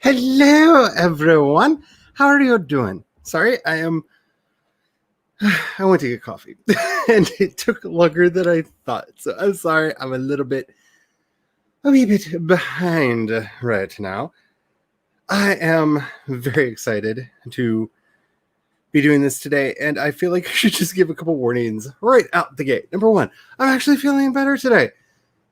Hello, everyone. How are you doing? Sorry, I went to get coffee, and it took longer than I thought. So I'm sorry. I'm a wee bit behind right now. I am very excited to be doing this today, and I feel like I should just give a couple warnings right out the gate. Number one, I'm actually feeling better today.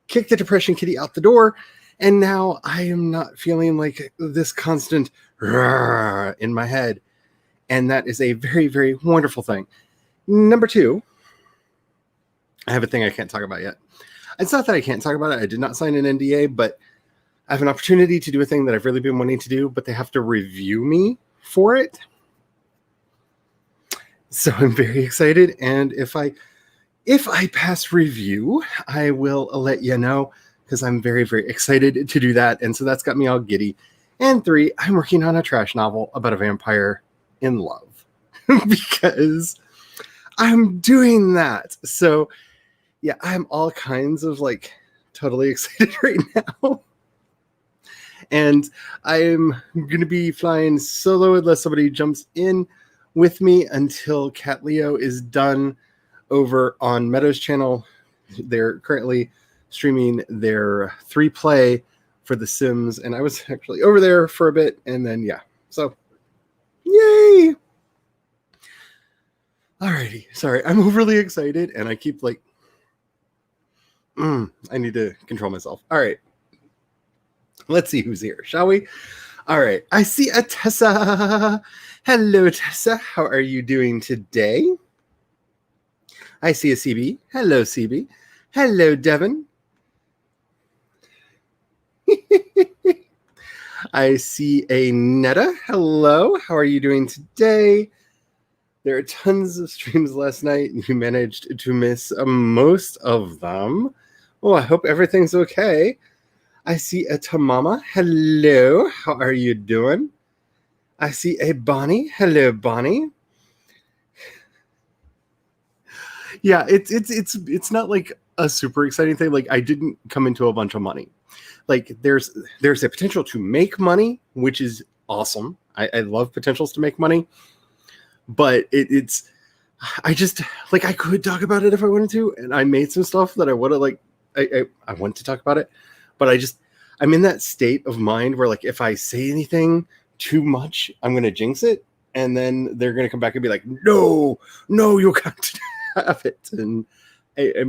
Kick the depression kitty out the door. And now I am not feeling like this constant in my head. And that is a very, very wonderful thing. Number two, I have a thing I can't talk about yet. It's not that I can't talk about it. I did not sign an NDA, but I have an opportunity to do a thing that I've really been wanting to do, but they have to review me for it. So I'm very excited. And if I pass review, I will let you know, because I'm very, very excited to do that. And so that's got me all giddy. And three, I'm working on a trash novel about a vampire in love because I'm doing that. So yeah, I'm all kinds of like totally excited right now. And I'm going to be flying solo unless somebody jumps in with me until Cat Leo is done over on Meadow's channel. They're currently streaming their 3-play for The Sims, and I was actually over there for a bit, and then yeah, so yay! Alrighty, sorry, I'm overly excited, and I keep like, I need to control myself. All right, let's see who's here, shall we? All right, I see a Tessa. Hello, Tessa. How are you doing today? I see a CB. Hello, CB. Hello, Devin. I see a Netta. Hello. How are you doing today? There are tons of streams last night, and you managed to miss most of them. Well, I hope everything's okay. I see a Tamama. Hello. How are you doing? I see a Bonnie. Hello, Bonnie. Yeah, it's not like a super exciting thing. Like, I didn't come into a bunch of money. Like, there's a potential to make money, which is awesome. I love potentials to make money, but I just like, I could talk about it if I wanted to, and I made some stuff that I would have like I want to talk about it, but I'm in that state of mind where like if I say anything too much, I'm gonna jinx it, and then they're gonna come back and be like, no, you can't have it, and I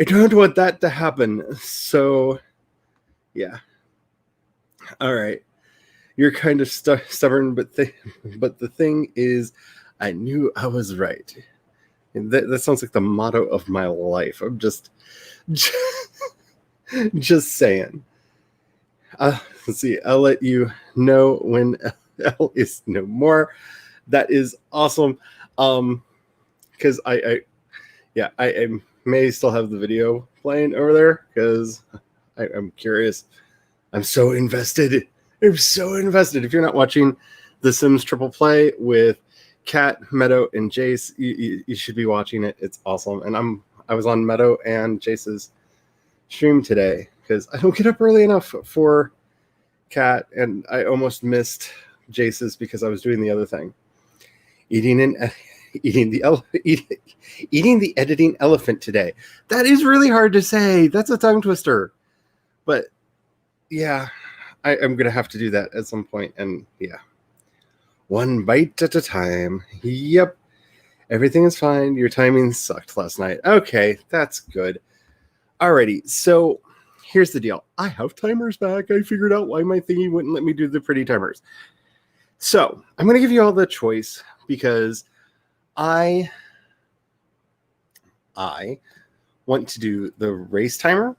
don't want that to happen. So yeah. All right. You're kind of stubborn, but the thing is, I knew I was right. And that sounds like the motto of my life. I'm just saying. Let's see. I'll let you know when L is no more. That is awesome. Because I may still have the video playing over there because I'm curious. I'm so invested. If you're not watching The Sims Triple Play with Cat, Meadow, and Jace, you should be watching it. It's awesome. And I was on Meadow and Jace's stream today because I don't get up early enough for Cat, and I almost missed Jace's because I was doing the other thing, eating the editing elephant today. That is really hard to say. That's a tongue twister. But yeah, I'm going to have to do that at some point. And yeah, one bite at a time. Yep. Everything is fine. Your timing sucked last night. Okay, that's good. Alrighty, so here's the deal. I have timers back. I figured out why my thingy wouldn't let me do the pretty timers. So I'm going to give you all the choice because I want to do the race timer.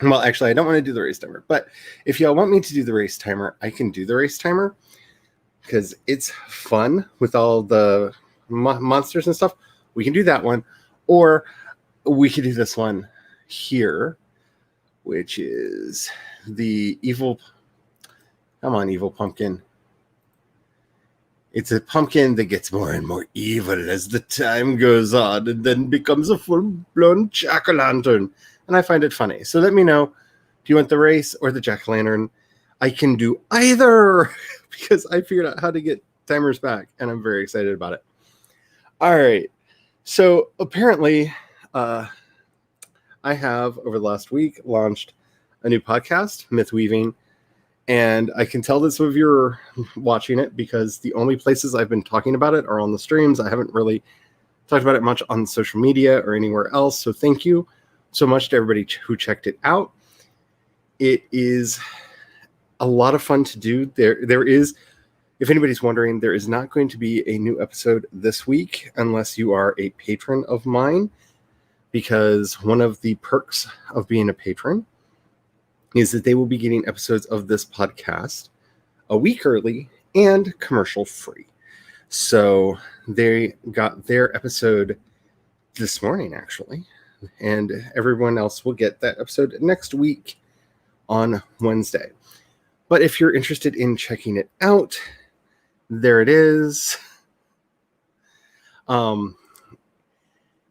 Well, actually, I don't want to do the race timer, but if y'all want me to do the race timer, I can do the race timer because it's fun with all the monsters and stuff. We can do that one, or we could do this one here, which is the evil. Come on, evil pumpkin. It's a pumpkin that gets more and more evil as the time goes on and then becomes a full-blown jack-o'-lantern. And I find it funny. So let me know, do you want the race or the jack-o'-lantern? I can do either because I figured out how to get timers back, and I'm very excited about it. All right. So apparently, I have over the last week launched a new podcast, Myth Weaving, and I can tell that some of you are watching it because the only places I've been talking about it are on the streams. I haven't really talked about it much on social media or anywhere else. So thank you so much to everybody who checked it out. It is a lot of fun to do. There is, if anybody's wondering, there is not going to be a new episode this week unless you are a patron of mine, because one of the perks of being a patron is that they will be getting episodes of this podcast a week early and commercial free. So they got their episode this morning, actually, and everyone else will get that episode next week on Wednesday. But if you're interested in checking it out, there it is.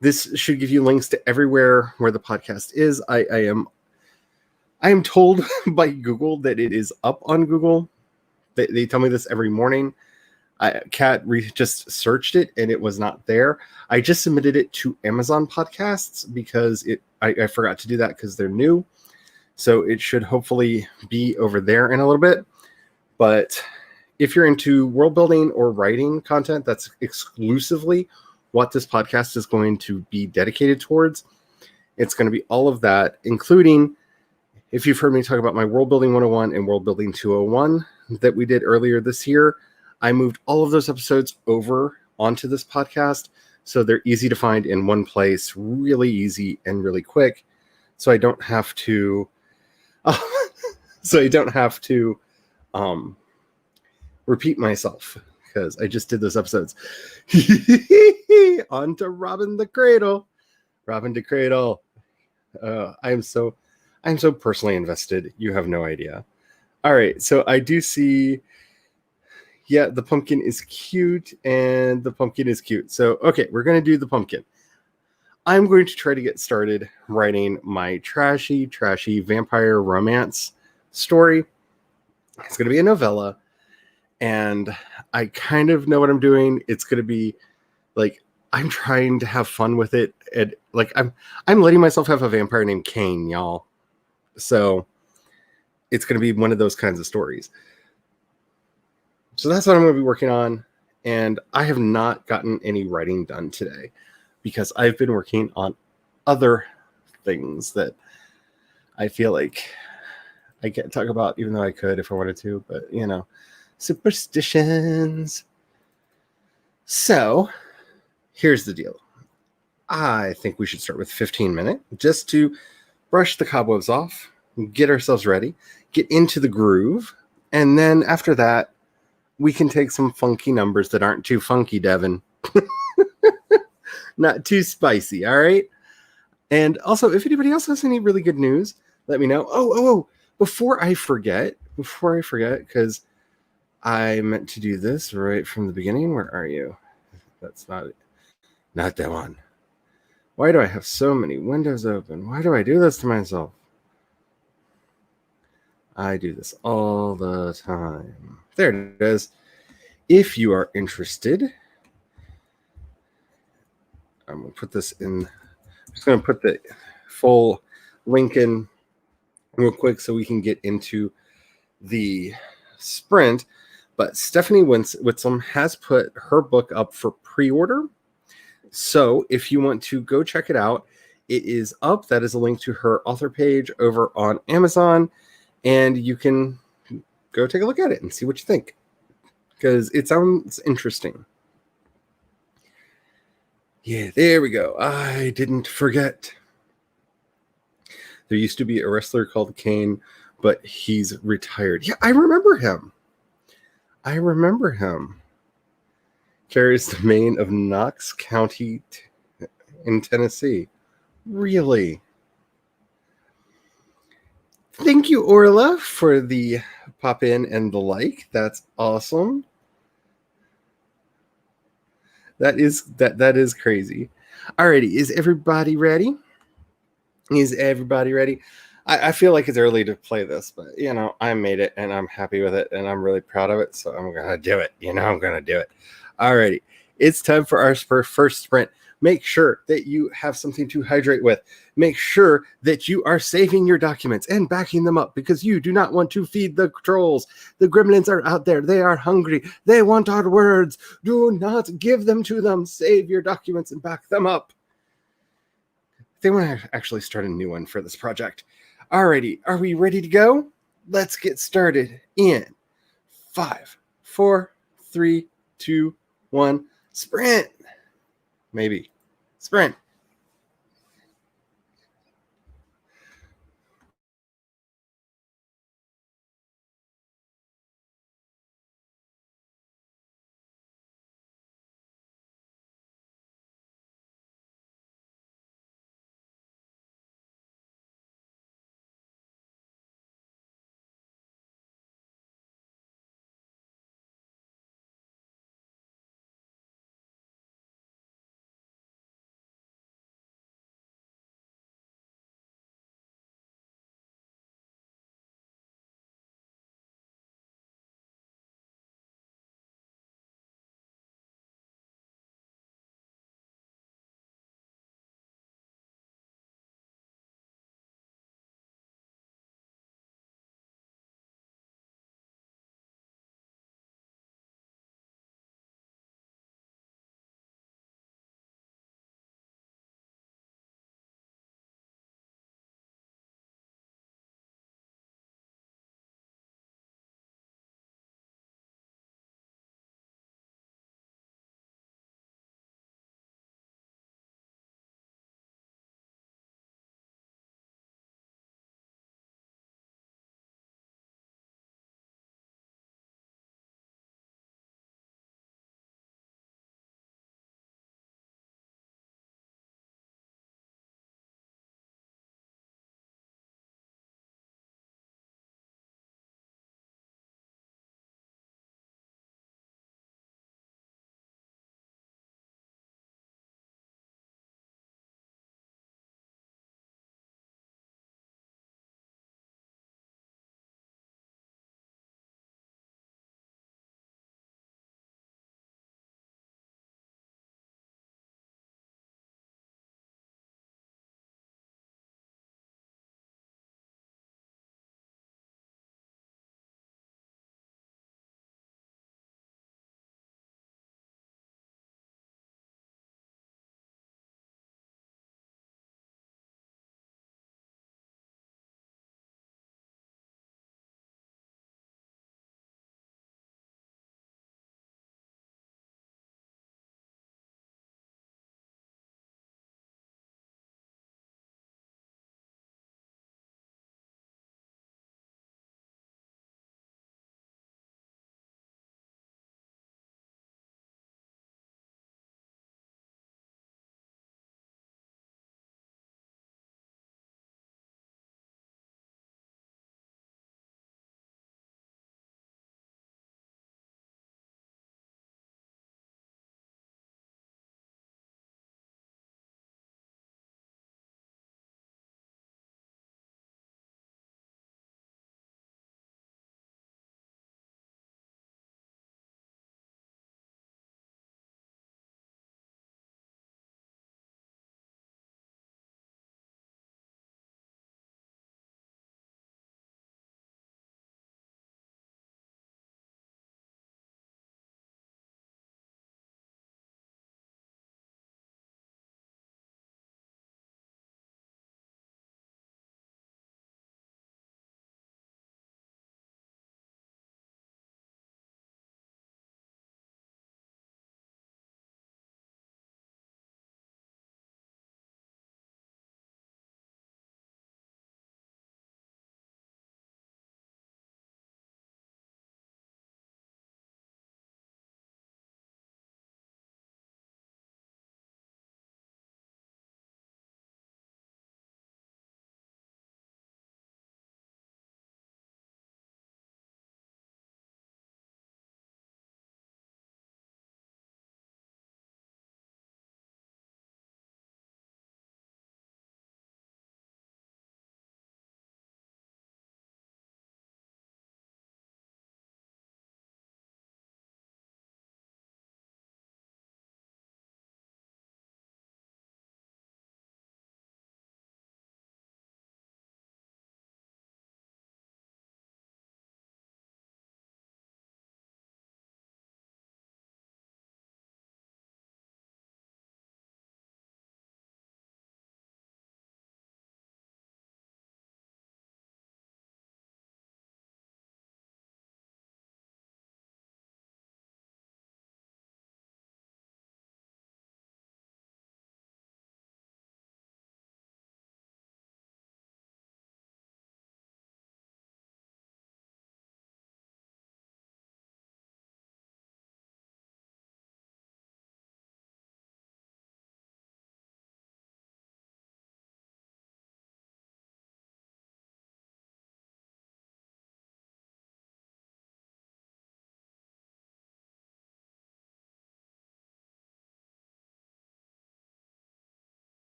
This should give you links to everywhere where the podcast is. I am told by Google that it is up on Google. They tell me this every morning. Kat just searched it and it was not there. I just submitted it to Amazon Podcasts because I forgot to do that because they're new. So it should hopefully be over there in a little bit. But if you're into world building or writing content, that's exclusively what this podcast is going to be dedicated towards. It's going to be all of that, including, if you've heard me talk about my World Building 101 and World Building 201 that we did earlier this year, I moved all of those episodes over onto this podcast. So they're easy to find in one place, really easy and really quick. So I don't have to, repeat myself because I just did those episodes. On to Robin the Cradle. Robin the Cradle. I'm so personally invested. You have no idea. All right, so I do see. Yeah, the pumpkin is cute, and the pumpkin is cute. So, okay, we're going to do the pumpkin. I'm going to try to get started writing my trashy vampire romance story. It's going to be a novella, and I kind of know what I'm doing. It's going to be like, I'm trying to have fun with it, and like I'm letting myself have a vampire named Kane, y'all. So it's going to be one of those kinds of stories. So that's what I'm going to be working on. And I have not gotten any writing done today because I've been working on other things that I feel like I can't talk about, even though I could if I wanted to, but you know, superstitions. So here's the deal. I think we should start with 15 minutes just to brush the cobwebs off, get ourselves ready, get into the groove. And then after that, we can take some funky numbers that aren't too funky, Devin. Not too spicy, all right? And also, if anybody else has any really good news, let me know. Oh, before I forget, because I meant to do this right from the beginning. Where are you? That's not that one. Why do I have so many windows open? Why do I do this to myself? I do this all the time. There it is. If you are interested, I'm going to put this in. I'm just going to put the full link in real quick so we can get into the sprint. But Stephanie Whitsam has put her book up for pre-order. So if you want to go check it out, it is up. That is a link to her author page over on Amazon. And you can go take a look at it and see what you think, because it sounds interesting. Yeah, there we go. I didn't forget. There used to be a wrestler called Kane, but he's retired. Yeah, I remember him. Carries the name of Knox County in Tennessee. Really? Thank you, Orla, for the pop in and the like. That's awesome. That is crazy. Alrighty, is everybody ready? I feel like it's early to play this, but I made it and I'm happy with it and I'm really proud of it. So I'm gonna do it. I'm gonna do it. Alrighty. It's time for our first sprint. Make sure that you have something to hydrate with. Make sure that you are saving your documents and backing them up because you do not want to feed the trolls. The gremlins are out there. They are hungry. They want our words. Do not give them to them. Save your documents and back them up. They want to actually start a new one for this project. Alrighty, are we ready to go? Let's get started in 5, 4, 3, 2, 1. Sprint. Maybe. Sprint.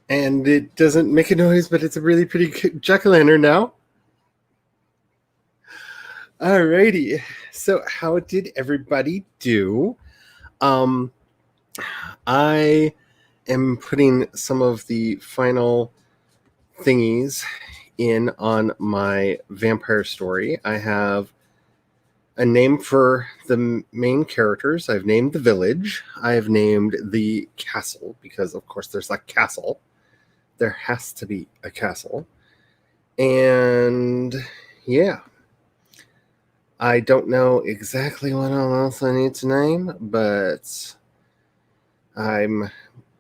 And it doesn't make a noise, but it's a really pretty jack-o'-lantern now. Alrighty. So how did everybody do? I am putting some of the final thingies in on my vampire story. I have a name for the main characters. I've named the village. I've named the castle because, of course, there's a castle. There has to be a castle. And yeah, I don't know exactly what else I need to name, but I'm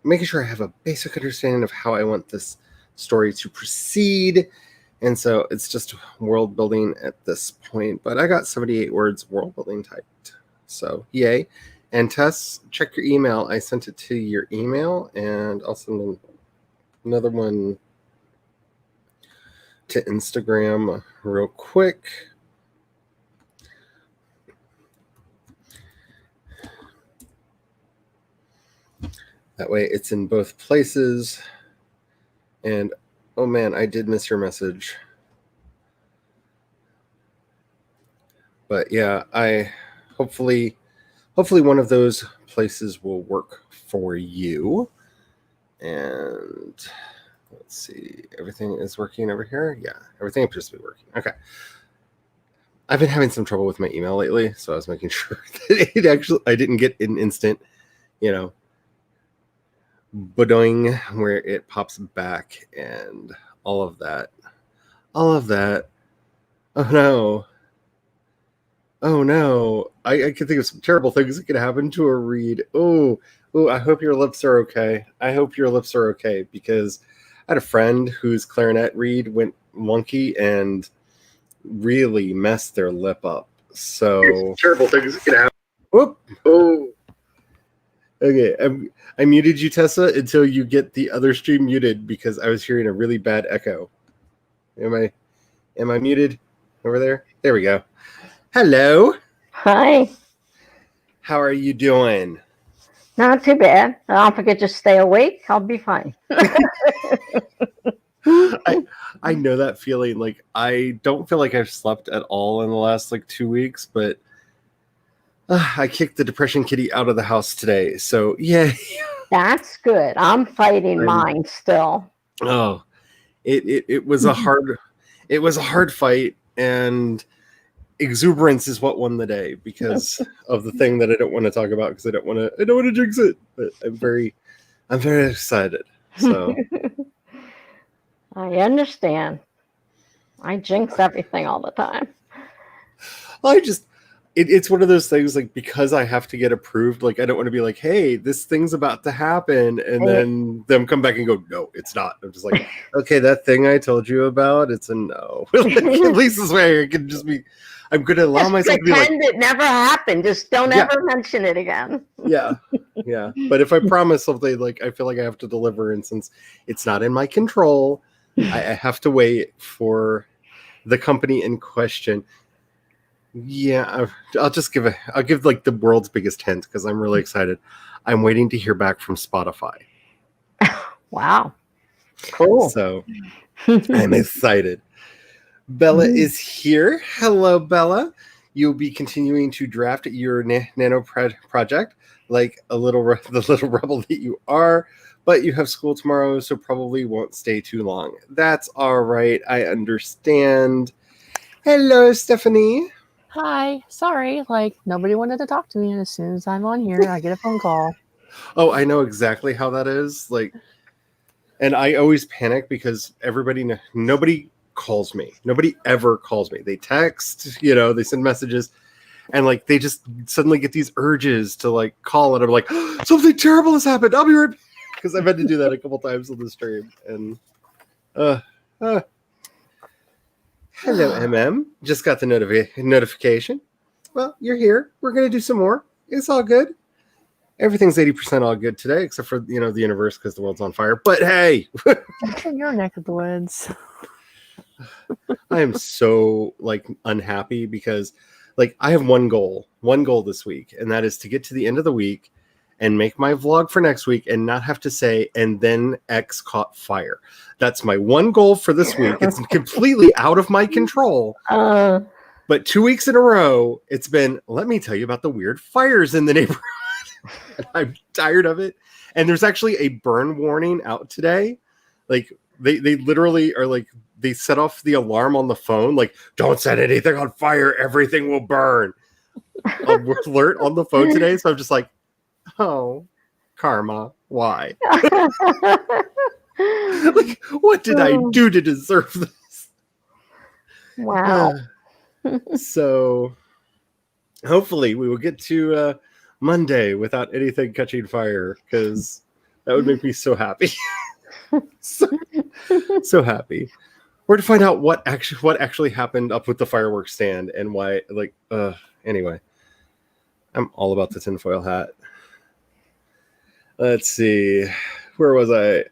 making sure I have a basic understanding of how I want this story to proceed. And so it's just world building at this point. But I got 78 words world building typed. So yay. And Tess, check your email. I sent it to your email, and I'll send another one to Instagram real quick. That way it's in both places. And oh man, I did miss your message. But yeah, I hopefully one of those places will work for you. And let's see, everything is working over here. Yeah, everything appears to be working. Okay. I've been having some trouble with my email lately, so I was making sure that I didn't get an instant, boing where it pops back and all of that. Oh no. I can think of some terrible things that could happen to a read. Oh, I hope your lips are okay. Because I had a friend whose clarinet reed went wonky and really messed their lip up. So terrible things that could happen. Whoop. Oh. Okay, I muted you, Tessa, until you get the other stream muted because I was hearing a really bad echo. Am I muted over there? There we go. Hello. Hi. How are you doing? Not too bad. I'll forget to stay awake. I'll be fine. I know that feeling. Like, I don't feel like I've slept at all in the last 2 weeks, but I kicked the depression kitty out of the house today. So yay. That's good. I'm fighting mine still. Oh, it was a hard fight, and exuberance is what won the day because of the thing that I don't want to talk about because I don't want to jinx it. But I'm very excited. So I understand. I jinx everything all the time. It's one of those things, because I have to get approved, I don't want to be like, hey, this thing's about to happen, and then them come back and go, no, it's not. I'm just like, okay, that thing I told you about, it's a no. At least this way I can just be, I'm going to allow myself to be pretend it never happened. Just don't ever mention it again. Yeah. But if I promise something, I feel like I have to deliver, and since it's not in my control, I have to wait for the company in question. Yeah, I'll give the world's biggest hint because I'm really excited. I'm waiting to hear back from Spotify. Wow. Cool. So I'm excited. Bella is here. Hello, Bella. You'll be continuing to draft your nano project like the little rebel that you are, but you have school tomorrow, so probably won't stay too long. That's all right. I understand. Hello, Stephanie. Hi, sorry, nobody wanted to talk to me, and as soon as I'm on here, I get a phone call. Oh, I know exactly how that is. And I always panic because nobody calls me. Nobody ever calls me. They text, they send messages, and they just suddenly get these urges to call, and I'm like, oh, something terrible has happened. I'll be right back. Because I've had to do that a couple times on the stream. And hello, MM. Just got the notification. Well, you're here. We're going to do some more. It's all good. Everything's 80% all good today, except for, the universe because the world's on fire. But hey. In your neck of the woods. I am so, unhappy because, I have one goal this week, and that is to get to the end of the week and make my vlog for next week and not have to say, and then X caught fire. That's my one goal for this week. It's completely out of my control. But 2 weeks in a row, it's been, let me tell you about the weird fires in the neighborhood. And I'm tired of it. And there's actually a burn warning out today. Like, they literally are like, they set off the alarm on the phone, like, don't set anything on fire, everything will burn. Alert on the phone today. So I'm just like, oh, karma, why? Like, what did I do to deserve this? Wow. So hopefully we will get to Monday without anything catching fire, because that would make me so happy. so happy. Or to find out what actually happened up with the fireworks stand and why. Like, anyway, I'm all about the tinfoil hat. Let's see, where was I?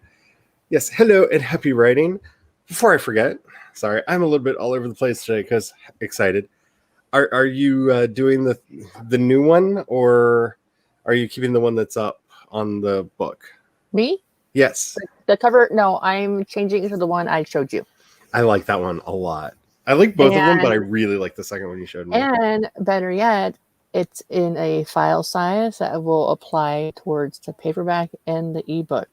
Yes, hello and happy writing. Before I forget, sorry, I'm a little bit all over the place today because excited. Are you doing the new one, or are you keeping the one that's up on the book? Me? Yes. The cover? No, I'm changing it to the one I showed you. I like that one a lot. I like both of them, but I really like the second one you showed me. And better yet, it's in a file size that will apply towards the paperback and the ebook.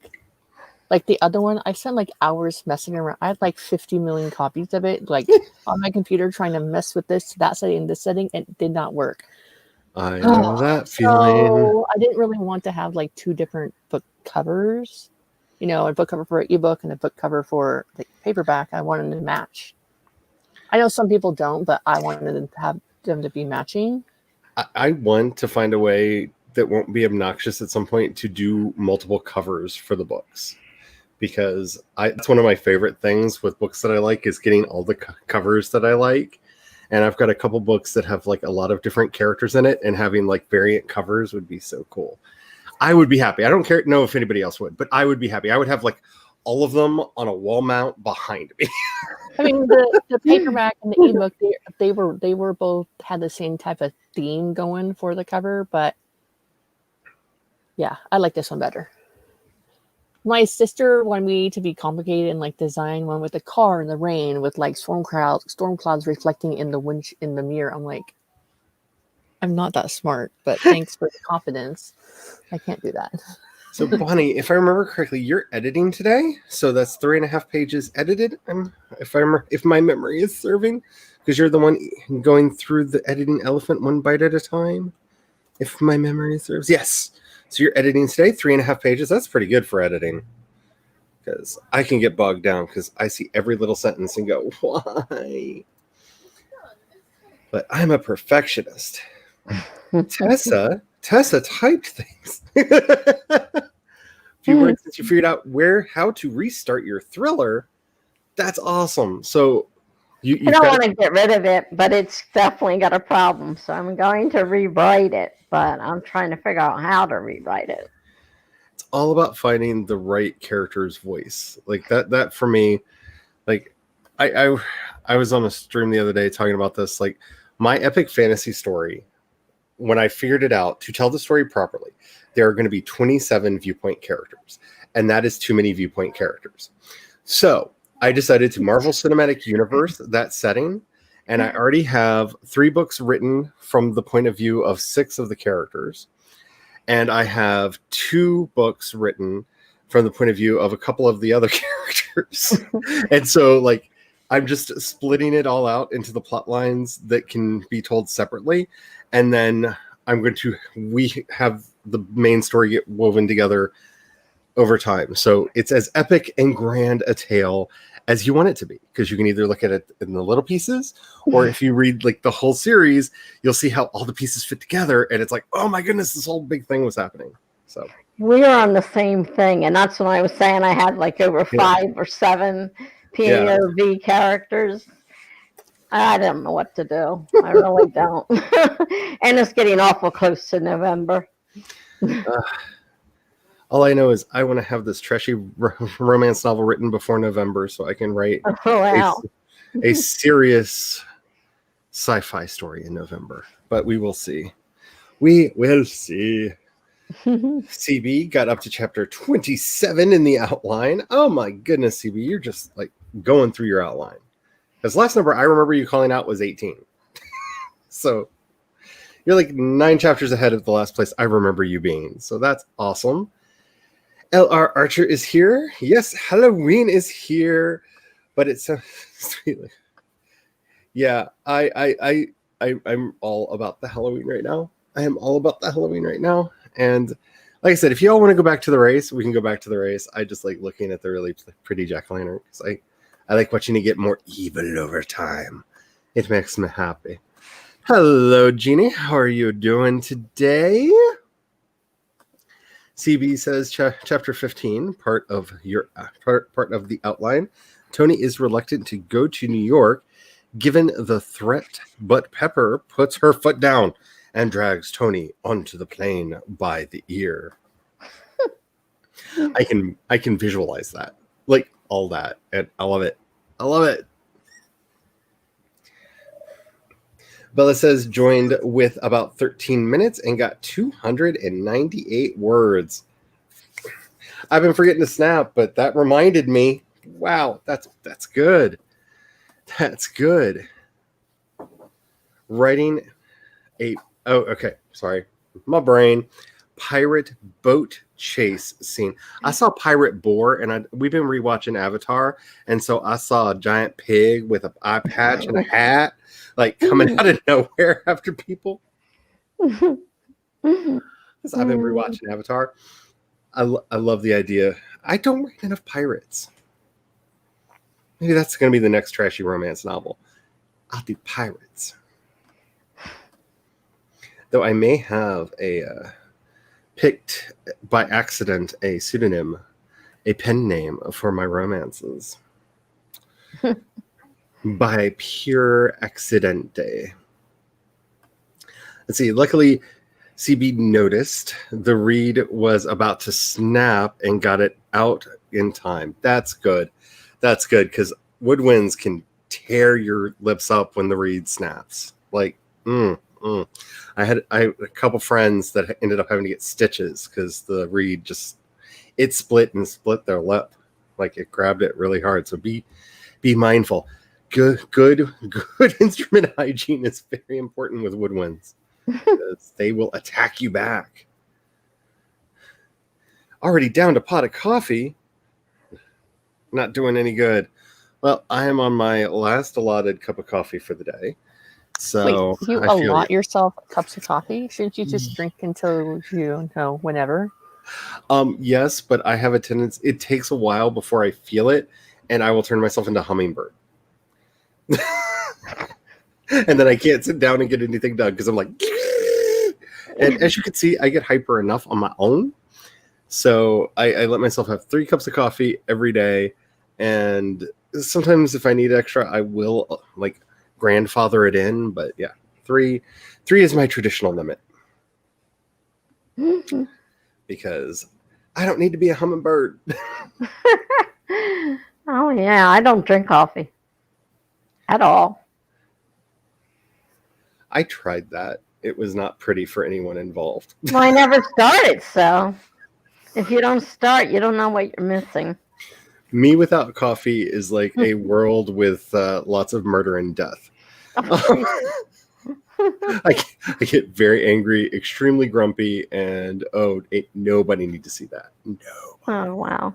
Like the other one, I spent like hours messing around. I had like 50 million copies of it, like on my computer, trying to mess with that setting, this setting. It did not work. I know that feeling. So I didn't really want to have like two different book covers. You know, a book cover for an ebook and a book cover for the paperback. I wanted to match. I know some people don't, but I wanted to have them to be matching. I want to find a way that won't be obnoxious at some point to do multiple covers for the books, because it's one of my favorite things with books that I like is getting all the covers that I like. And I've got a couple books that have like a lot of different characters in it, and having like variant covers would be so cool. I would be happy. I don't know if anybody else would, but I would be happy. I would have like all of them on a wall mount behind me. I mean, the paperback and the ebook, they were both had the same type of theme going for the cover, but yeah, I like this one better. My sister wanted me to be complicated and like design one with a car in the rain with like storm clouds reflecting in the mirror. I'm like, I'm not that smart, but thanks for the confidence. I can't do that. So Bonnie, if I remember correctly, you're editing today. So that's 3.5 pages edited. If my memory is serving, because you're the one going through the editing elephant one bite at a time. If my memory serves, yes. So you're editing today, 3.5 pages. That's pretty good for editing, because I can get bogged down because I see every little sentence and go, why? But I'm a perfectionist. Tessa typed things. A few words that you figured out how to restart your thriller. That's awesome. So you I don't want to get rid of it, but it's definitely got a problem. So I'm going to rewrite it, but I'm trying to figure out how to rewrite it. It's all about finding the right character's voice. Like that for me, like I was on a stream the other day talking about this. Like my epic fantasy story, when I figured it out, to tell the story properly, there are going to be 27 viewpoint characters, and that is too many viewpoint characters. So I decided to Marvel Cinematic Universe that setting, and I already have 3 books written from the point of view of 6 of the characters, and I have 2 books written from the point of view of a couple of the other characters. And so, like, I'm just splitting it all out into the plot lines that can be told separately, and then we have the main story get woven together over time. So it's as epic and grand a tale as you want it to be, because you can either look at it in the little pieces, or if you read like the whole series, you'll see how all the pieces fit together, and it's like, oh my goodness, this whole big thing was happening. So we are on the same thing, and that's when I was saying I had like over 5 or 7 POV characters. I don't know what to do. I really don't. And it's getting awful close to November. All I know is I want to have this trashy romance novel written before November so I can write a serious sci-fi story in November. But we will see. We will see. CB got up to chapter 27 in the outline. Oh my goodness, CB, you're just like going through your outline. Because last number I remember you calling out was 18. So you're like 9 chapters ahead of the last place I remember you being. So that's awesome. LR Archer is here. Yes, Halloween is here. But it's so sweet. Yeah, I'm all about the Halloween right now. I am all about the Halloween right now. And like I said, if you all want to go back to the race, we can go back to the race. I just like looking at the really pretty jack-o'-lantern because I like watching it get more evil over time. It makes me happy. Hello, Jeannie. How are you doing today? CB says chapter 15, part of the outline. Tony is reluctant to go to New York given the threat, but Pepper puts her foot down and drags Tony onto the plane by the ear. I can visualize that. Like all that. And I love it. I love it. Bella says joined with about 13 minutes and got 298 words. I've been forgetting to snap, but that reminded me. Wow, that's good. That's good. Writing sorry. My brain. Pirate boat chase scene. I saw pirate boar, and we've been rewatching Avatar, and so I saw a giant pig with an eye patch and a hat, like coming out of nowhere after people. Because I've been rewatching Avatar. I love the idea. I don't write enough pirates. Maybe that's going to be the next trashy romance novel. I'll do pirates. Though I may have picked by accident a pseudonym, a pen name for my romances. By pure accidente. Let's see, luckily CB noticed the reed was about to snap and got it out in time. That's good. That's good, because woodwinds can tear your lips up when the reed snaps. Like, I had a couple friends that ended up having to get stitches because the reed it split their lip. Like it grabbed it really hard. So be mindful. Good instrument hygiene is very important with woodwinds because they will attack you back. Already down to pot of coffee. Not doing any good. Well, I am on my last allotted cup of coffee for the day. So wait, you allot yourself cups of coffee? Shouldn't you just drink until whenever? Yes, but I have a tendency. It takes a while before I feel it, and I will turn myself into hummingbird. And then I can't sit down and get anything done because I'm like, and as you can see, I get hyper enough on my own. So I let myself have 3 cups of coffee every day, and sometimes if I need extra, I will like grandfather it in. But yeah, 3 is my traditional limit because I don't need to be a hummingbird. Oh yeah, I don't drink coffee at all. I tried that. It was not pretty for anyone involved. Well, I never started, so if you don't start, you don't know what you're missing. Me without coffee is like a world with lots of murder and death. I get very angry, extremely grumpy, and nobody need to see that. No. Oh wow.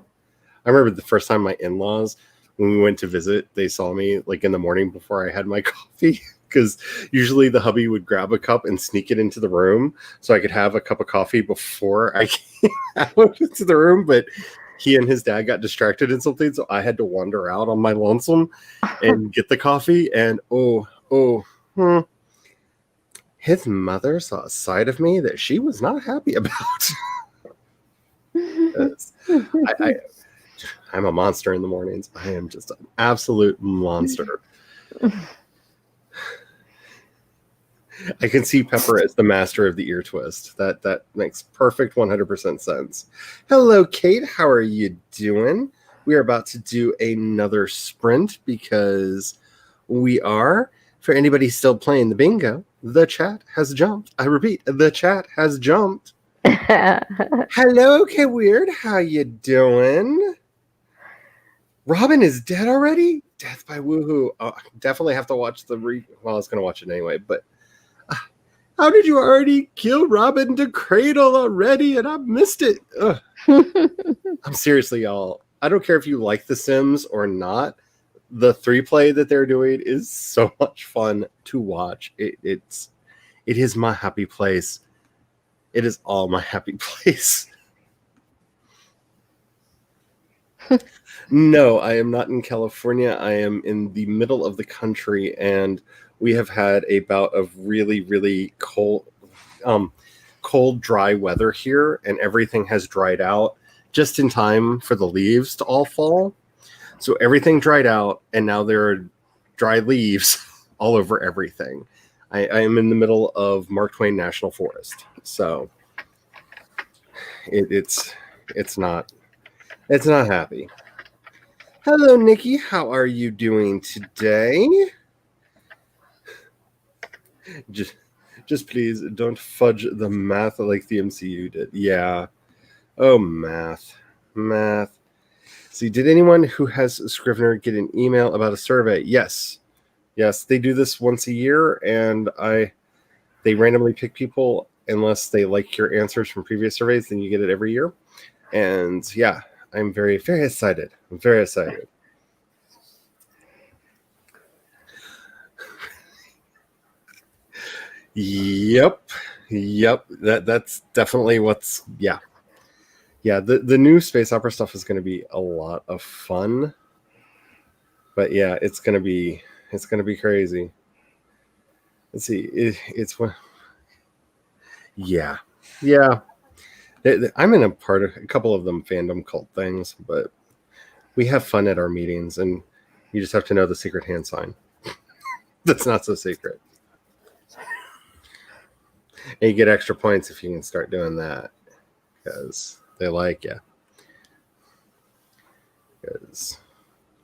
I remember the first time my in-laws, when we went to visit, they saw me like in the morning before I had my coffee. Because usually the hubby would grab a cup and sneak it into the room so I could have a cup of coffee before I came out into the room. But he and his dad got distracted in something, so I had to wander out on my lonesome and get the coffee. And his mother saw a side of me that she was not happy about. I'm a monster in the mornings. I am just an absolute monster. I can see Pepper as the master of the ear twist. That makes perfect 100% sense. Hello, Kate. How are you doing? We are about to do another sprint because we are, for anybody still playing the bingo, the chat has jumped. I repeat, the chat has jumped. Hello, okay, weird. How you doing? Robin is dead already? Death by Woohoo. Oh, I definitely have to watch the well, I was going to watch it anyway, but how did you already kill Robin to Cradle already and I missed it? Ugh. I'm seriously, y'all. I don't care if you like The Sims or not. The 3-play that they're doing is so much fun to watch. It is my happy place. It is all my happy place. No, I am not in California. I am in the middle of the country, and we have had a bout of really, really cold, dry weather here, and everything has dried out just in time for the leaves to all fall. So everything dried out, and now there are dry leaves all over everything. I am in the middle of Mark Twain National Forest, so it's not happy. Hello, Nikki. How are you doing today? Just please don't fudge the math like the MCU did. Yeah. Oh, math. See, did anyone who has Scrivener get an email about a survey? Yes, they do this once a year, and they randomly pick people unless they like your answers from previous surveys. Then you get it every year, and yeah, I'm very, very excited. I'm very excited. Yep. That's definitely what's yeah. The new space opera stuff is going to be a lot of fun. But yeah, it's going to be crazy. Let's see. It's what. Yeah. I'm in a couple of them fandom cult things, but we have fun at our meetings, and you just have to know the secret hand sign. That's not so secret. And you get extra points if you can start doing that, because they like you. Because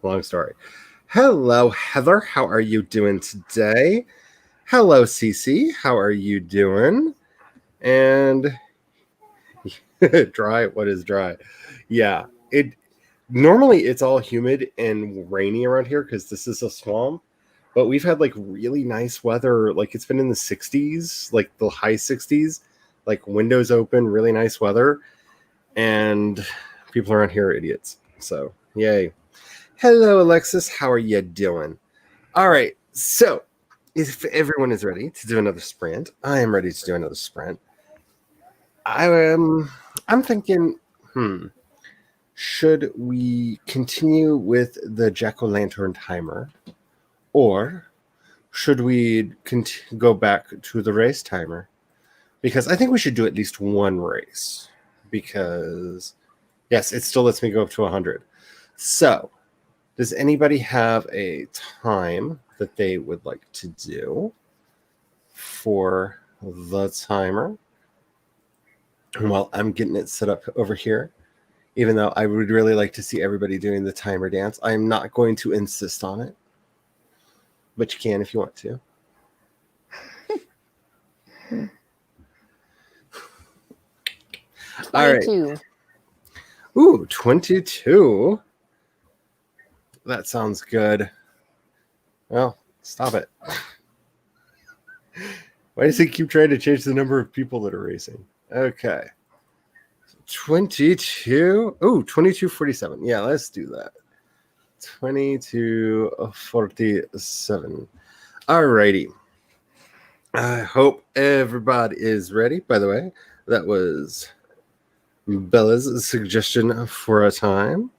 long story. Hello, Heather. How are you doing today? Hello, Cece. How are you doing? And dry. What is dry? Yeah. Normally it's all humid and rainy around here because this is a swamp. But we've had like really nice weather. Like it's been in the 60s, like the high 60s, like windows open, really nice weather. And people around here are idiots. So yay. Hello, Alexis. How are you doing? All right. So if everyone is ready to do another sprint, I am ready to do another sprint. I'm thinking, should we continue with the Jack-o'-lantern timer, or should we go back to the race timer? Because I think we should do at least one race. Because, yes, it still lets me go up to 100. So, does anybody have a time that they would like to do for the timer? Well, I'm getting it set up over here. Even though I would really like to see everybody doing the timer dance. I'm not going to insist on it. But you can if you want to. All right. Ooh, 22. That sounds good. Well, stop it. Why does it keep trying to change the number of people that are racing? Okay. 22. Oh, 2247. Yeah, let's do that. 2247. All righty. I hope everybody is ready. By the way, that was Bella's suggestion for a time.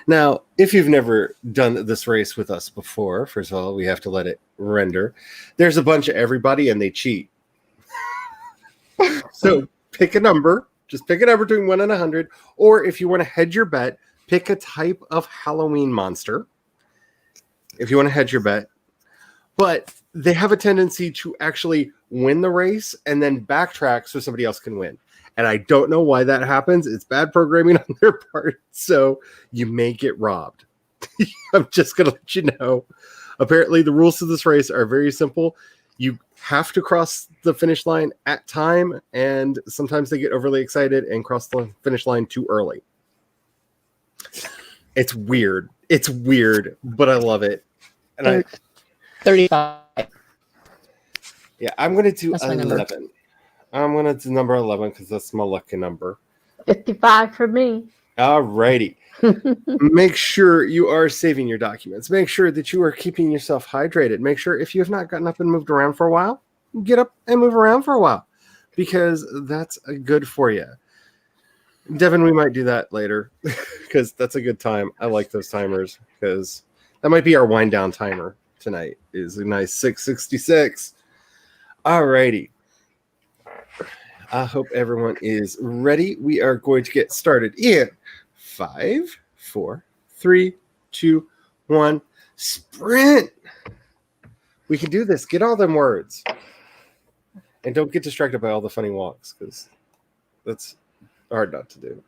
Now, if you've never done this race with us before, first of all, we have to let it render. There's a bunch of everybody and they cheat. So pick a number. Just pick a number between 1 and 100. Or if you want to hedge your bet, pick a type of Halloween monster. If you want to hedge your bet. But they have a tendency to actually win the race and then backtrack so somebody else can win. And I don't know why that happens. It's bad programming on their part. So you may get robbed. I'm just going to let you know. Apparently, the rules to this race are very simple. you have to cross the finish line at time, and sometimes they get overly excited and cross the finish line too early. It's weird. It's weird, but I love it. And 35. yeah, I'm going to do That's my number. 11. I'm going to do number 11 because that's my lucky number. 55 for me. All righty. Make sure you are saving your documents. Make sure that you are keeping yourself hydrated. Make sure if you have not gotten up and moved around for a while, get up and move around for a while because that's good for you. Devin, we might do that later because that's a good time. I like those timers because that might be our wind down timer tonight. Is a nice 6:66. All righty. I hope everyone is ready. We are going to get started in 5, 4, 3, 2, 1. Sprint. We can do this. Get all them words. And don't get distracted by all the funny walks because that's hard not to do.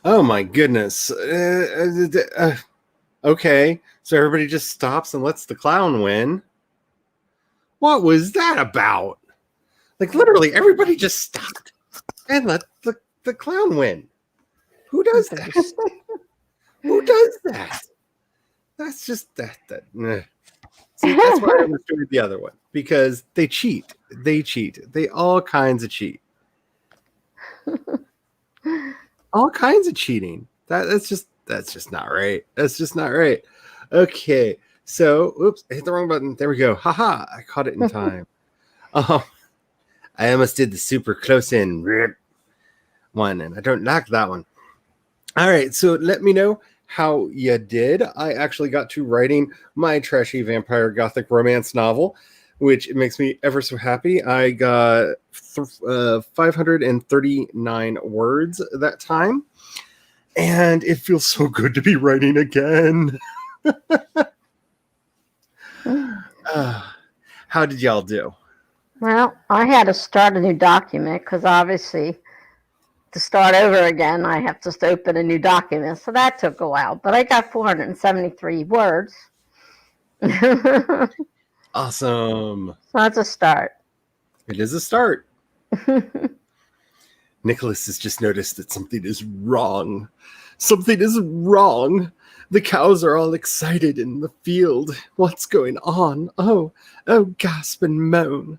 Oh my goodness. Okay, so everybody just stops and lets the clown win. What was that about? Like literally, everybody just stopped and let the clown win. Who does that? Who does that? That's just that. See, that's why I understood the other one, because they cheat. They cheat. They all kinds of cheat. All kinds of cheating. That's just not right. That's just not right. Okay, so oops, I hit the wrong button. There we go. Haha, I caught it in time. I almost did the super close in one, and I don't like that one. All right, so let me know how you did. I actually got to writing my trashy vampire gothic romance novel, which makes me ever so happy. I got 539 words that time, and it feels so good to be writing again. How did y'all do? Well, I had to start a new document because obviously to start over again, I have to open a new document. So that took a while, but I got 473 words. So Awesome. that's a start. It is a start. Nicholas has just noticed that something is wrong. Something is wrong. The cows are all excited in the field. What's going on? Oh, gasp and moan.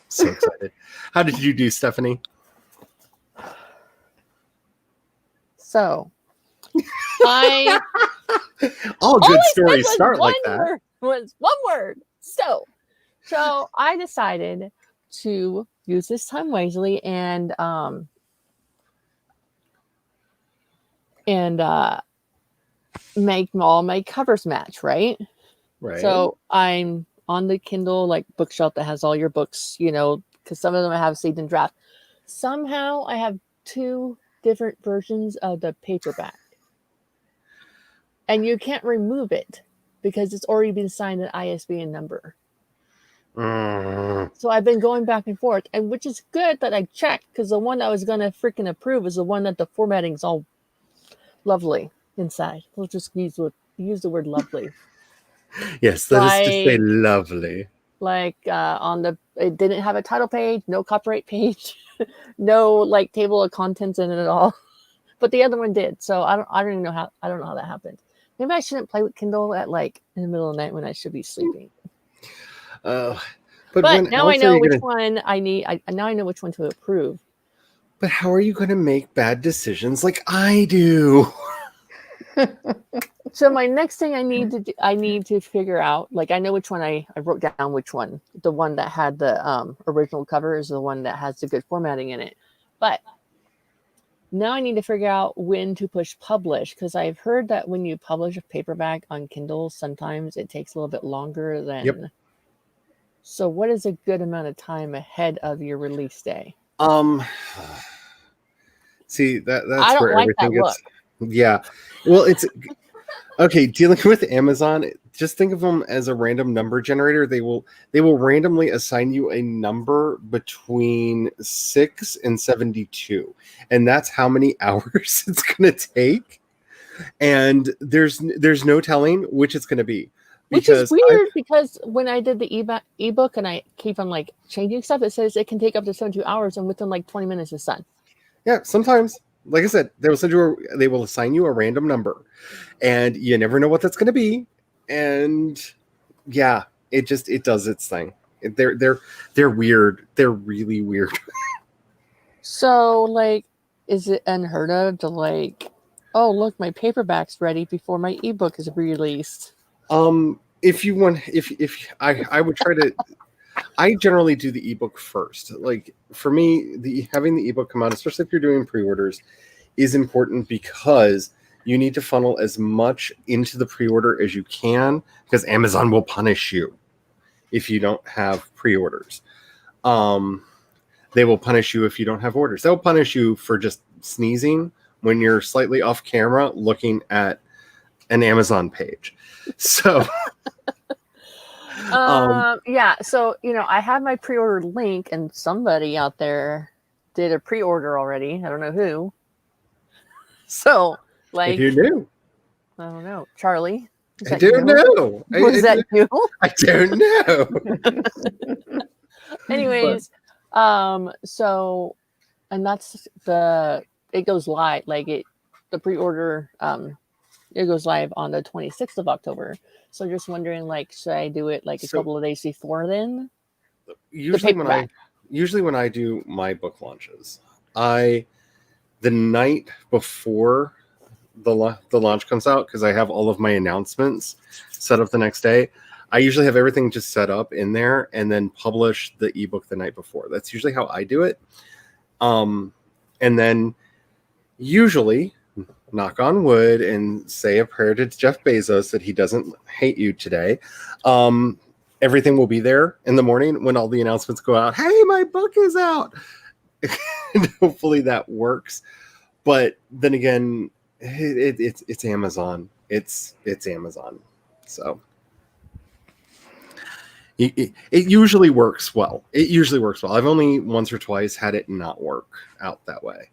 So excited. How did you do, Stephanie? So, I all good stories start like that. Was one word. So I decided to use this time wisely and make all my covers match, right? Right. So I'm on the Kindle like bookshelf that has all your books, you know, because some of them I have saved in draft. Somehow I have 2 different versions of the paperback. And you can't remove it because it's already been signed an ISBN number. So I've been going back and forth, and which is good that I checked, because the one I was going to freaking approve is the one that the formatting's all lovely inside. We'll just use the word lovely. Yes, that is to say lovely. Like it didn't have a title page, no copyright page, no like table of contents in it at all. But the other one did. So I don't even know how that happened. Maybe I shouldn't play with Kindle at like in the middle of the night when I should be sleeping. But now I know which one I need. Now I know which one to approve. But how are you going to make bad decisions like I do? So my next thing I need to figure out, like I know which one I wrote down which one. The one that had the original cover is the one that has the good formatting in it. But now I need to figure out when to push publish, because I've heard that when you publish a paperback on Kindle, sometimes it takes a little bit longer than. Yep. So what is a good amount of time ahead of your release day? See, that's I don't where like everything that gets. Yeah. Well, it's okay. Dealing with Amazon, just think of them as a random number generator. They will randomly assign you a number between 6 and 72, and that's how many hours it's going to take. And there's no telling which it's going to be. Which is weird because when I did the ebook and I keep on like changing stuff, it says it can take up to 72 hours, and within like 20 minutes it's done. Yeah, sometimes, like I said, they will assign you a random number, and you never know what that's going to be. And yeah, it does its thing. They're weird. They're really weird. So like, is it unheard of to like, oh look, my paperback's ready before my ebook is released? If you want, if I would try to. I generally do the ebook first. Like for me, having the ebook come out, especially if you're doing pre-orders, is important because you need to funnel as much into the pre-order as you can, because Amazon will punish you if you don't have pre-orders. They will punish you if you don't have orders. They'll punish you for just sneezing when you're slightly off camera looking at an Amazon page. So yeah, so I have my pre-order link, and somebody out there did a pre-order already. I don't know who. So, like, Who knew? I don't know, Charlie. is I that don't you? know. Was that you? I don't know. Anyways, so, and that's it goes live, like the pre-order, it goes live on the 26th of October. So just wondering, like, should I do it like a couple of days before then? Usually when I do my book launches, the night before the launch comes out, because I have all of my announcements set up the next day, I usually have everything just set up in there and then publish the ebook the night before. That's usually how I do it. And then usually, knock on wood and say a prayer to Jeff Bezos that he doesn't hate you today. Everything will be there in the morning when all the announcements go out. Hey, my book is out. And hopefully that works. But then again, it's Amazon. It's Amazon. So it usually works well. It usually works well. I've only once or twice had it not work out that way.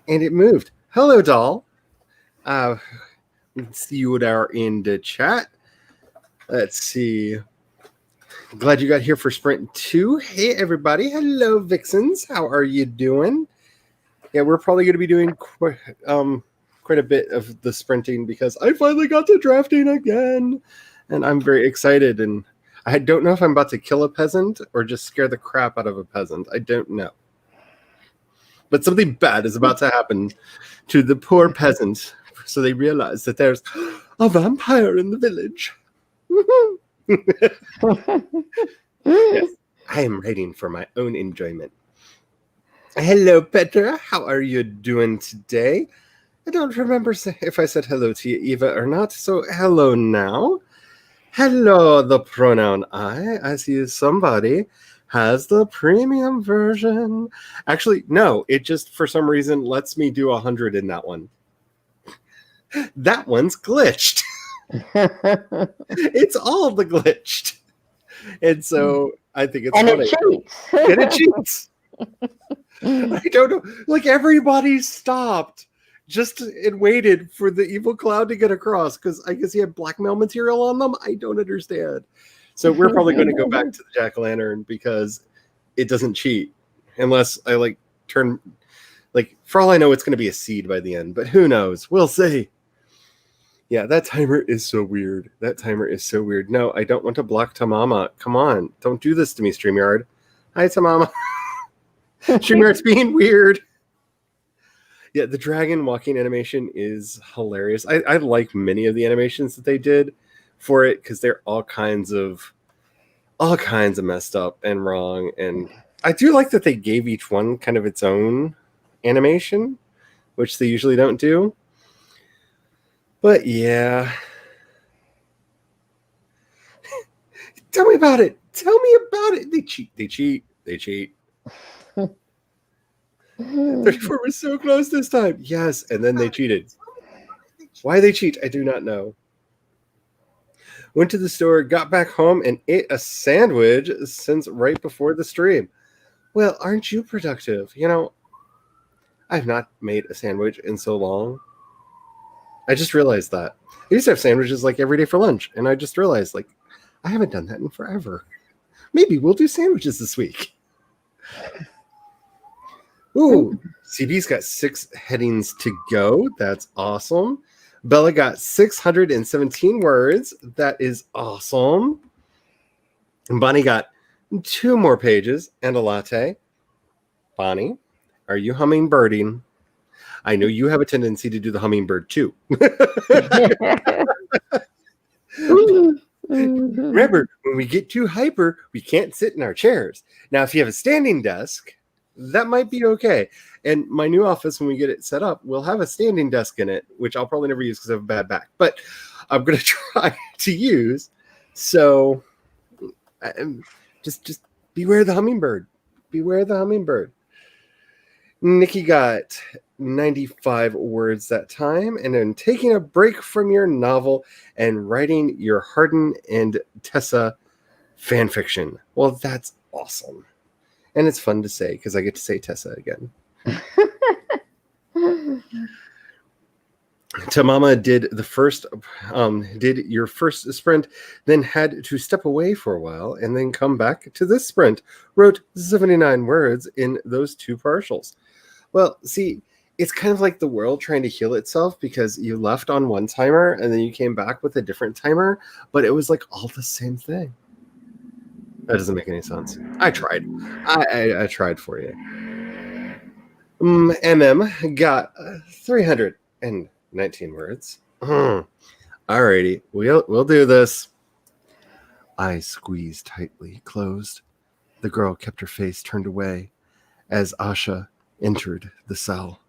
And it moved. Hello, doll. Let's see what are in the chat. Let's see. Glad you got here for Sprint 2. Hey, everybody. Hello, Vixens. How are you doing? Yeah, we're probably going to be doing quite a bit of the sprinting because I finally got to drafting again. And I'm very excited. And I don't know if I'm about to kill a peasant or just scare the crap out of a peasant. I don't know. But something bad is about to happen to the poor peasant. So they realize that there's a vampire in the village. Yes, I am writing for my own enjoyment. Hello, Petra. How are you doing today? I don't remember if I said hello to you, Eva, or not. So hello now. Hello, the pronoun I. I see somebody has the premium version. Actually, no, it just for some reason lets me do 100 in that one. That one's glitched. It's all the glitched. And so I think it's and funny. it cheats. And it cheats. I don't know. Like everybody stopped just and waited for the evil cloud to get across because I guess he had blackmail material on them. I don't understand. So we're probably going to go back to the jack-o'-lantern because it doesn't cheat unless I turn for all I know it's going to be a seed by the end, but who knows? We'll see. Yeah, that timer is so weird. No, I don't want to block Tamama. Come on, don't do this to me, StreamYard. Hi, Tamama. StreamYard's being weird. Yeah, the dragon walking animation is hilarious. I like many of the animations that they did for it because they're all kinds of messed up and wrong. And I do like that they gave each one kind of its own animation, which they usually don't do. But yeah. Tell me about it. They cheat. 34 was so close this time. Yes, and then they cheated. Why they cheat, I do not know. Went to the store, got back home, and ate a sandwich since right before the stream. Well, aren't you productive? You know, I've not made a sandwich in so long. I just realized that. I used to have sandwiches every day for lunch, and I just realized I haven't done that in forever. Maybe we'll do sandwiches this week. Ooh, CB's got 6 headings to go. That's awesome. Bella got 617 words. That is awesome. And Bonnie got 2 more pages and a latte. Bonnie, are you hummingbirding? I know you have a tendency to do the hummingbird too. Remember, when we get too hyper, we can't sit in our chairs. Now, if you have a standing desk, that might be okay. And my new office, when we get it set up, will have a standing desk in it, which I'll probably never use because I have a bad back. But I'm going to try to use. So just beware the hummingbird. Beware the hummingbird. Nikki got 95 words that time, and then taking a break from your novel and writing your Hardin and Tessa fan fiction. Well, that's awesome. And it's fun to say because I get to say Tessa again. Tamama did your first sprint, then had to step away for a while and then come back to this sprint. Wrote 79 words in those 2 partials. Well, see, it's kind of like the world trying to heal itself because you left on one timer and then you came back with a different timer, but it was like all the same thing. That doesn't make any sense. I tried. I tried for you. MM got 319 words. Alrighty, we'll do this. Eyes squeezed tightly closed. The girl kept her face turned away as Asha entered the cell.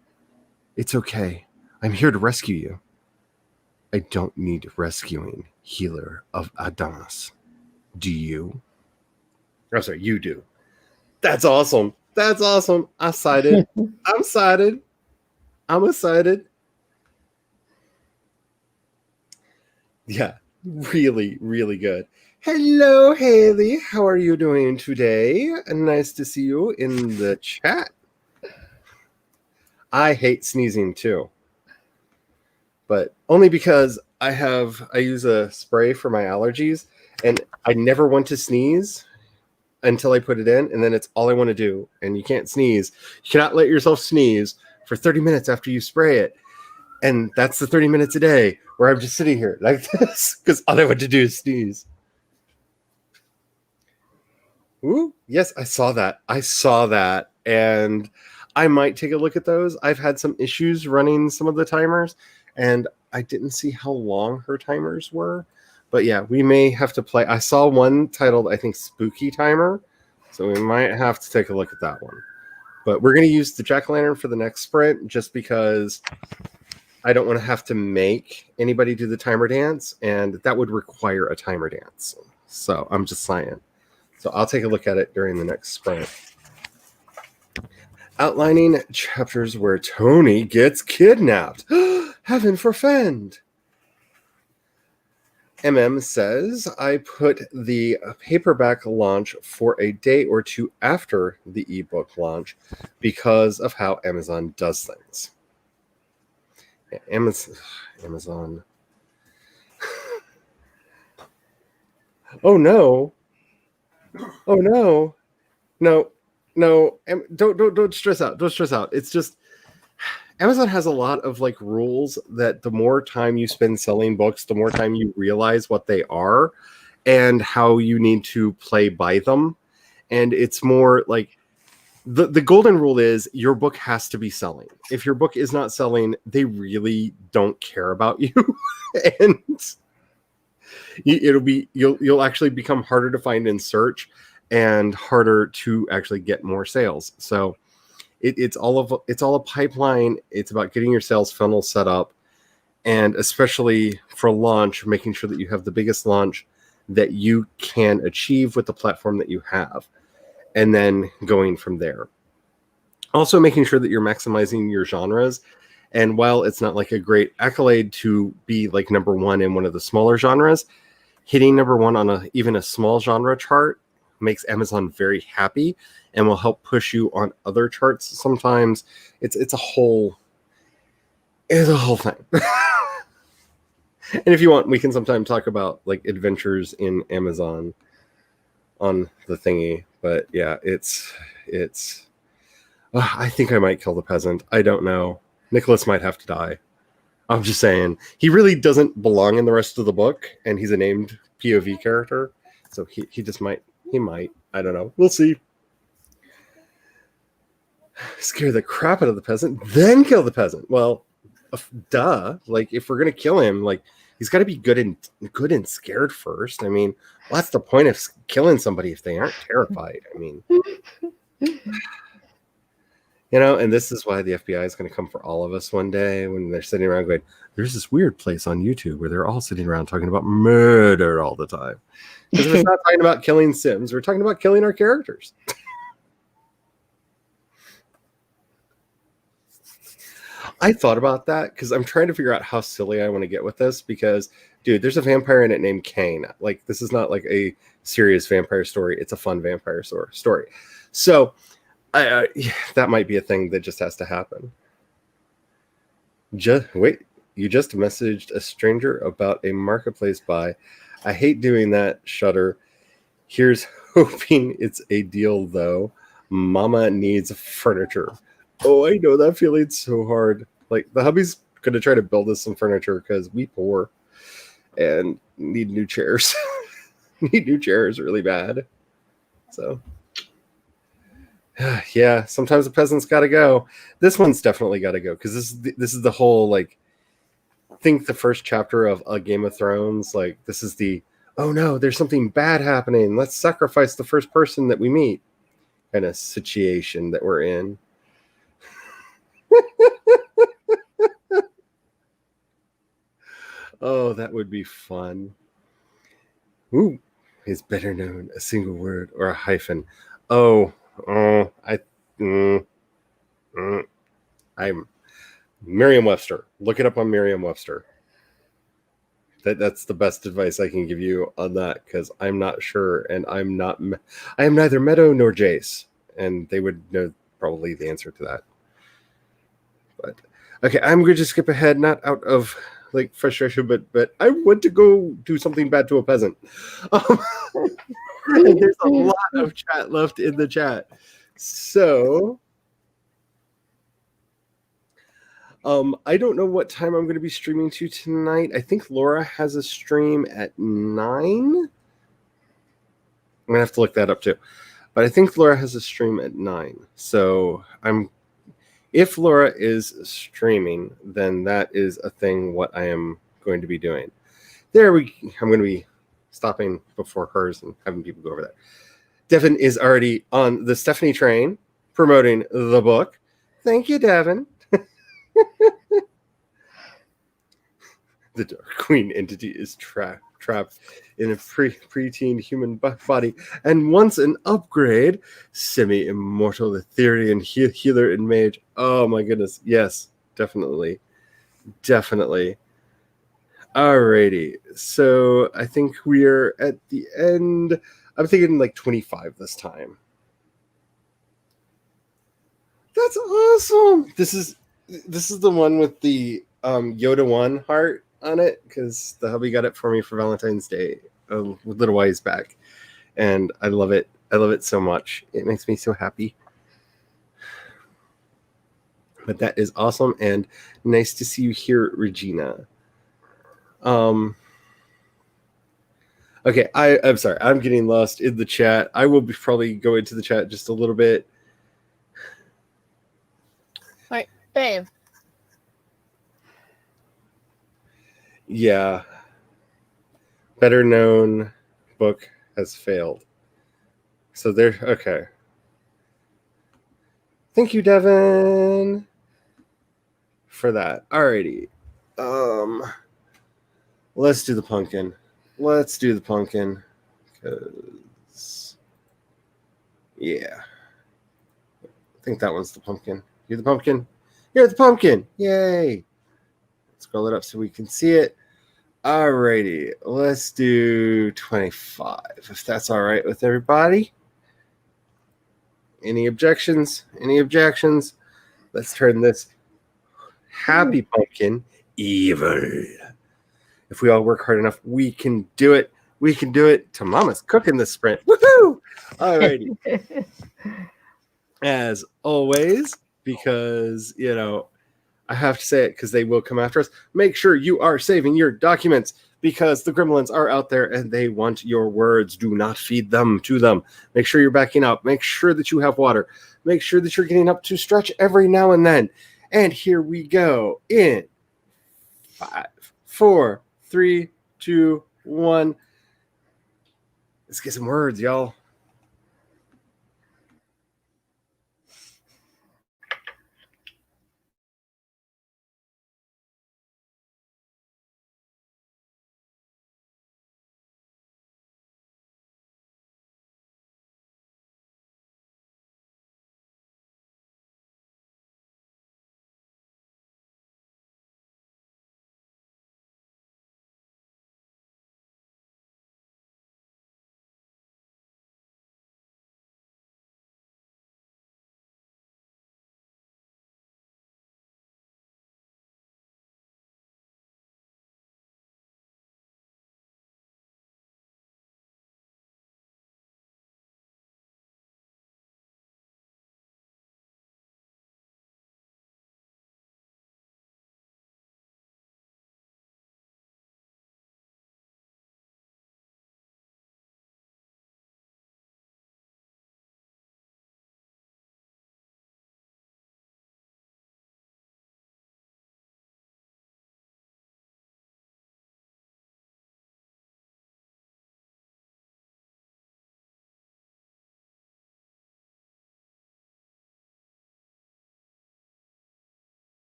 It's okay. I'm here to rescue you. I don't need rescuing, healer of Adamas. Do you? Oh, sorry, you do. That's awesome. That's awesome. I sided. I'm sided. I'm excited. Yeah, really, really good. Hello, Haley. How are you doing today? Nice to see you in the chat. I hate sneezing too, but only because I use a spray for my allergies, and I never want to sneeze until I put it in, and then it's all I want to do. And you can't sneeze. You cannot let yourself sneeze for 30 minutes after you spray it. And that's the 30 minutes a day where I'm just sitting here like this because all I want to do is sneeze. Ooh, yes, I saw that. And I might take a look at those. I've had some issues running some of the timers, and I didn't see how long her timers were. But yeah, we may have to play. I saw one titled, I think, Spooky Timer. So we might have to take a look at that one. But we're going to use the jack-o'-lantern for the next sprint just because I don't want to have to make anybody do the timer dance, and that would require a timer dance. So I'm just saying. So I'll take a look at it during the next sprint. Outlining chapters where Tony gets kidnapped. Heaven forfend. MM says, I put the paperback launch for a day or two after the ebook launch because of how Amazon does things. Amazon. Oh no. Oh no. No. Don't stress out. Don't stress out. It's just Amazon has a lot of like rules that the more time you spend selling books, the more time you realize what they are and how you need to play by them. And it's more like the golden rule is your book has to be selling. If your book is not selling, they really don't care about you. And you'll actually become harder to find in search and harder to actually get more sales. So it's all a pipeline. It's about getting your sales funnel set up, and especially for launch, making sure that you have the biggest launch that you can achieve with the platform that you have, and then going from there. Also making sure that you're maximizing your genres. And while it's not like a great accolade to be like number one in one of the smaller genres, hitting number one on even a small genre chart makes Amazon very happy and will help push you on other charts. Sometimes it's a whole thing. And if you want, we can sometime talk about like adventures in Amazon on the thingy. But yeah, it's I think I might kill the peasant. I don't know. Nicholas might have to die. I'm just saying he really doesn't belong in the rest of the book, and he's a named POV character, so he just might. He might. I don't know. We'll see. Scare the crap out of the peasant, then kill the peasant. Well, duh. Like if we're gonna kill him, like he's got to be good and scared first. I mean, what's the point of killing somebody if they aren't terrified? I mean, and this is why the FBI is going to come for all of us one day when they're sitting around going, "There's this weird place on YouTube where they're all sitting around talking about murder all the time." Because we're not talking about killing Sims, we're talking about killing our characters. I thought about that because I'm trying to figure out how silly I want to get with this because, dude, there's a vampire in it named Kane. Like, this is not like a serious vampire story. It's a fun vampire story. So that might be a thing that just has to happen. Just wait. You just messaged a stranger about a marketplace buy. I hate doing that, Shutter. Here's hoping it's a deal, though. Mama needs furniture. Oh, I know that feeling so hard. Like, the hubby's going to try to build us some furniture because we poor and need new chairs. Need new chairs really bad. So, yeah, sometimes the peasants got to go. This one's definitely got to go because this is the whole, like, think the first chapter of A Game of Thrones. Like, this is the, oh no, there's something bad happening. Let's sacrifice the first person that we meet kind of situation that we're in. Oh, that would be fun. Ooh, is better known a single word or a hyphen. Oh, mm, I'm Merriam-Webster. Look it up on Merriam-Webster. That's the best advice I can give you on that because I'm not sure, and I am neither Meadow nor Jace, and they would know probably the answer to that. But okay, I'm going to skip ahead, not out of like frustration, but I want to go do something bad to a peasant. There's a lot of chat left in the chat, so I don't know what time I'm going to be streaming to tonight. I think Laura has a stream at 9. I'm gonna have to look that up too, but I think Laura has a stream at 9. So if Laura is streaming, then that is a thing. What I am going to be doing. I'm going to be stopping before hers and having people go over there. Devin is already on the Stephanie train promoting the book. Thank you, Devin. The Dark Queen entity is trapped in a preteen human body, and once an upgrade, semi-immortal Etherean healer and mage. Oh my goodness, yes, definitely. Alrighty, so I think we're at the end. I'm thinking like 25 this time. That's awesome. This is the one with the Yoda 1 heart on it because the hubby got it for me for Valentine's Day a little while back, and I love it. I love it so much. It makes me so happy. But that is awesome, and nice to see you here, Regina. Okay, I'm sorry. I'm getting lost in the chat. I will probably go into the chat just a little bit. All right, babe. Yeah. Better known book has failed. So there, okay. Thank you, Devin, for that. Alrighty. Let's do the pumpkin. Because, yeah. I think that one's the pumpkin. You're the pumpkin? You're the pumpkin! Yay! Scroll it up so we can see it. Alrighty. Let's do 25, if that's all right with everybody. Any objections? Let's turn this happy pumpkin evil. If we all work hard enough, we can do it. Tamama's cooking this sprint. Woohoo! Alrighty. As always, because, I have to say it because they will come after us. Make sure you are saving your documents because the gremlins are out there and they want your words. Do not feed them to them. Make sure you're backing up. Make sure that you have water. Make sure that you're getting up to stretch every now and then. And here we go in 5, 4, 3, 2, 1. Let's get some words, y'all.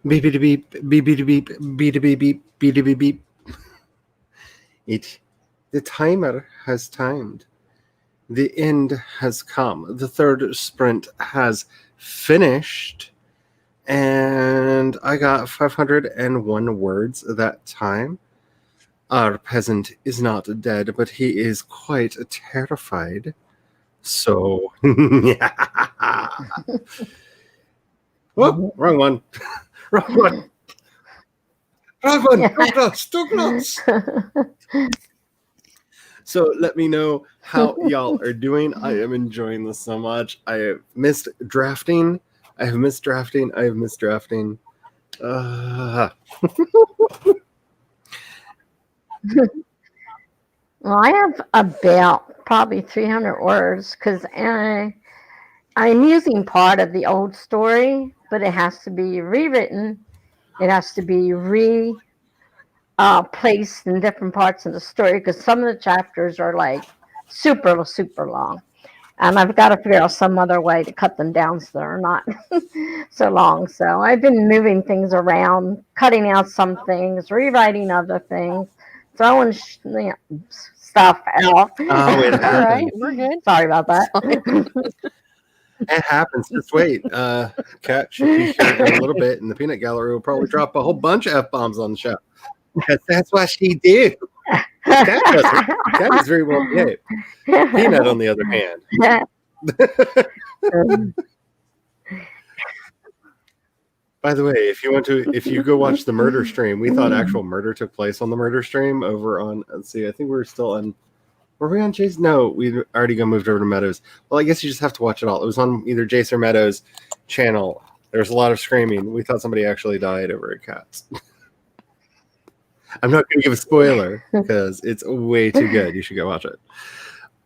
Beep beep beep beep beep beep beep beep beep beep beep beep. The timer has timed. The end has come. The third sprint has finished. And I got 501 words that time. Our peasant is not dead, but he is quite terrified. So, whoop, wrong one. Wrong one. Wrong one. Too close. Too close. So let me know how y'all are doing. I am enjoying this so much. I have missed drafting. Well, I have about probably 300 words because I'm using part of the old story, but it has to be rewritten. It has to be placed in different parts of the story because some of the chapters are like super, super long. And I've got to figure out some other way to cut them down so they're not so long. So I've been moving things around, cutting out some things, rewriting other things, throwing stuff out. Oh, it All right, happens. we're good. Sorry about that. It happens. Just wait. Kat should be here in a little bit, and the peanut gallery will probably drop a whole bunch of F-bombs on the show. Because that's what she did. Kat is very well behaved. Peanut, on the other hand. By the way, if you go watch the murder stream, we thought actual murder took place on the murder stream over on, let's see, I think we're still on, were we on Jace? No, we already moved over to Meadows. Well, I guess you just have to watch it all. It was on either Jace or Meadows' channel. There was a lot of screaming. We thought somebody actually died over at Cats. I'm not going to give a spoiler because it's way too good. You should go watch it.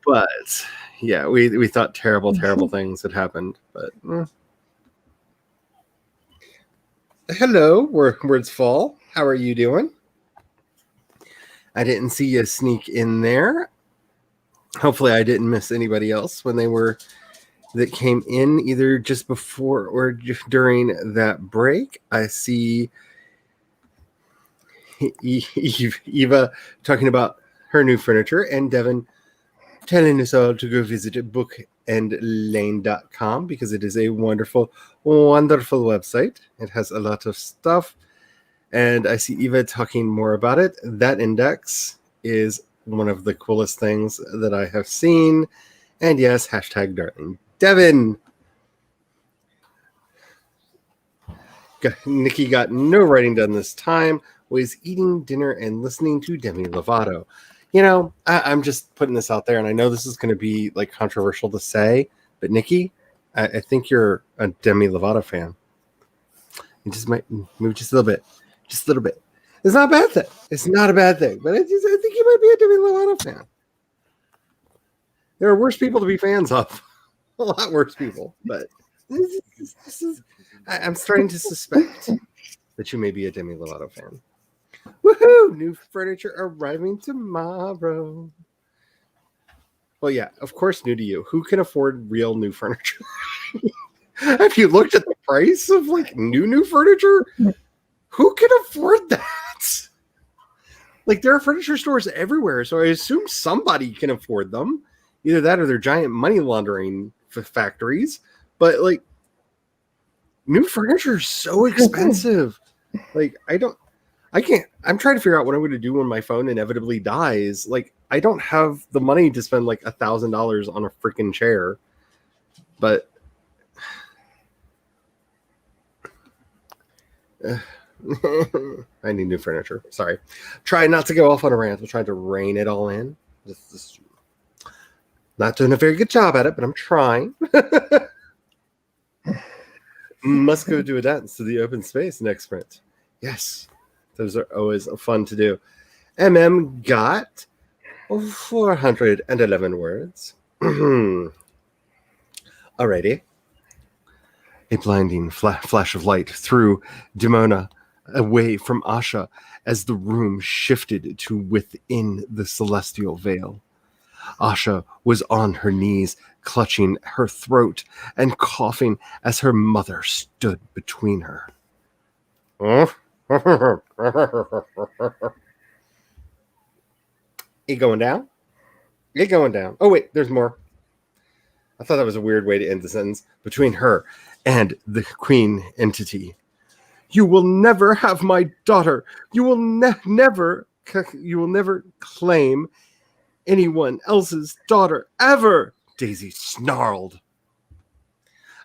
But yeah, we thought terrible things had happened. But hello, words fall. How are you doing? I didn't see you sneak in there. Hopefully, I didn't miss anybody else when that came in either just before or during that break. I see Eva talking about her new furniture, and Devin telling us all to go visit bookandlane.com because it is a wonderful website. It has a lot of stuff, and I see Eva talking more about it. That index is one of the coolest things that I have seen, and yes, hashtag darling Devin. Nikki got no writing done this time. Was eating dinner and listening to Demi Lovato. You know, I'm just putting this out there, and I know this is going to be like controversial to say, but Nikki, I think you're a Demi Lovato fan. You just might move just a little bit. It's not a bad thing. It's not a bad thing, but I think you might be a Demi Lovato fan. There are worse people to be fans of. A lot worse people, but I'm starting to suspect that you may be a Demi Lovato fan. Woohoo! New furniture arriving tomorrow. Well, yeah, of course, new to you. Who can afford real new furniture? Have you looked at the price of like new furniture? Who can afford that? Like, there are furniture stores everywhere, so I assume somebody can afford them. Either that or they're giant money laundering factories. But like, new furniture is so expensive. Like, I'm trying to figure out what I'm going to do when my phone inevitably dies. Like, I don't have the money to spend like $1,000 on a freaking chair. But I need new furniture. Sorry. Try not to go off on a rant. I'm trying to rein it all in. Just not doing a very good job at it, but I'm trying. Must go do a dance to the open space next sprint. Yes. Those are always fun to do. MM got 411 words. Alrighty. A blinding flash of light threw Demona away from Asha as the room shifted to within the celestial veil. Asha was on her knees, clutching her throat and coughing as her mother stood between her. It going down? It going down. Oh, wait, there's more. I thought that was a weird way to end the sentence. Between her and the queen entity. You will never have my daughter. You will never claim anyone else's daughter ever. Daisy snarled.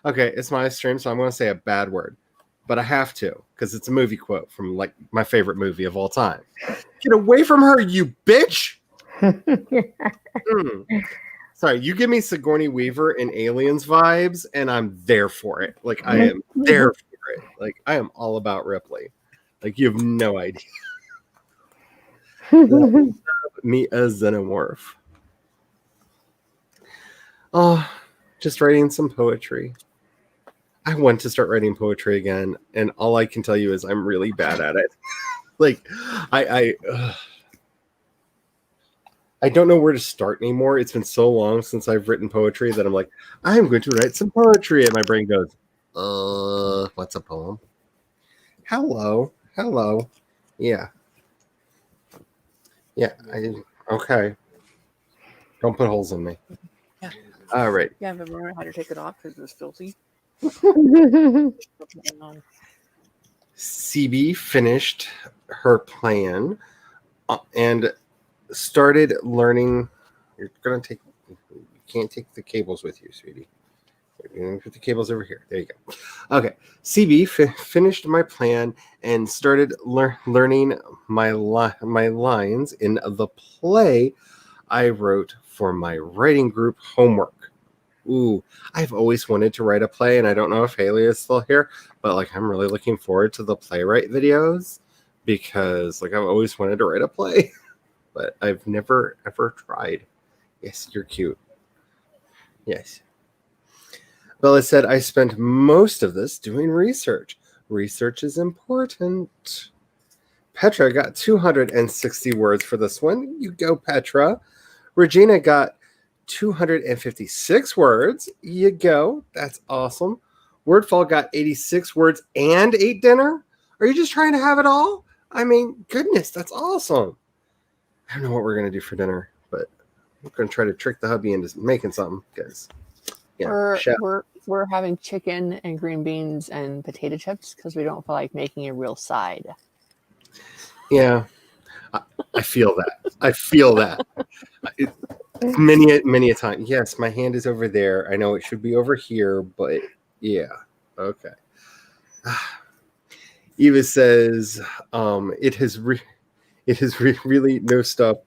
Okay, it's my stream, so I'm going to say a bad word. But I have to, because it's a movie quote from like my favorite movie of all time. Get away from her, you bitch! Sorry, you give me Sigourney Weaver and Aliens vibes, and I'm there for it. Like, I am there for it. Like, I am all about Ripley. Like, you have no idea. Me a xenomorph. Oh, just writing some poetry. I want to start writing poetry again, and all I can tell you is I'm really bad at it. Like, I don't know where to start anymore. It's been so long since I've written poetry that I'm like, I'm going to write some poetry. And my brain goes, what's a poem? Hello. Yeah. Okay. Don't put holes in me. Yeah. All right. Yeah, but remember how to take it off because it's filthy. CB finished her plan and started learning. You can't take the cables with you, sweetie. You're going to put the cables over here. There you go. Okay. CB finished my plan and started learning my lines in the play I wrote for my writing group homework. Ooh, I've always wanted to write a play, and I don't know if Haley is still here, but like I'm really looking forward to the playwright videos because like I've always wanted to write a play, but I've never ever tried. Yes, you're cute. Yes. Bella said, I spent most of this doing research. Research is important. Petra got 260 words for this one. You go, Petra. Regina got 256 words. You go. That's awesome. Wordfall got 86 words and ate dinner. Are you just trying to have it all? I mean, goodness, that's awesome. I don't know what we're going to do for dinner, but we're going to try to trick the hubby into making something because we're having chicken and green beans and potato chips because we don't feel like making a real side. Yeah, I feel that. I feel that. Many a time. Yes, my hand is over there. I know it should be over here, but yeah. Okay. Eva says, it has really no stuff.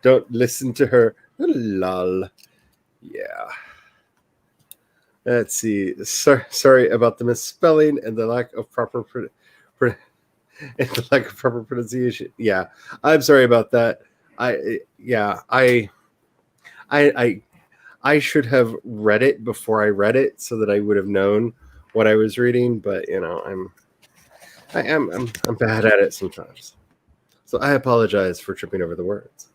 Don't listen to her. Lol. Yeah. Let's see. Sorry about the misspelling and the lack of proper pronunciation. Yeah, I'm sorry about that. I should have read it before I read it so that I would have known what I was reading. But you know, I'm bad at it sometimes. So I apologize for tripping over the words.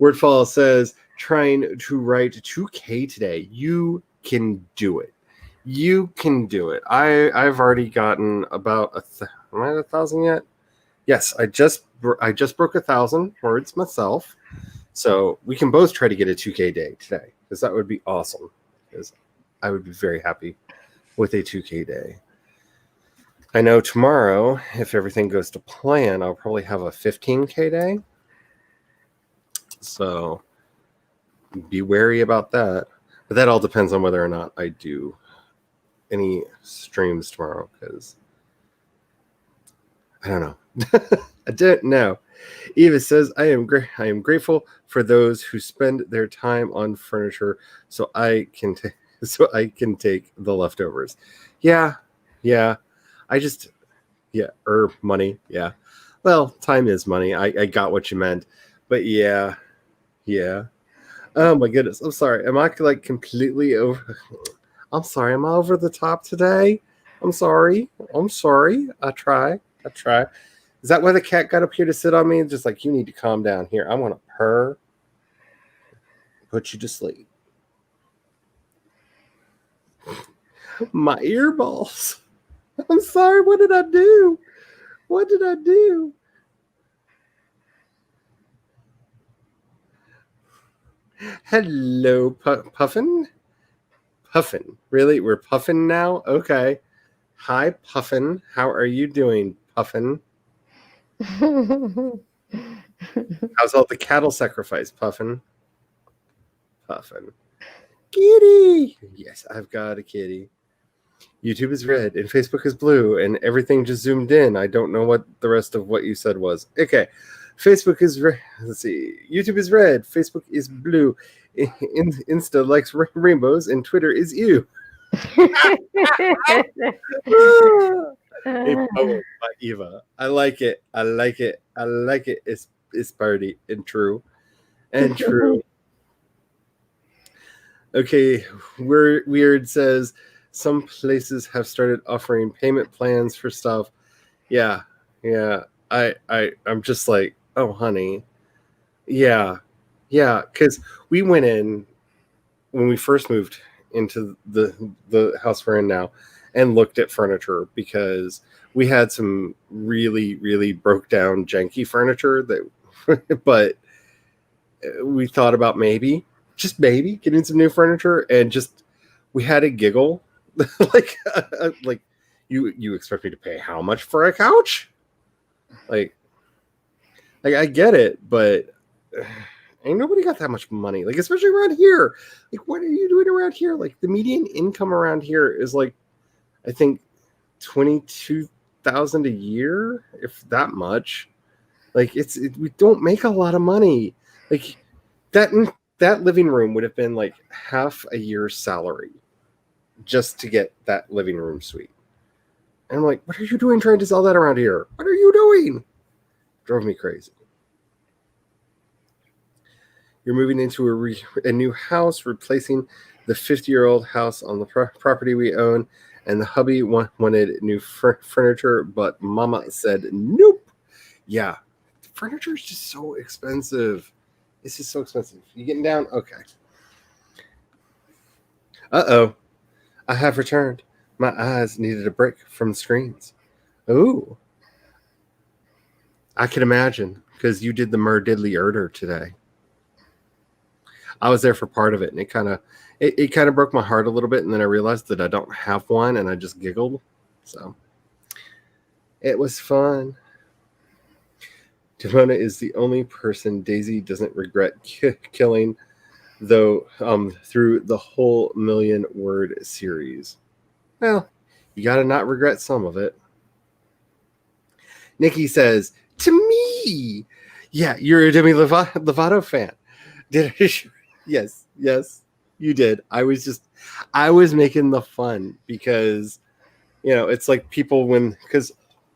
Wordfall says, trying to write 2K today. You can do it. You can do it. I've already gotten about am I at 1,000 yet? Yes, I just broke 1,000 words myself. So we can both try to get a 2K day today because that would be awesome. Because I would be very happy with a 2K day. I know tomorrow, if everything goes to plan, I'll probably have a 15K day. So be wary about that. But that all depends on whether or not I do any streams tomorrow because I don't know. I don't know. Eva says, I am grateful for those who spend their time on furniture so I can take the leftovers. Yeah. Money. Yeah. Well, time is money. I got what you meant. But yeah. Oh my goodness. I'm sorry. Am I like completely over? I'm sorry. Am I over the top today? I'm sorry. I try. Is that why the cat got up here to sit on me? Just like, you need to calm down here. I want to purr. Put you to sleep. My earballs. I'm sorry. What did I do? What did I do? Hello, Puffin. Puffin. Really? We're Puffin now? Okay. Hi, Puffin. How are you doing, Puffin? How's all the cattle sacrifice, Puffin? Puffin. Kitty! Yes, I've got a kitty. YouTube is red and Facebook is blue and everything just zoomed in. I don't know what the rest of what you said was. Okay. Facebook is red. Let's see. YouTube is red. Facebook is blue. Insta likes rainbows and Twitter is you. A poem by Eva. I like it. I like it. I like it. It's party and true. And true. Okay. Weird says some places have started offering payment plans for stuff. Yeah. I'm just like, oh honey. Yeah. Because we went in when we first moved into the house we're in now and looked at furniture because we had some really, really broke down janky furniture that but we thought about maybe getting some new furniture, and just we had a giggle. like you expect me to pay how much for a couch? Like I get it, but ain't nobody got that much money. Like, especially around here. Like, what are you doing around here? Like, the median income around here is like, I think, $22,000 a year, if that much. Like, we don't make a lot of money. Like, that living room would have been like half a year's salary just to get that living room suite. And I'm like, what are you doing trying to sell that around here? What are you doing? Drove me crazy. You're moving into a new house, replacing the 50-year-old house on the property we own, and the hubby wanted new furniture, but Mama said nope. Yeah, furniture is just so expensive. It's just so expensive. You getting down? Okay. Uh-oh. I have returned. My eyes needed a break from the screens. Ooh. I can imagine, because you did the Mer Diddly Erder today. I was there for part of it, and it kind of broke my heart a little bit, and then I realized that I don't have one, and I just giggled. So it was fun. Demona is the only person Daisy doesn't regret killing, though, through the whole million-word series. Well, you gotta not regret some of it. Nikki says, to me! Yeah, you're a Demi Lovato fan. Did I? Yes, you did. I was making the fun because, it's like because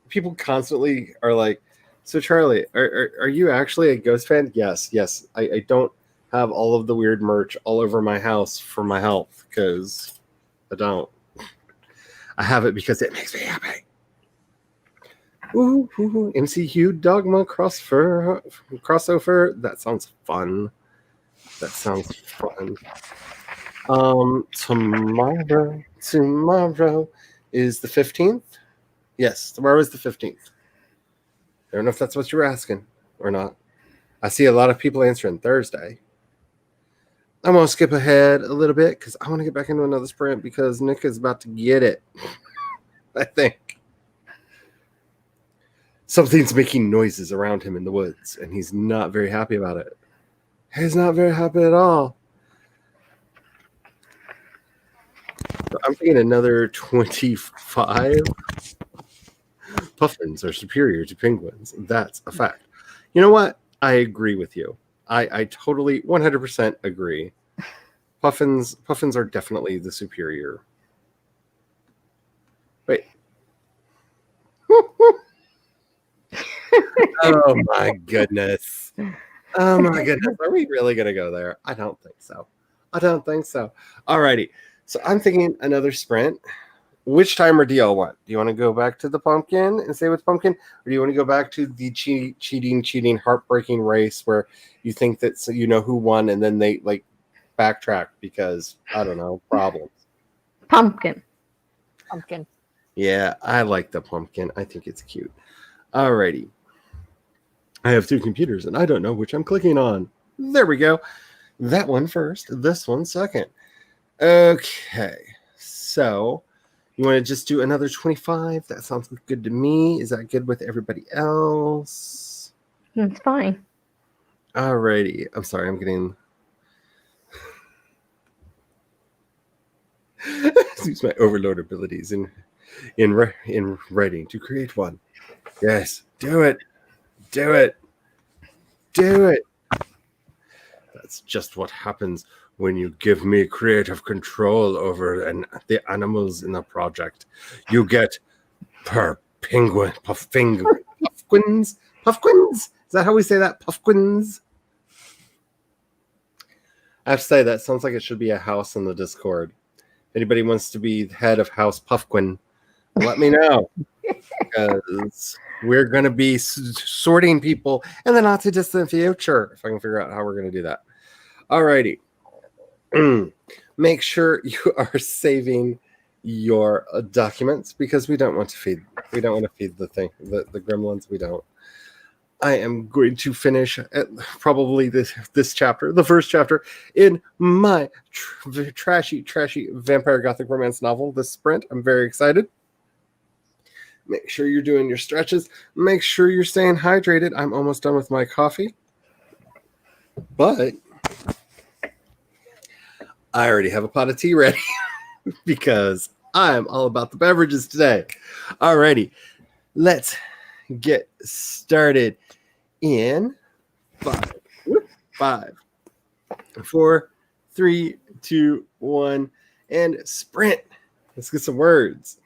people constantly are like, so Charlie, are you actually a Ghost fan? Yes. I don't have all of the weird merch all over my house for my health, because I don't. I have it because it makes me happy. Ooh, MCU Dogma crossover. That sounds fun. Tomorrow is the 15th. Yes, tomorrow is the 15th. I don't know if that's what you were asking or not. I see a lot of people answering Thursday. I'm going to skip ahead a little bit because I want to get back into another sprint because Nick is about to get it. I think. Something's making noises around him in the woods, and he's not very happy about it. He's not very happy at all. So I'm thinking another 25. Puffins are superior to penguins. That's a fact. You know what? I agree with you. I totally 100% agree. Puffins are definitely the superior. Wait. Oh my goodness. Are we really going to go there? I don't think so. Alrighty. So I'm thinking another sprint. Which timer do y'all want? Do you want to go back to the pumpkin and say what's pumpkin? Or do you want to go back to the cheating, heartbreaking race where you think that you know who won and then they like backtrack because, I don't know, problems? Pumpkin. Pumpkin. Yeah, I like the pumpkin. I think it's cute. Alrighty. I have two computers and I don't know which I'm clicking on. There we go. That one first, this one second. Okay. So you want to just do another 25? That sounds good to me. Is that good with everybody else? It's fine. Alrighty. I'm sorry, I'm getting use my overload abilities in writing to create one. Yes, do it. Do it. Do it. That's just what happens when you give me creative control over the animals in the project. You get puffquins. Puffquins? Is that how we say that? Puffquins? I have to say, that sounds like it should be a house in the Discord. Anybody wants to be head of House Puffquin, let me know. Because we're going to be sorting people in the not too distant future, if I can figure out how we're going to do that. Alrighty. Make sure you are saving your documents, because we don't want to feed the gremlins. We don't. I am going to finish probably this chapter, the first chapter in my trashy vampire gothic romance novel this sprint. I'm very excited. Make sure you're doing your stretches. Make sure you're staying hydrated. I'm almost done with my coffee, but I already have a pot of tea ready because I'm all about the beverages today. Alrighty, let's get started in 5, 4, 3, 2, 1, and sprint. Let's get some words.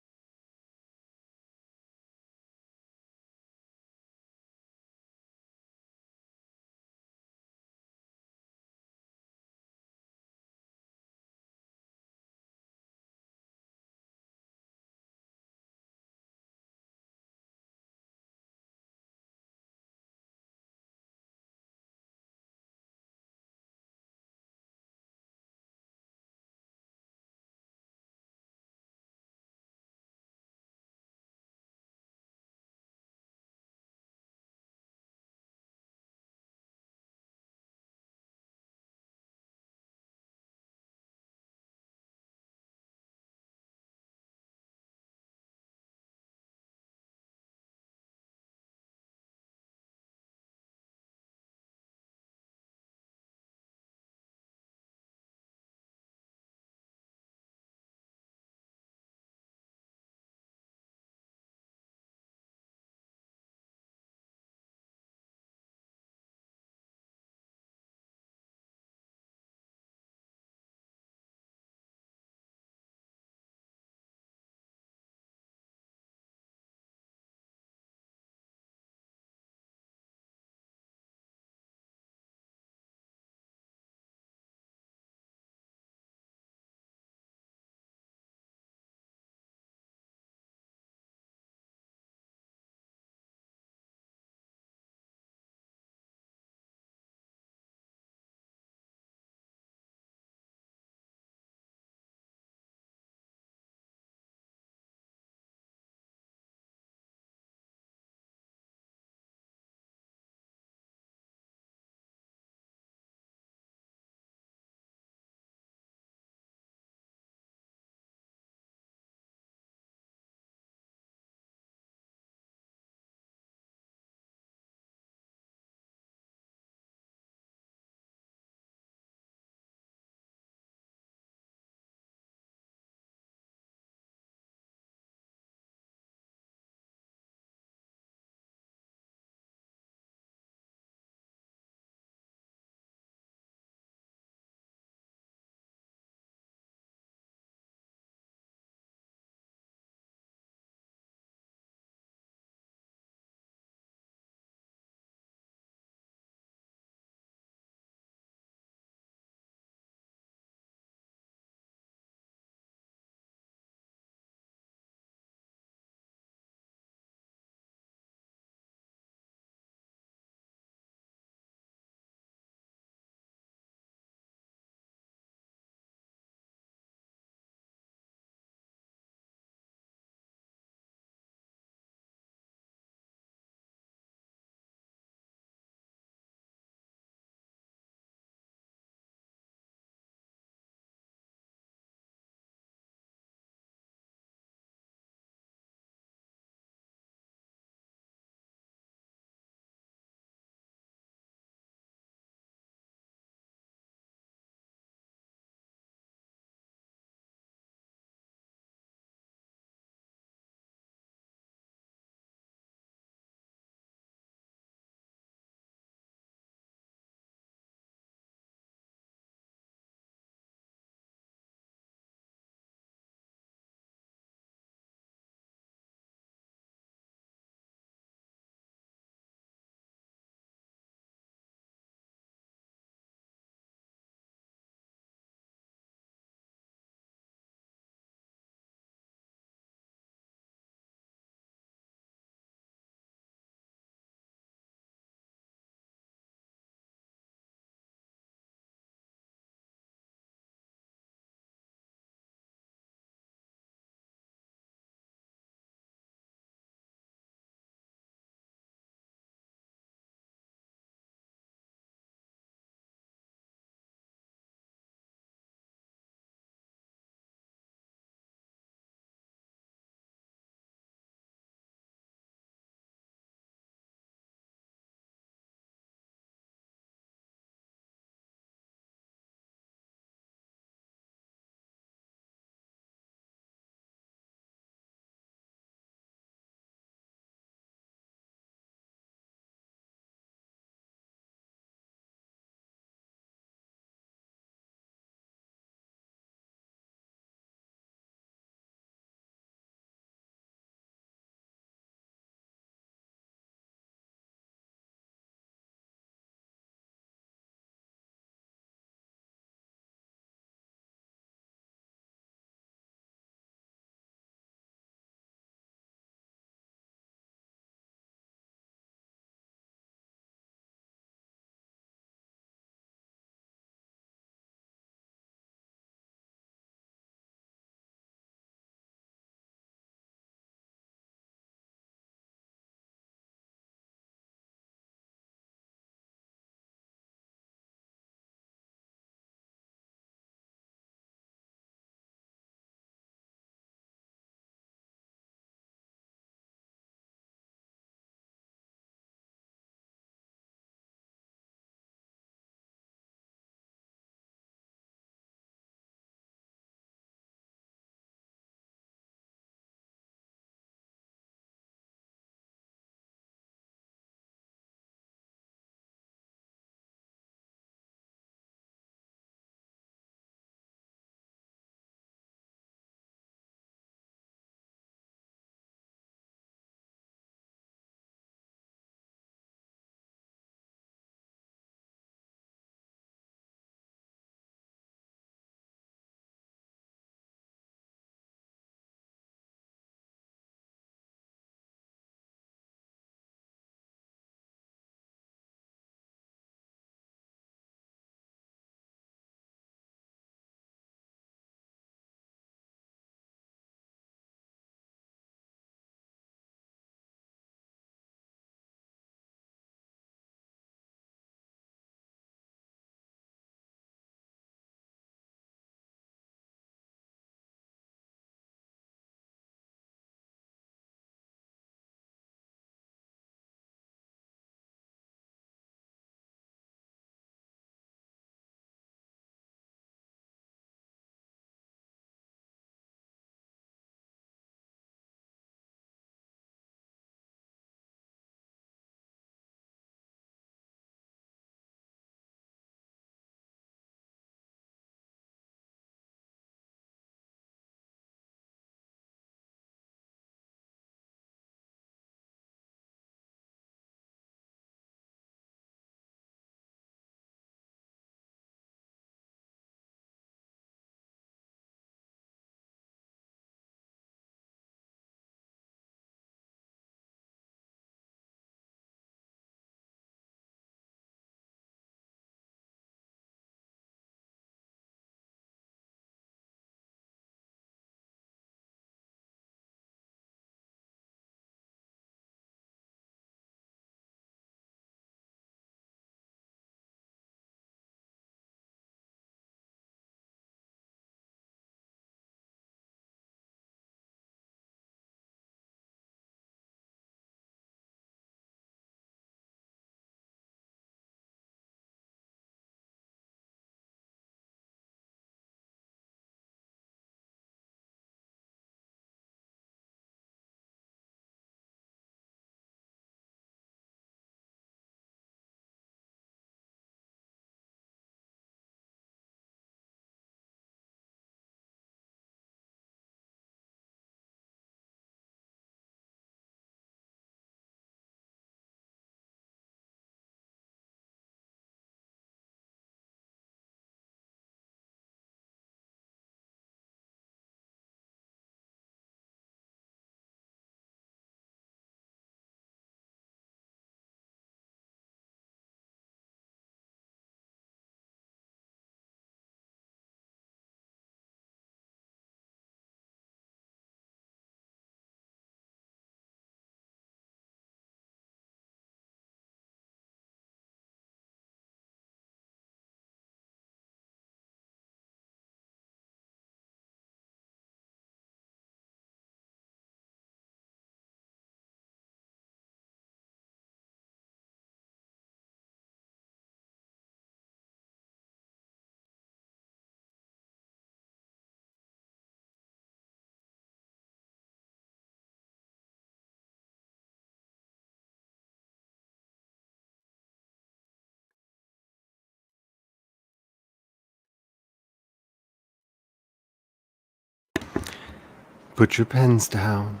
Put your pens down.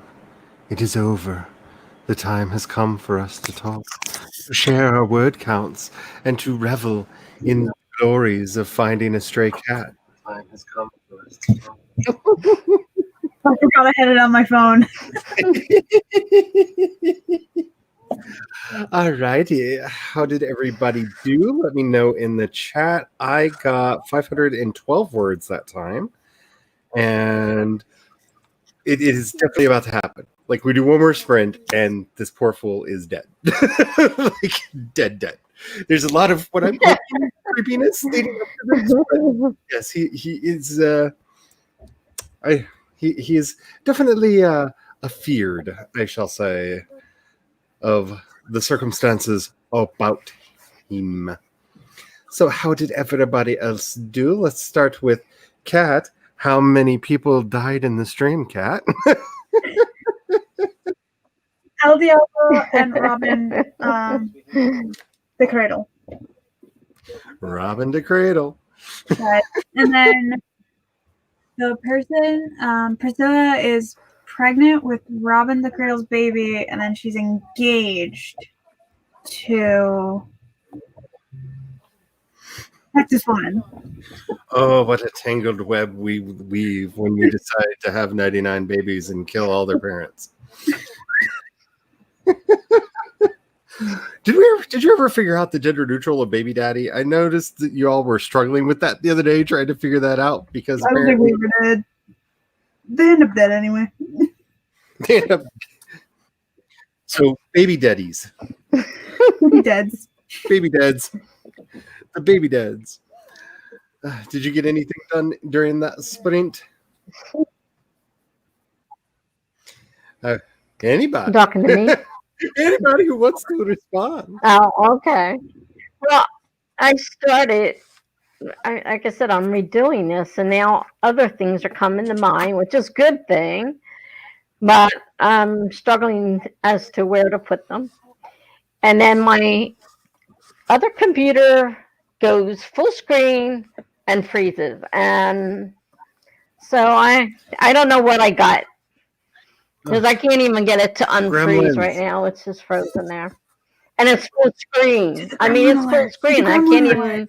It is over. The time has come for us to talk, to share our word counts, and to revel in the glories of finding a stray cat. The time has come for us to talk. I forgot I had it on my phone. Alrighty, how did everybody do? Let me know in the chat. I got 512 words that time, and it is definitely about to happen. Like, we do one more sprint, and this poor fool is dead. Like, dead. There's a lot of what I'm thinking creepiness leading up to this, but yes, he is. He is definitely afeared, I shall say, of the circumstances about him. So how did everybody else do? Let's start with Kat. How many people died in the stream, Kat? El Diablo and Robin, the Cradle. Robin to Cradle. Right. And then the person, Priscilla is pregnant with Robin the Cradle's baby, and then she's engaged to Texas woman. Oh, what a tangled web we weave when we decide to have 99 babies and kill all their parents. Did you ever figure out the gender neutral of baby daddy? I noticed that you all were struggling with that the other day, trying to figure that out because I don't think we ever did. They end up dead anyway. they end up. So baby daddies, He deads. baby dads, the baby dads. Did you get anything done during that sprint? Anybody? Talking to me? Anybody who wants to respond. Oh, okay. Well, I started, like I said, I'm redoing this, and now other things are coming to mind, which is a good thing, but I'm struggling as to where to put them. And then my other computer goes full screen and freezes, and so I don't know what I got. Because I can't even get it to unfreeze Gremlins. right now. It's just frozen there. And it's full screen. I mean, it's full screen. I can't even.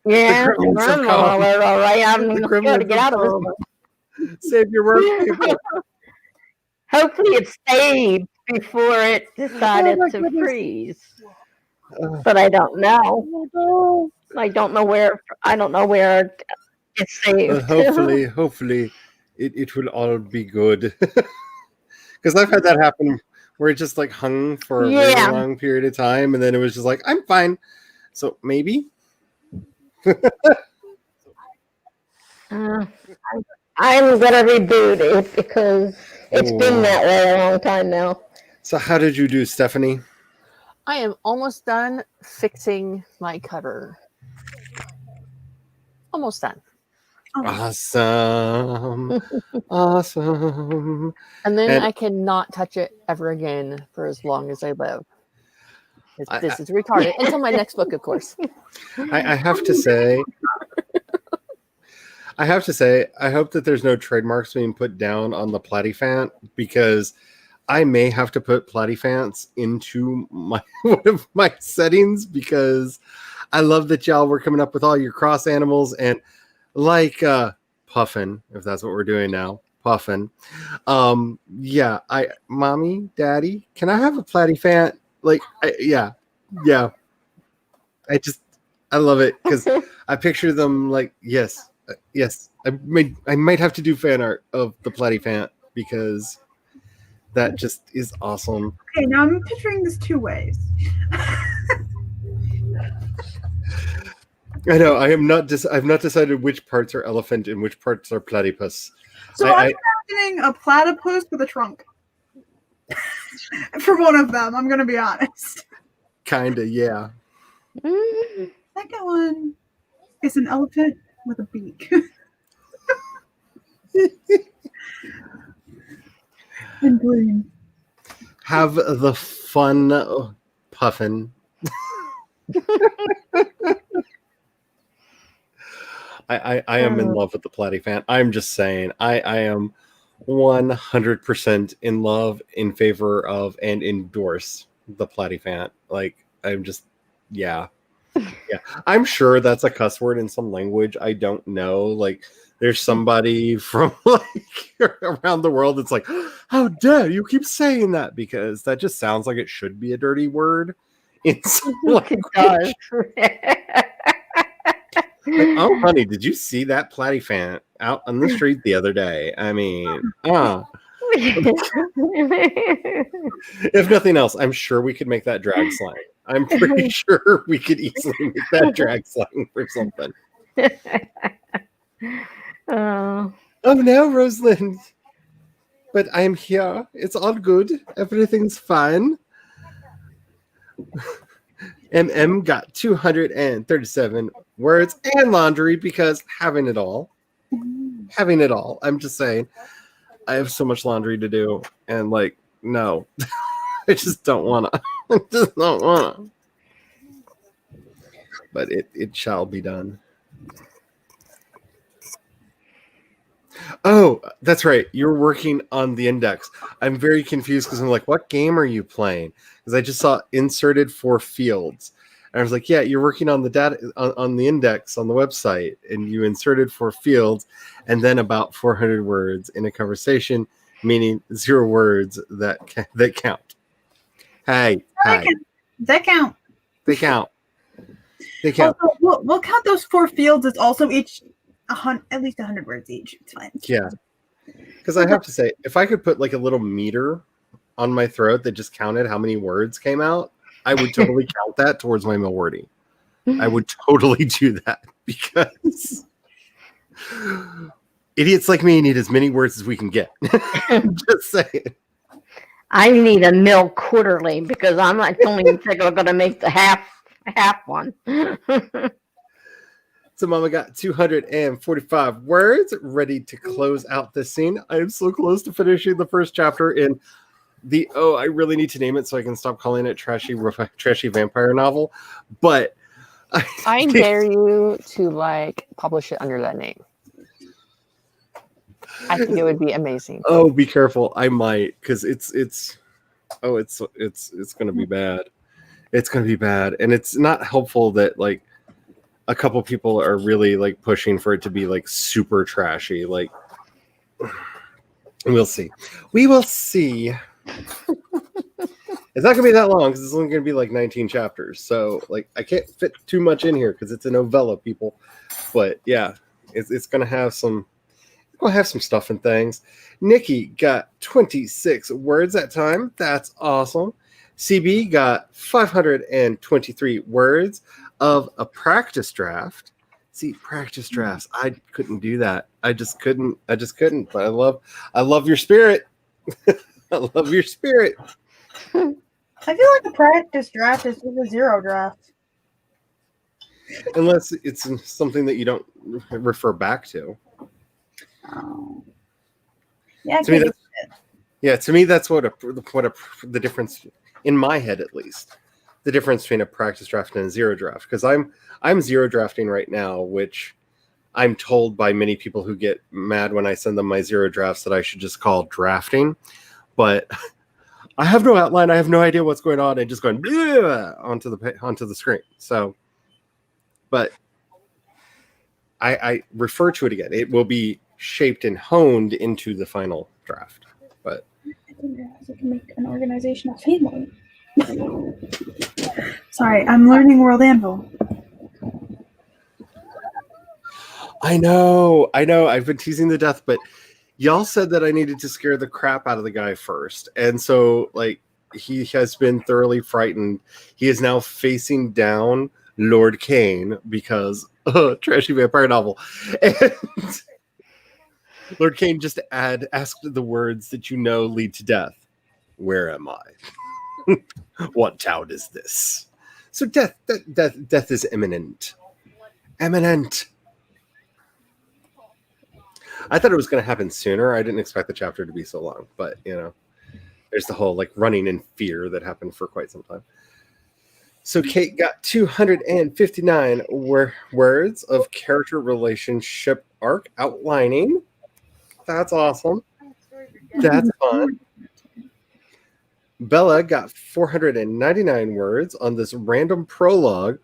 Yeah, gremlins have gremlin come. alert, all right. I'm The going to gremlins get out of have this come. one. Save your work, people. Hopefully it saved before it decided my to goodness. freeze. But I don't know. I don't know where it's saved. Hopefully it will all be good. Because I've had that happen where it just like hung for a really Yeah. long period of time, and then it was just like, I'm fine. So maybe. I'm going to reboot it because it's been that way a long time now. So how did you do, Stephanie? I am almost done fixing my cover. Almost done. Awesome. Awesome. And then And- I cannot touch it ever again for as long as I live. I- This is retarded. Until my next book, of course. I have to say, I hope that there's no trademarks being put down on the Platyfant, because I may have to put Platyfants into my one of my settings, because I love that y'all were coming up with all your cross animals, and like Puffin, if that's what we're doing now, Puffin. Yeah, mommy, daddy, can I have a Platyfant? Like, yeah. I love it because I picture them like, yes. I might have to do fan art of the Platyfant because that just is awesome. Okay, now I'm picturing this two ways. I know I've not decided which parts are elephant and which parts are platypus. So I'm imagining a platypus with a trunk. For one of them, I'm gonna be honest. Kinda, yeah. Second one is an elephant with a beak. And green. Have the fun, Puffin. I am in love with the Platyfant. I'm just saying, I am 100% in love, in favor of, and endorse the Platyfant. Like, I'm just, yeah. Yeah. I'm sure that's a cuss word in some language. I don't know. Like, there's somebody from like around the world that's like, how dare you keep saying that? Because that just sounds like it should be a dirty word. In some It does. Like, oh, honey, did you see that Platyfant out on the street the other day? I mean, if nothing else, I'm sure we could make that drag slang. I'm pretty sure we could easily make that drag slang for something. Oh, Oh no, Rosalind. But I'm here. It's all good. Everything's fine. MM got 237 words and laundry because having it all. Having it all. I'm just saying, I have so much laundry to do. And like, no. I just don't want to. I just don't want to. But it shall be done. Oh, that's right. You're working on the index. I'm very confused because I'm like, what game are you playing? Because I just saw inserted for fields. And I was like, yeah, you're working on the data on the index on the website, and you inserted for fields, and then about 400 words in a conversation, meaning 0 words that count. Hey, That count. They count. They count. Also, we'll count those 4 fields. It's also each at least 100 words each. It's fine. Yeah. Because I have to say, if I could put like a little meter on my throat that just counted how many words came out, I would totally count that towards my Milwordy. I would totally do that because idiots like me need as many words as we can get. Just saying. I need a mill quarterly because I don't even think I'm going to make the half one. So Mama got 245 words ready to close out this scene. I am so close to finishing the first chapter in the, I really need to name it so I can stop calling it trashy vampire novel. But I dare you to like publish it under that name. I think it would be amazing. Oh, be careful. I might, because it's going to be bad. It's going to be bad. And it's not helpful that like a couple people are really like pushing for it to be like super trashy. Like, we'll see. We will see. It's not gonna be that long because it's only gonna be like 19 chapters. So like I can't fit too much in here because it's a novella, people. But yeah, it's gonna have some. We'll have some stuff and things. Nikki got 26 words that time. That's awesome. CB got 523 words of a practice draft. See, practice drafts. I couldn't do that. I just couldn't. But I love your spirit. I love your spirit. I feel like a practice draft is just a 0 draft. Unless it's something that you don't refer back to. Oh. Yeah, To me, that's what the difference in my head, at least, the difference between a practice draft and a 0 draft. Because I'm 0 drafting right now, which I'm told by many people who get mad when I send them my 0 drafts that I should just call drafting. But I have no outline. I have no idea what's going on. And just going onto the screen. So, but I refer to it again. It will be shaped and honed into the final draft. But I didn't realize I can make an organizational family. Sorry, I'm learning World Anvil. I know. I've been teasing the death, but y'all said that I needed to scare the crap out of the guy first. And so, like, he has been thoroughly frightened. He is now facing down Lord Kane because trashy vampire novel. And Lord Kane just asked the words that you know lead to death. Where am I? What town is this? So death is imminent. Imminent. I thought it was going to happen sooner. I didn't expect the chapter to be so long, but you know, there's the whole like running in fear that happened for quite some time. So Kate got 259 words of character relationship arc outlining. That's awesome. That's fun. Bella got 499 words on this random prologue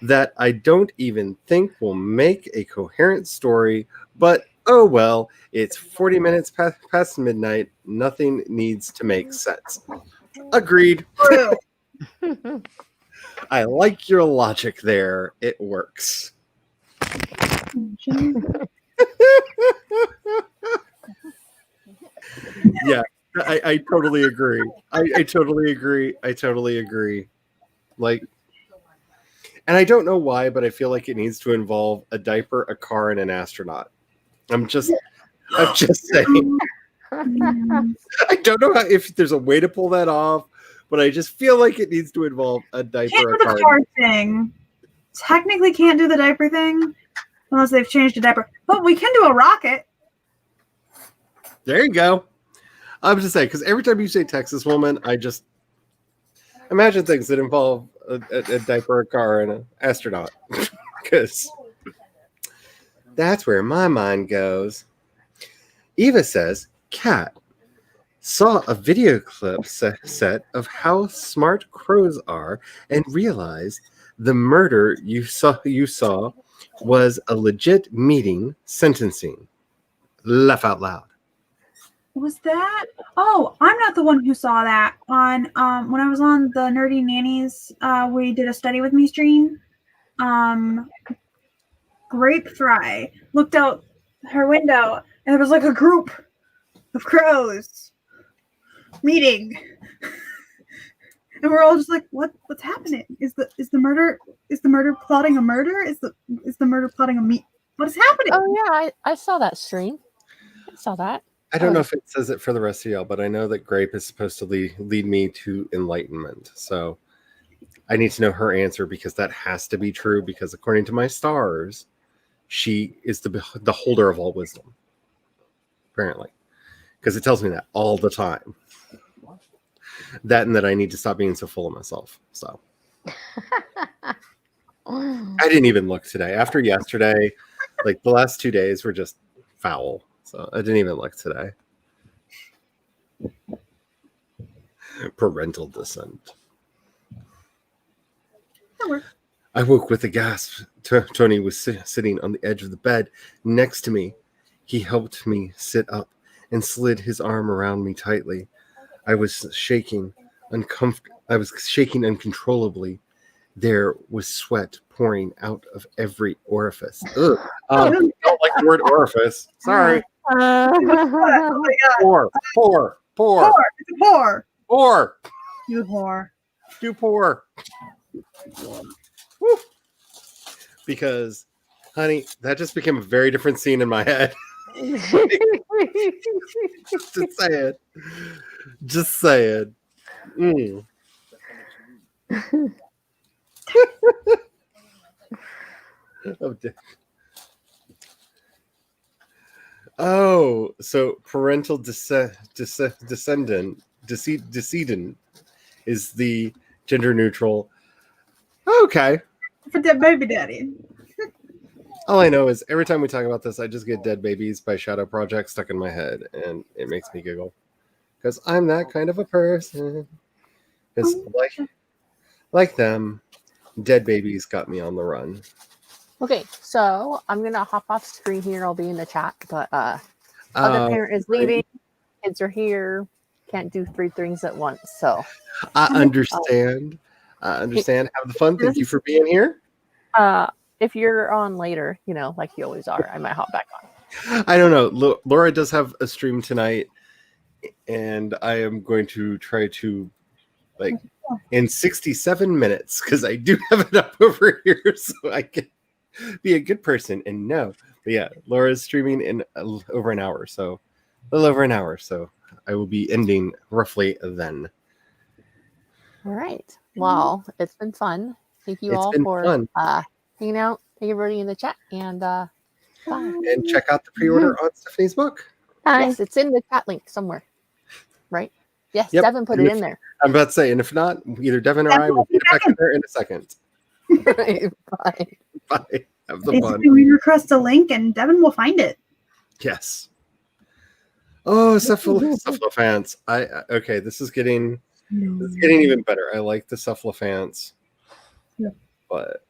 that I don't even think will make a coherent story, but oh well, it's 40 minutes past midnight. Nothing needs to make sense. Agreed. True. I like your logic there. It works. Yeah, I totally agree. I totally agree. I totally agree. Like, and I don't know why, but I feel like it needs to involve a diaper, a car, and an astronaut. I'm just saying. I don't know if there's a way to pull that off, but I just feel like it needs to involve a diaper, Can't a do the car. car thing. Technically can't do the diaper thing unless they've changed the diaper. But we can do a rocket. There you go. I'm just saying, because every time you say Texas woman, I just imagine things that involve a diaper, a car, and an astronaut. Because that's where my mind goes. Eva says, Cat saw a video clip set of how smart crows are and realized the murder you saw was a legit meeting sentencing. Laugh out loud. Was that? Oh, I'm not the one who saw that. On when I was on the Nerdy Nannies, we did a study with me stream. Grape Fry looked out her window and there was like a group of crows meeting. And we're all just like, what's happening? Is the murder plotting a murder? Is the murder plotting a meet? What is happening? Oh yeah, I saw that stream. I saw that. I don't know if it says it for the rest of y'all, but I know that Grape is supposed to lead me to enlightenment. So I need to know her answer because that has to be true because according to my stars, she is the holder of all wisdom. Apparently. Because it tells me that all the time. That and that I need to stop being so full of myself. So I didn't even look today. After yesterday, like the last 2 days were just foul. So I didn't even look today. Parental descent. I woke with a gasp. Tony was sitting on the edge of the bed next to me. He helped me sit up and slid his arm around me tightly. I was shaking uncontrollably. There was sweat pouring out of every orifice. Ugh. I don't like the word orifice. Sorry. Oh my god. Pour. Poor. It's a poor. Pour. You whore. Do pour. Woo. Because, honey, that just became a very different scene in my head. Just saying. Just saying. Mm. Oh, so parental decedent is the gender neutral. Okay. For dead baby daddy. All I know is every time we talk about this, I just get Dead Babies by Shadow Project stuck in my head, and it makes me giggle. Because I'm that kind of a person. Because like them, Dead Babies got me on the run. Okay, so I'm gonna hop off screen here. I'll be in the chat, but other parent is leaving. Kids are here. Can't do 3 things at once. So I understand. Have the fun. Thank you for being here. if you're on later, you know, like you always are, I might hop back on. I don't know. Laura does have a stream tonight, and I am going to try to, like, in 67 minutes, because I do have it up over here, so I can be a good person and know. But yeah, Laura's streaming in over an hour, so a little over an hour, so I will be ending roughly then. All right. Well, it's been fun. Thank you It's all been for fun. hanging out. Thank you everybody in the chat, and bye. And check out the pre-order on Stephanie's book. Bye. Yes, it's in the chat link somewhere, right? Yes, Yep. Devin put And it if- in there. I'm about to say, and if not, either Devin or Devin I will will be get back in there in a second. Right, bye. Bye. Have the fun. Basically, we request a link and Devin will find it. Yes. Oh, Cephalofants. Okay, this is getting even better. I like the Cephalofants. Yeah. But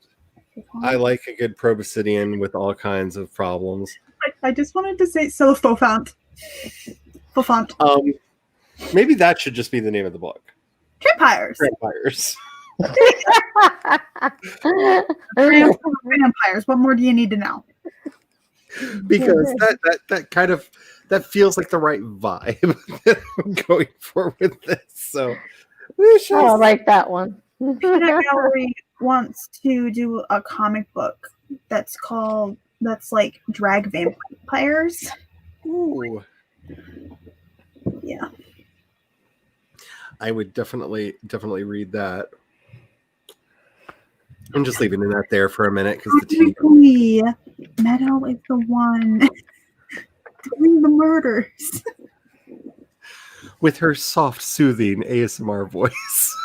I like a good proboscidean with all kinds of problems. I just wanted to say Silphofant. Fofant. Maybe that should just be the name of the book. Vampires. Vampires. Vampires. What more do you need to know? Because that kind of that feels like the right vibe that I'm going for with this. So we shall Oh, I like that one. Peanut Gallery wants to do a comic book that's like drag vampires. Ooh. Yeah. I would definitely read that. I'm just leaving that there for a minute because the team. Technically, Meadow is the one doing the murders. With her soft, soothing ASMR voice.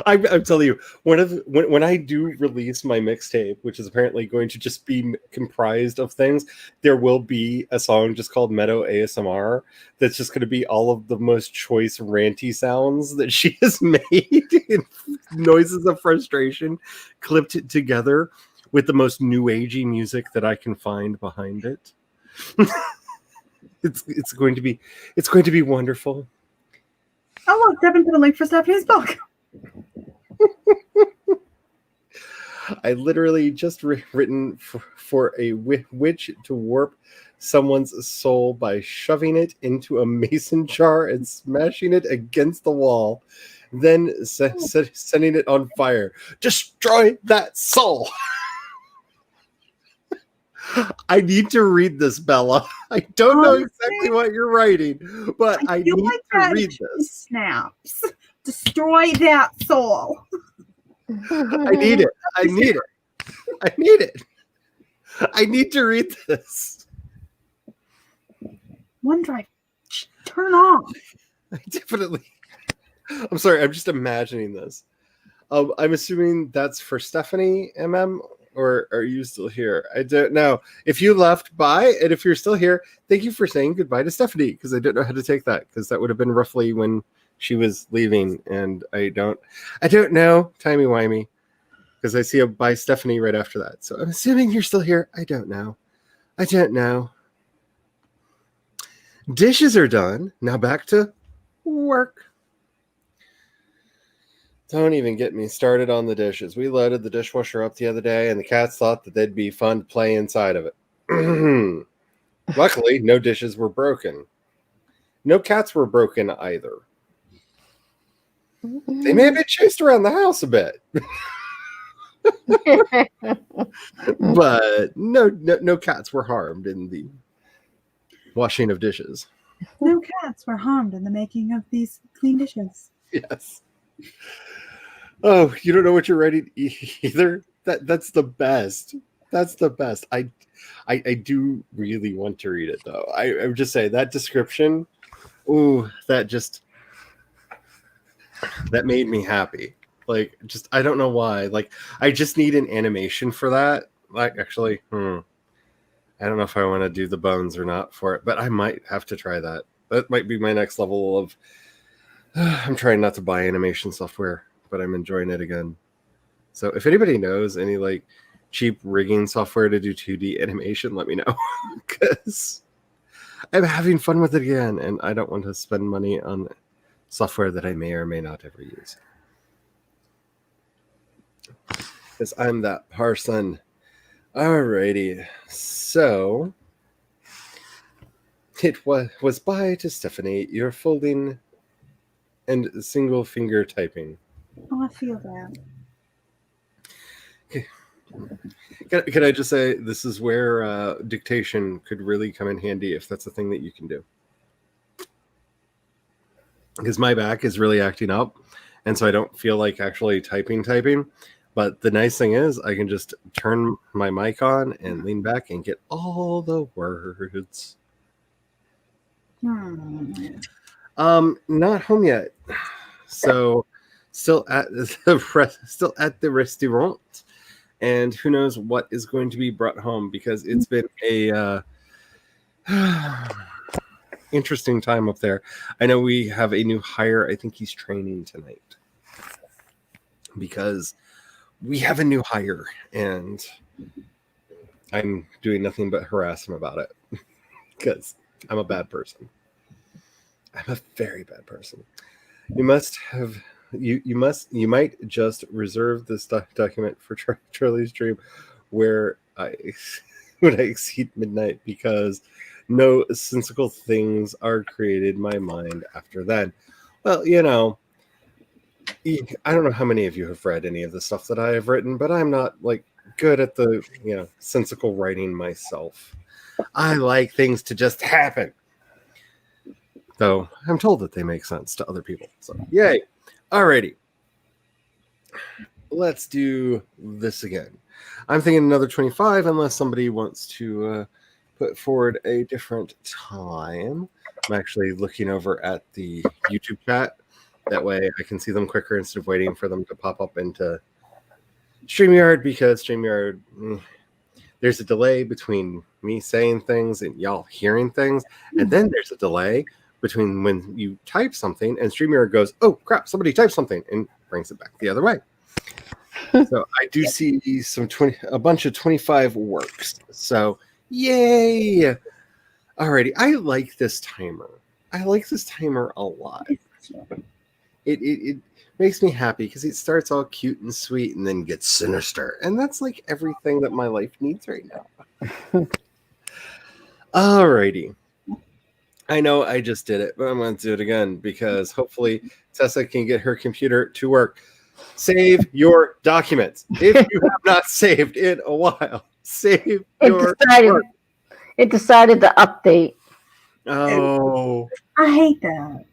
I'm telling you, when I do release my mixtape, which is apparently going to just be comprised of things, there will be a song just called Meadow ASMR that's just going to be all of the most choice ranty sounds that she has made in noises of frustration clipped together with the most new agey music that I can find behind it. It's going to be wonderful. Oh, look, Devin put a link for Stephanie's book. I literally just written for a witch to warp someone's soul by shoving it into a mason jar and smashing it against the wall, then setting it on fire. Destroy that soul. I need to read this, Bella. I don't know exactly what you're writing, but I need to read this. Snaps. Destroy that soul. I need it. I need it. I need it. I need to read this. OneDrive, turn off. I definitely. I'm sorry. I'm just imagining this. I'm assuming that's for Stephanie, or are you still here? I don't know. If you left by, and if you're still here, thank you for saying goodbye to Stephanie, because I don't know how to take that, because that would have been roughly when she was leaving, and I don't know, timey-wimey, because I see a bye Stephanie right after that. So I'm assuming you're still here. I don't know. Dishes are done. Now back to work. Don't even get me started on the dishes. We loaded the dishwasher up the other day, and the cats thought that they'd be fun to play inside of it. Luckily, no dishes were broken. No cats were broken either. They may have been chased around the house a bit. But no cats were harmed in the washing of dishes. No cats were harmed in the making of these clean dishes. Yes. Oh, you don't know what you're writing either? That's the best. That's the best. I do really want to read it though. I would just say that description, ooh, that made me happy. Like, just I don't know why. Like, I just need an animation for that. Like, actually, I don't know if I want to do the bones or not for it, but I might have to try that. That might be my next level of. I'm trying not to buy animation software, but I'm enjoying it again. So if anybody knows any like cheap rigging software to do 2D animation, let me know, because I'm having fun with it again, and I don't want to spend money on software that I may or may not ever use. Because I'm that person. Alrighty, so it was bye to Stephanie. You're folding and single finger typing. Oh, I feel that. Okay. Can I just say this is where dictation could really come in handy if that's a thing that you can do. Because my back is really acting up, and so I don't feel like actually typing. But the nice thing is I can just turn my mic on and lean back and get all the words. Not home yet. So still at the restaurant, and who knows what is going to be brought home, because it's been a interesting time up there. I know we have a new hire. I think he's training tonight because we have a new hire, and I'm doing nothing but harass him about it because I'm a bad person. I'm a very bad person. You might just reserve this document for Charlie's dream when I exceed midnight, because no sensical things are created in my mind after then. Well, I don't know how many of you have read any of the stuff that I have written, but I'm not good at the sensical writing myself. I like things to just happen. Though I'm told that they make sense to other people. So yay. Alrighty. Let's do this again. I'm thinking another 25, unless somebody wants to put forward a different time. I'm actually looking over at the YouTube chat. That way I can see them quicker instead of waiting for them to pop up into StreamYard, because StreamYard, there's a delay between me saying things and y'all hearing things. And then there's a delay between when you type something and StreamYard goes, oh crap, somebody typed something, and brings it back the other way. So I do see a bunch of 25 works. So yay. Alrighty. I like this timer. I like this timer a lot. It makes me happy because it starts all cute and sweet and then gets sinister. And that's like everything that my life needs right now. Alrighty. I know I just did it, but I'm going to do it again because hopefully Tessa can get her computer to work. Save your documents. If you have not saved in a while, save your work. It decided to update. Oh. I hate that.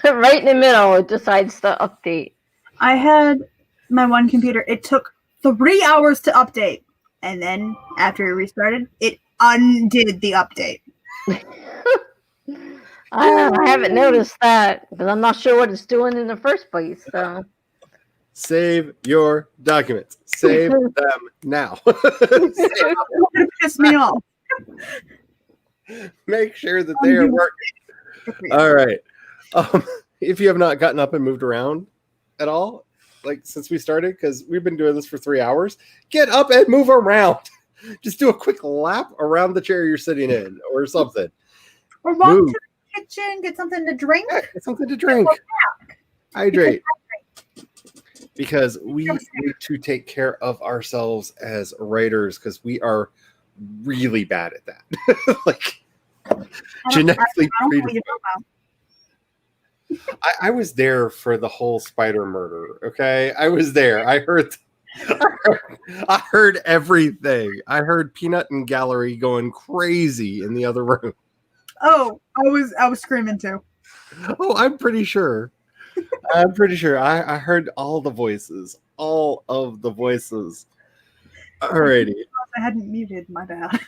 Right in the middle, it decides to update. I had my one computer. It took 3 hours to update. And then after it restarted, it undid the update. I haven't noticed that because I'm not sure what it's doing in the first place. So Save your documents. Save them now. It pissed me off. Make sure that they are working. All right. If you have not gotten up and moved around at all, since we started, because we've been doing this for 3 hours, get up and move around. Just do a quick lap around the chair you're sitting in or something. Or walk to the kitchen, get something to drink. Yeah, get something to drink. Hydrate. Because we need to take care of ourselves as writers, because we are really bad at that. Genetically predisposed. I was there for the whole spider murder. Okay, I was there. I heard everything. I heard Peanut and Gallery going crazy in the other room. Oh, I was screaming too. Oh, I'm pretty sure. I heard all the voices. All of the voices. Alrighty. I hadn't muted, my bad.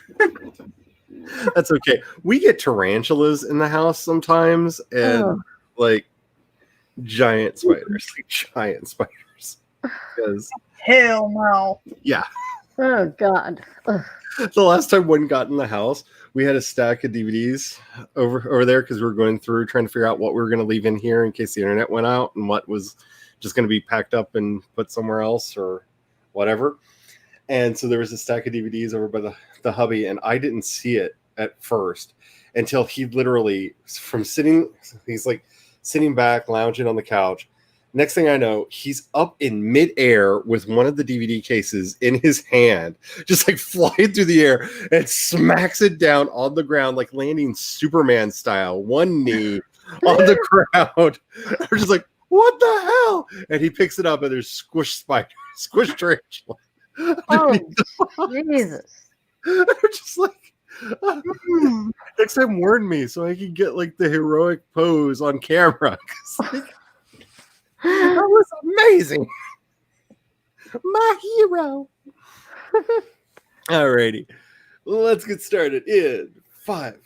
That's okay. We get tarantulas in the house sometimes, and giant spiders. Because hell no. Yeah. Oh God. Ugh. The last time one got in the house, we had a stack of DVDs over there because we were going through trying to figure out what we were going to leave in here in case the internet went out and what was just going to be packed up and put somewhere else or whatever. And so there was a stack of DVDs over by the hubby, and I didn't see it at first until he literally, he's like sitting back, lounging on the couch. Next thing I know, he's up in midair with one of the DVD cases in his hand, just flying through the air, and smacks it down on the ground, landing Superman style, one knee on the ground. We're just like, what the hell? And he picks it up, and there's squish tarantula. Oh, Jesus. We're just like, next time warn me so I can get the heroic pose on camera. That was amazing. My hero. Alrighty. Let's get started in 5,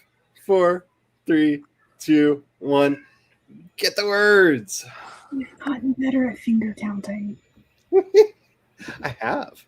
4, 3, 2, 1. Get the words. You've gotten better at finger counting. I have.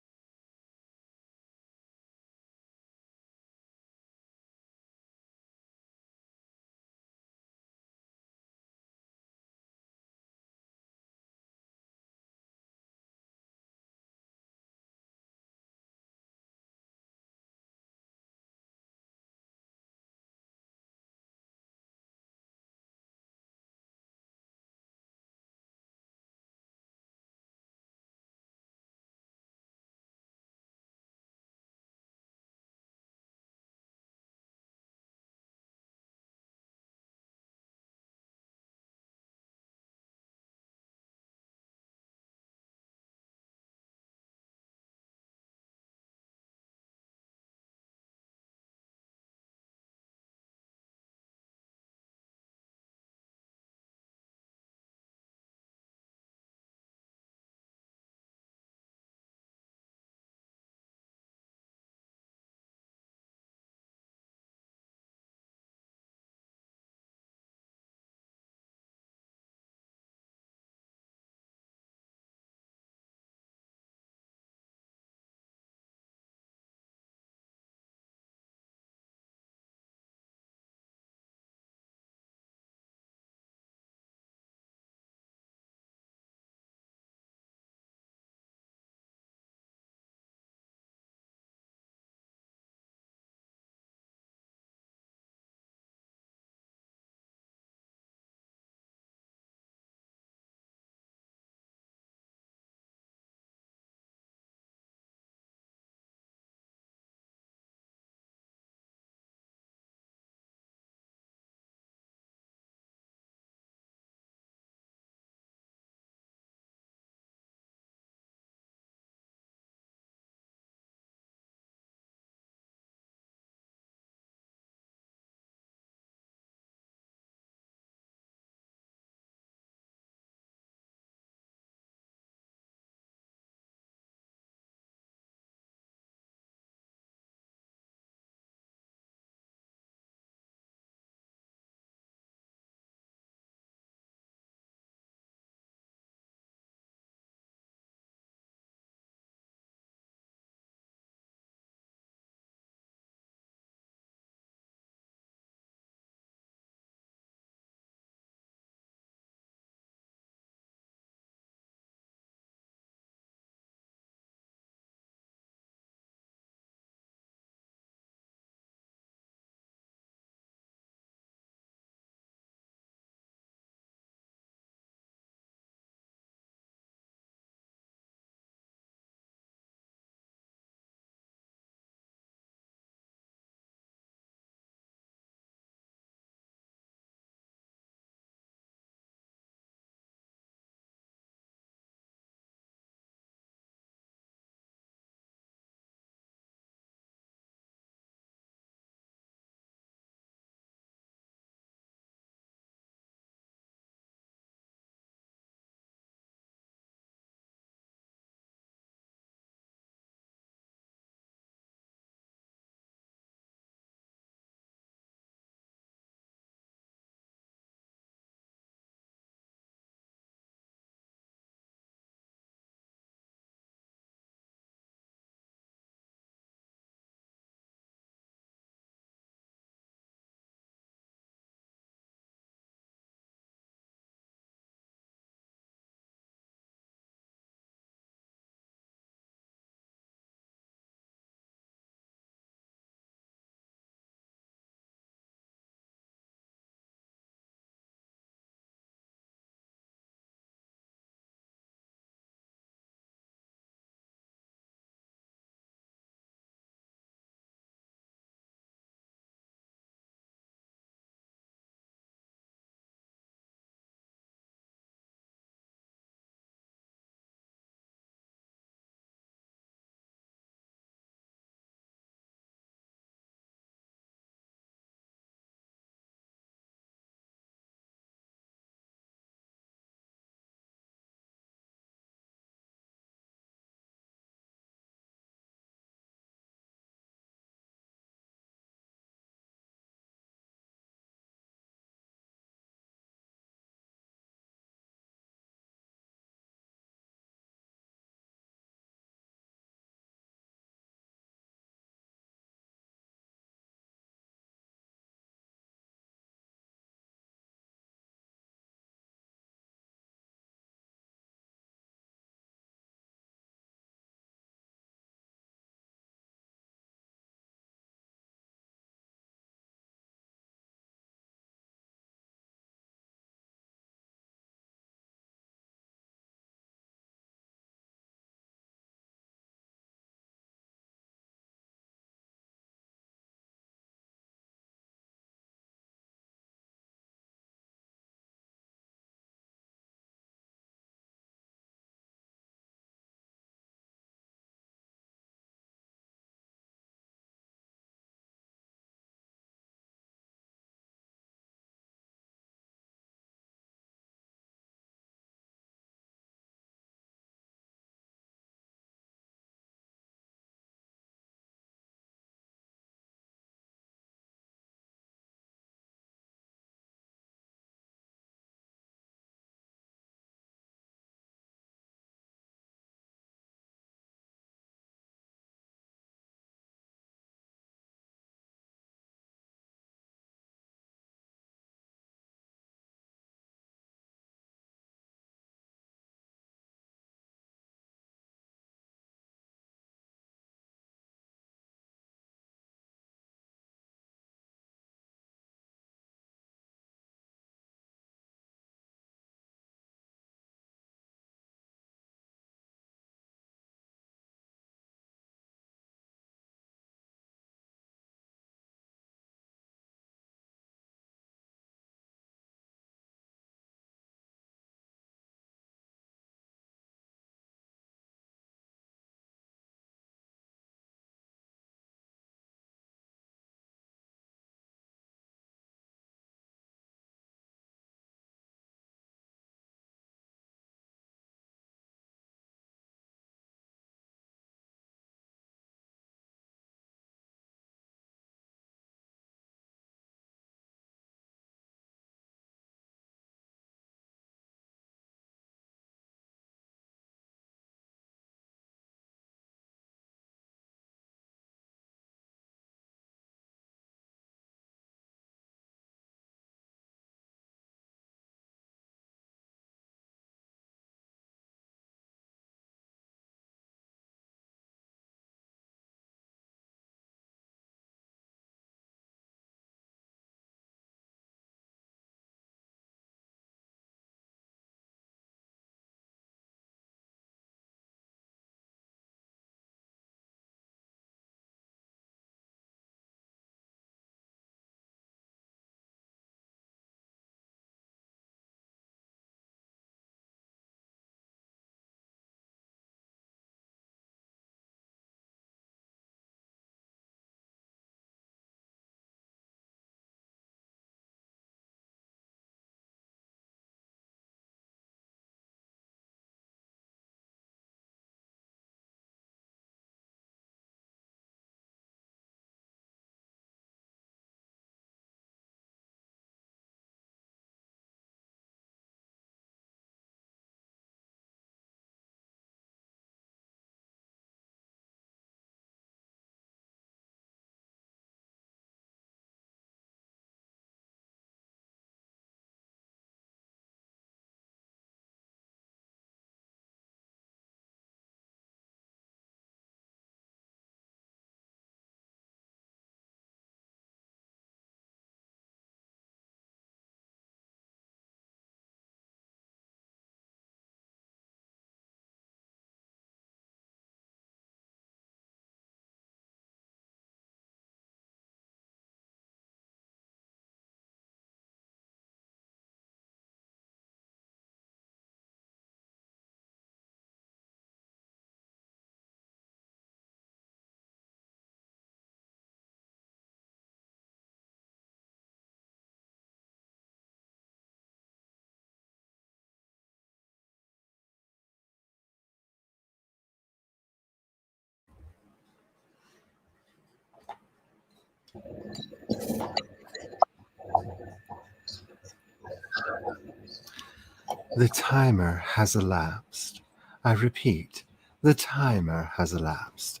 The timer has elapsed. I repeat, the timer has elapsed.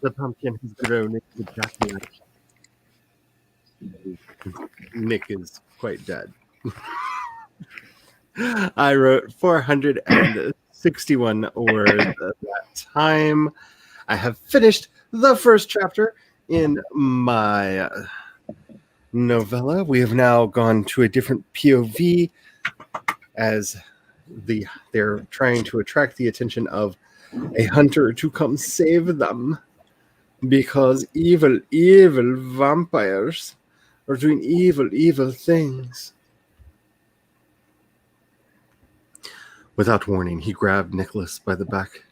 The pumpkin has grown into Jack. Nick is quite dead. I wrote 461 words at that time. I have finished the first chapter in my novella. We have now gone to a different POV as they're trying to attract the attention of a hunter to come save them because evil vampires are doing evil things. Without warning, he grabbed Nicholas by the back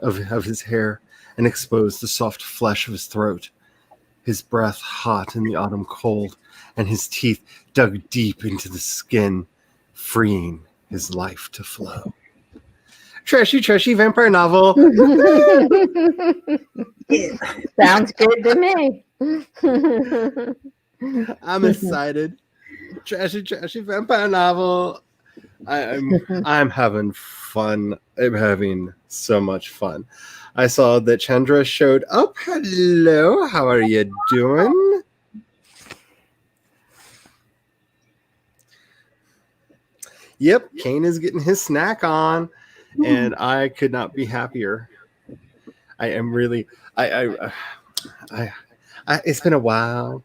of his hair and exposed the soft flesh of his throat, his breath hot in the autumn cold, and his teeth dug deep into the skin, freeing his life to flow. Trashy vampire novel. Sounds good to me. I'm excited. Trashy vampire novel. I'm having fun. I'm having so much fun. I saw that Chandra showed up. Hello, how are you doing? Yep, Kane is getting his snack on, and I could not be happier. I am really. It's been a while,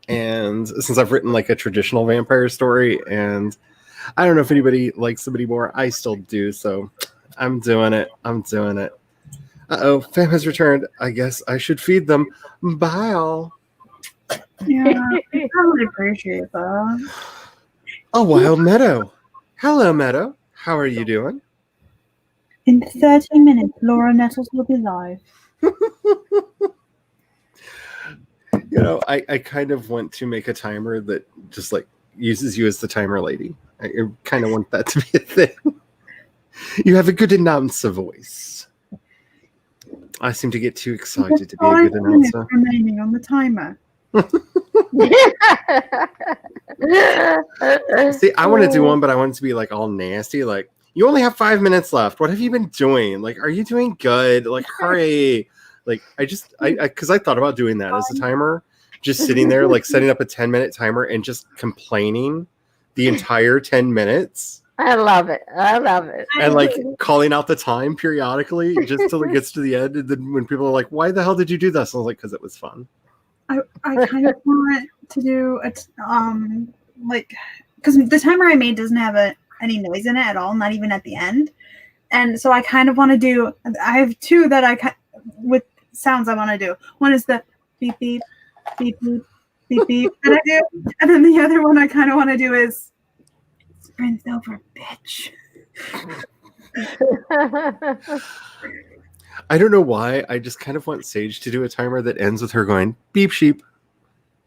and since I've written like a traditional vampire story, and I don't know if anybody likes them anymore. I still do, so I'm doing it. Uh-oh, fam has returned. I guess I should feed them. Bye, all. Yeah, I really appreciate that. A wild meadow. Hello, Meadow. How are you doing? In 30 minutes, Laura Nettles will be live. You know, I kind of want to make a timer that just like uses you as the timer lady. I kind of want that to be a thing. You have a good announcer voice. I seem to get too excited to be a good announcer. Remaining on the timer. See, I want to do one, but I want it to be like all nasty. Like, you only have 5 minutes left. What have you been doing? Like, are you doing good? Like, hurry. Like, because I thought about doing that as a timer, just sitting there, like setting up a 10-minute timer and just complaining the entire 10 minutes. I love it. And like calling out the time periodically just till it gets to the end. And then when people are like, why the hell did you do this? I was like, because it was fun. I kind of want to do because the timer I made doesn't have any noise in it at all, not even at the end. And so I kind of want to do, I have two that with sounds I want to do. One is the beep, beep, beep, beep, beep, beep that I do. And then the other one I kind of want to do is sprint's over, bitch. I don't know why. I just kind of want Sage to do a timer that ends with her going, beep sheep,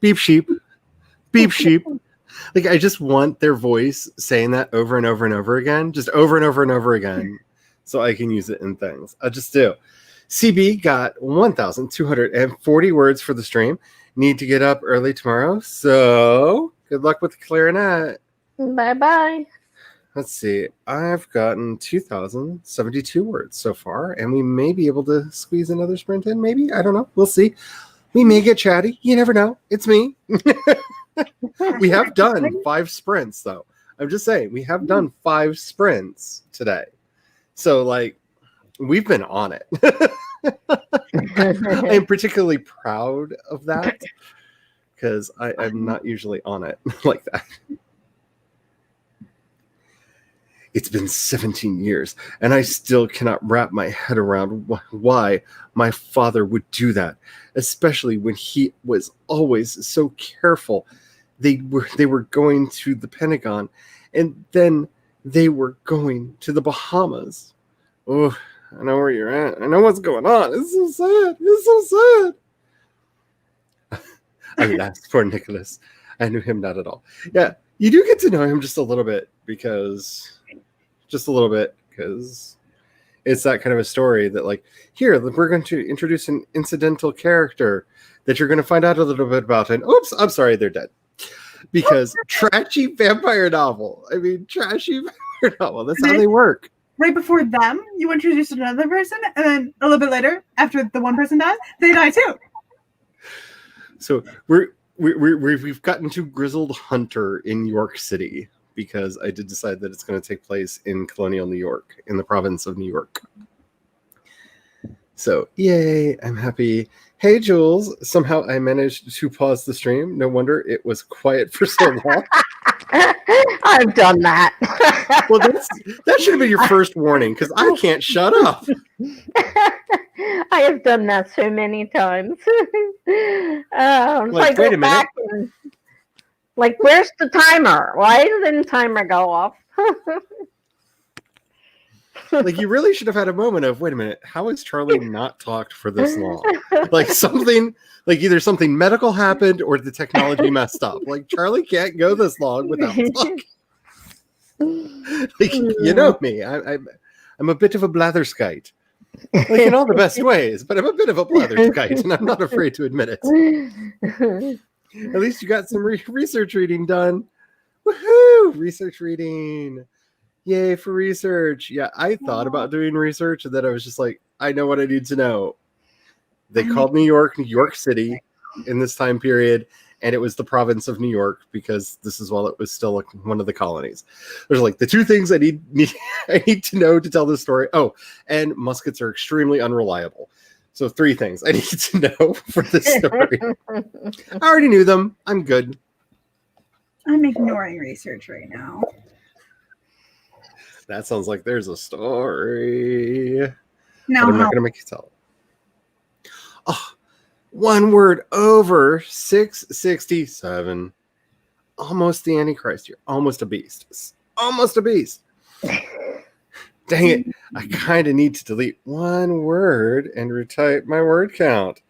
beep sheep, beep sheep. Like, I just want their voice saying that over and over and over again, just over and over and over again, so I can use it in things. I just do. CB got 1,240 words for the stream. Need to get up early tomorrow, so good luck with the clarinet. Bye-bye. Let's see. I've gotten 2,072 words so far, and we may be able to squeeze another sprint in, maybe? I don't know. We'll see. We may get chatty. You never know. It's me. We have done 5 sprints, though. I'm just saying, we have done 5 sprints today. So, like, we've been on it. I am particularly proud of that because I'm not usually on it like that. It's been 17 years, and I still cannot wrap my head around why my father would do that, especially when he was always so careful. They were going to the Pentagon, and then they were going to the Bahamas. Oh, I know where you're at. I know what's going on. It's so sad. It's so sad. I laughed for Nicholas. I knew him not at all. Yeah, you do get to know him just a little bit because it's that kind of a story that like, here, we're going to introduce an incidental character that you're going to find out a little bit about. And oops, I'm sorry, they're dead. Because trashy vampire novel. I mean, trashy vampire novel. That's how they work. Right before them, you introduce another person, and then a little bit later, after the one person dies, they die too. So we've gotten to Grizzled Hunter in York City, because I did decide that it's going to take place in colonial New York, in the province of New York. So, yay, I'm happy. Hey, Jules, somehow I managed to pause the stream. No wonder it was quiet for so long. I've done that. Well, that should have been your first warning, because I can't shut up. I have done that so many times. Like, wait a minute. Like, where's the timer? Why didn't the timer go off? Like, you really should have had a moment of, wait a minute, how has Charlie not talked for this long? Like something, like either something medical happened or the technology messed up. Like, Charlie can't go this long without talking. Like, you know me, I'm a bit of a blatherskite. Like, in all the best ways, but I'm a bit of a blatherskite, and I'm not afraid to admit it. At least you got some research reading done. Woohoo! Research reading. Yay for research. Yeah, I thought about doing research, and then I was just like, I know what I need to know. They called New York City in this time period, and it was the province of New York, because this is while it was still like one of the colonies. There's like the two things I need to know to tell this story. Oh, and muskets are extremely unreliable. So 3 things I need to know for this story. I already knew them. I'm good. I'm ignoring research right now. That sounds like there's a story. No, But I'm not going to make you tell it. Oh, 1 word over 667. Almost the Antichrist. You're almost a beast. Almost a beast. Dang it. I kind of need to delete 1 word and retype my word count.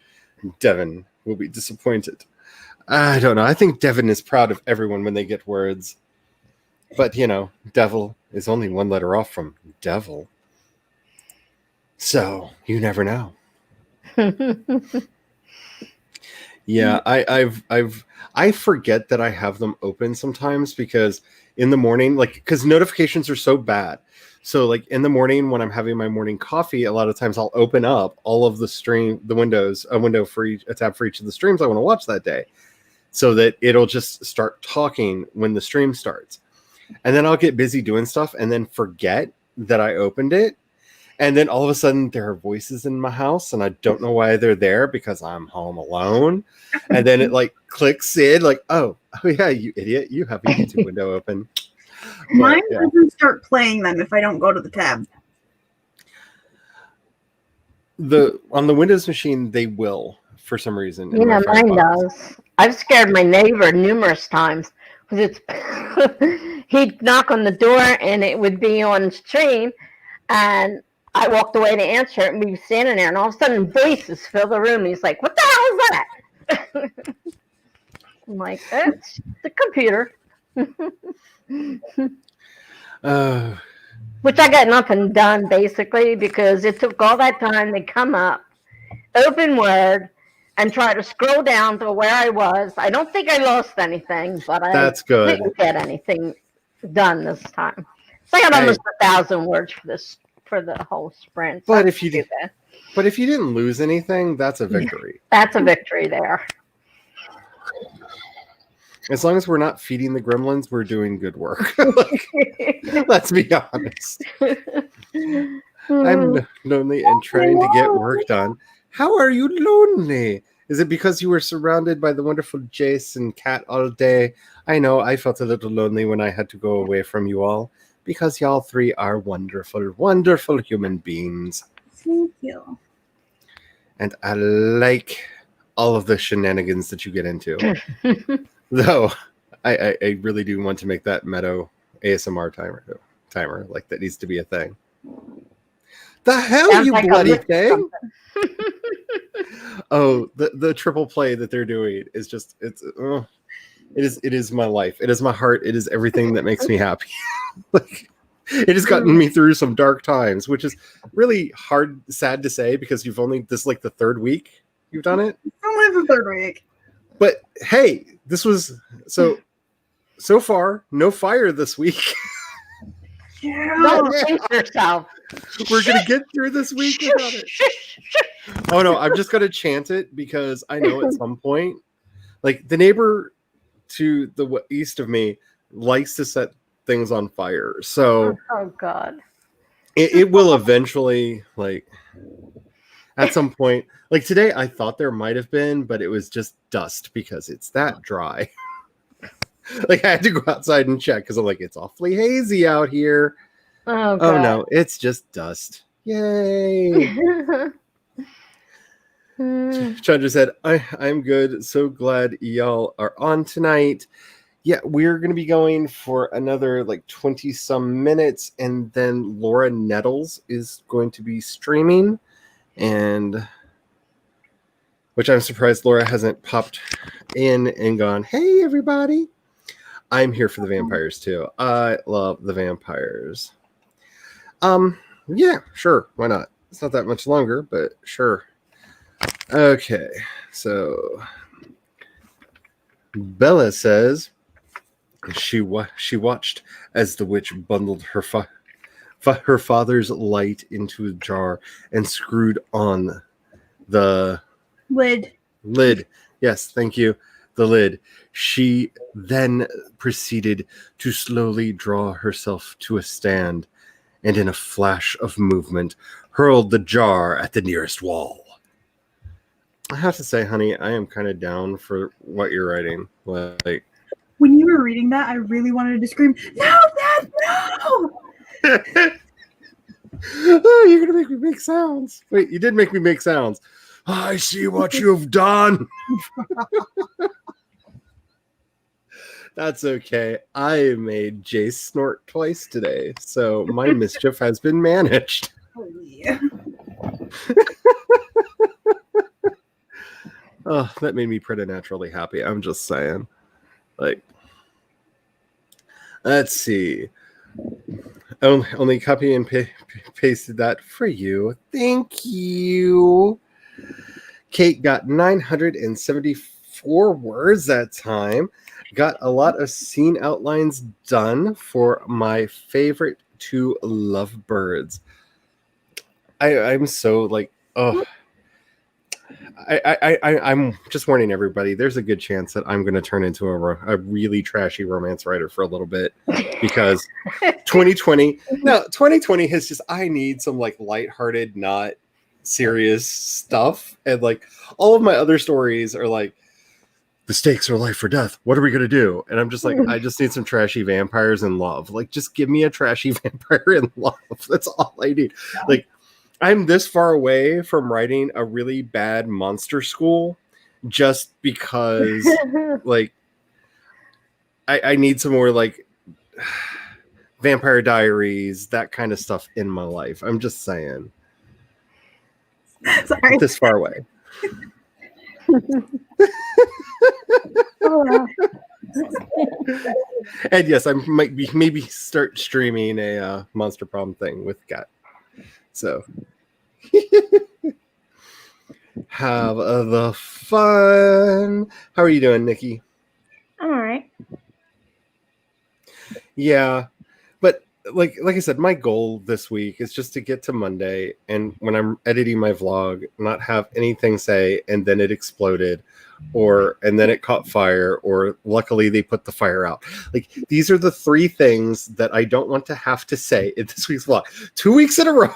Devin will be disappointed. I don't know. I think Devin is proud of everyone when they get words. But, you know, devil is only 1 letter off from devil. So, you never know. Yeah, I forget that I have them open sometimes, because in the morning, like, because notifications are so bad. So, like, in the morning when I'm having my morning coffee, a lot of times I'll open up all of the windows, a tab for each of the streams I want to watch that day, so that it'll just start talking when the stream starts. And then I'll get busy doing stuff and then forget that I opened it. And then all of a sudden there are voices in my house, and I don't know why they're there, because I'm home alone. And then it like clicks in like, oh yeah, you idiot, you have a YouTube window open. Mine yeah. doesn't start playing them if I don't go to the tab. On the Windows machine, they will, for some reason. You know, mine does. I've scared my neighbor numerous times, because he'd knock on the door and it would be on stream, and I walked away to answer it, and we were standing there, and all of a sudden voices fill the room. He's like, "What the hell is that?" I'm like, "It's the computer." Which I got nothing done, basically, because it took all that time to come up, open Word, and try to scroll down to where I was. I don't think I lost anything, but That's good. didn't get anything done this time. So I got almost 1,000 words for the whole sprint. So But if you didn't lose anything, that's a victory. that's a victory there. As long as we're not feeding the gremlins, we're doing good work. Like, let's be honest. I'm lonely and trying to get work done. How are you lonely? Is it because you were surrounded by the wonderful Jace and Kat all day? I know I felt a little lonely when I had to go away from you all, because y'all 3 are wonderful, wonderful human beings. Thank you. And I like all of the shenanigans that you get into. Though, I really do want to make that Meadow ASMR timer. Like, that needs to be a thing. The hell, Sounds you like bloody thing! Oh, the triple play that they're doing is just, it is my life. It is my heart. It is everything that makes me happy. Like, It has gotten me through some dark times, which is really sad to say because this is like the third week you've done it. It's only the third week. But hey, this was so far no fire this week. Yeah. Don't jinx yourself. We're gonna get through this week without it. Oh no, I'm just gonna chant it because I know at some point, like the neighbor to the east of me likes to set things on fire, so Oh God. it will eventually, like at some point, like today I thought there might have been, but it was just dust because it's that dry. Like I had to go outside and check because I'm like, it's awfully hazy out here. Oh God. Oh no, it's just dust. Yay. Chandra said, I'm good. So glad y'all are on tonight. Yeah, we're going to be going for another like 20 some minutes, and then Laura Nettles is going to be streaming, and which I'm surprised Laura hasn't popped in and gone, hey, everybody. I'm here for the vampires too. I love the vampires. Yeah, sure. Why not? It's not that much longer, but sure. Okay, so Bella says she watched as the witch bundled her father's light into a jar and screwed on the Lid. lid. Yes, thank you. The lid. She then proceeded to slowly draw herself to a stand and in a flash of movement hurled the jar at the nearest wall. I have to say, honey, I am kind of down for what you're writing. Like, When you were reading that, I really wanted to scream, no, Dad, no! oh, you're gonna make me make sounds. Wait, you did make me make sounds. I see what you've done. That's okay. I made Jace snort twice today, so my mischief has been managed. Oh, yeah. Oh, that made me preternaturally happy. I'm just saying. Like, let's see. Only copy and pasted that for you. Thank you. Kate got 974 words that time. Got a lot of scene outlines done for my favorite two lovebirds. I'm so like, oh. I'm just warning everybody. There's a good chance that I'm going to turn into a really trashy romance writer for a little bit because 2020 has just, I need some like lighthearted, not serious stuff. And like all of my other stories are like, the stakes are life or death. What are we going to do? And I'm just like, I just need some trashy vampires in love. Like, just give me a trashy vampire in love. That's all I need. Like, I'm this far away from writing a really bad monster school just because like I need some more like Vampire Diaries, that kind of stuff in my life. I'm just saying. Sorry. This far away. And yes, I might be maybe start streaming a Monster Problem thing with Kat. So have the fun. How are you doing, Nikki? I'm all right. Yeah, but like I said, my goal this week is just to get to Monday, and when I'm editing my vlog, not have anything say, and then it exploded, and then it caught fire, or luckily they put the fire out. Like, these are the three things that I don't want to have to say in this week's vlog. 2 weeks in a row.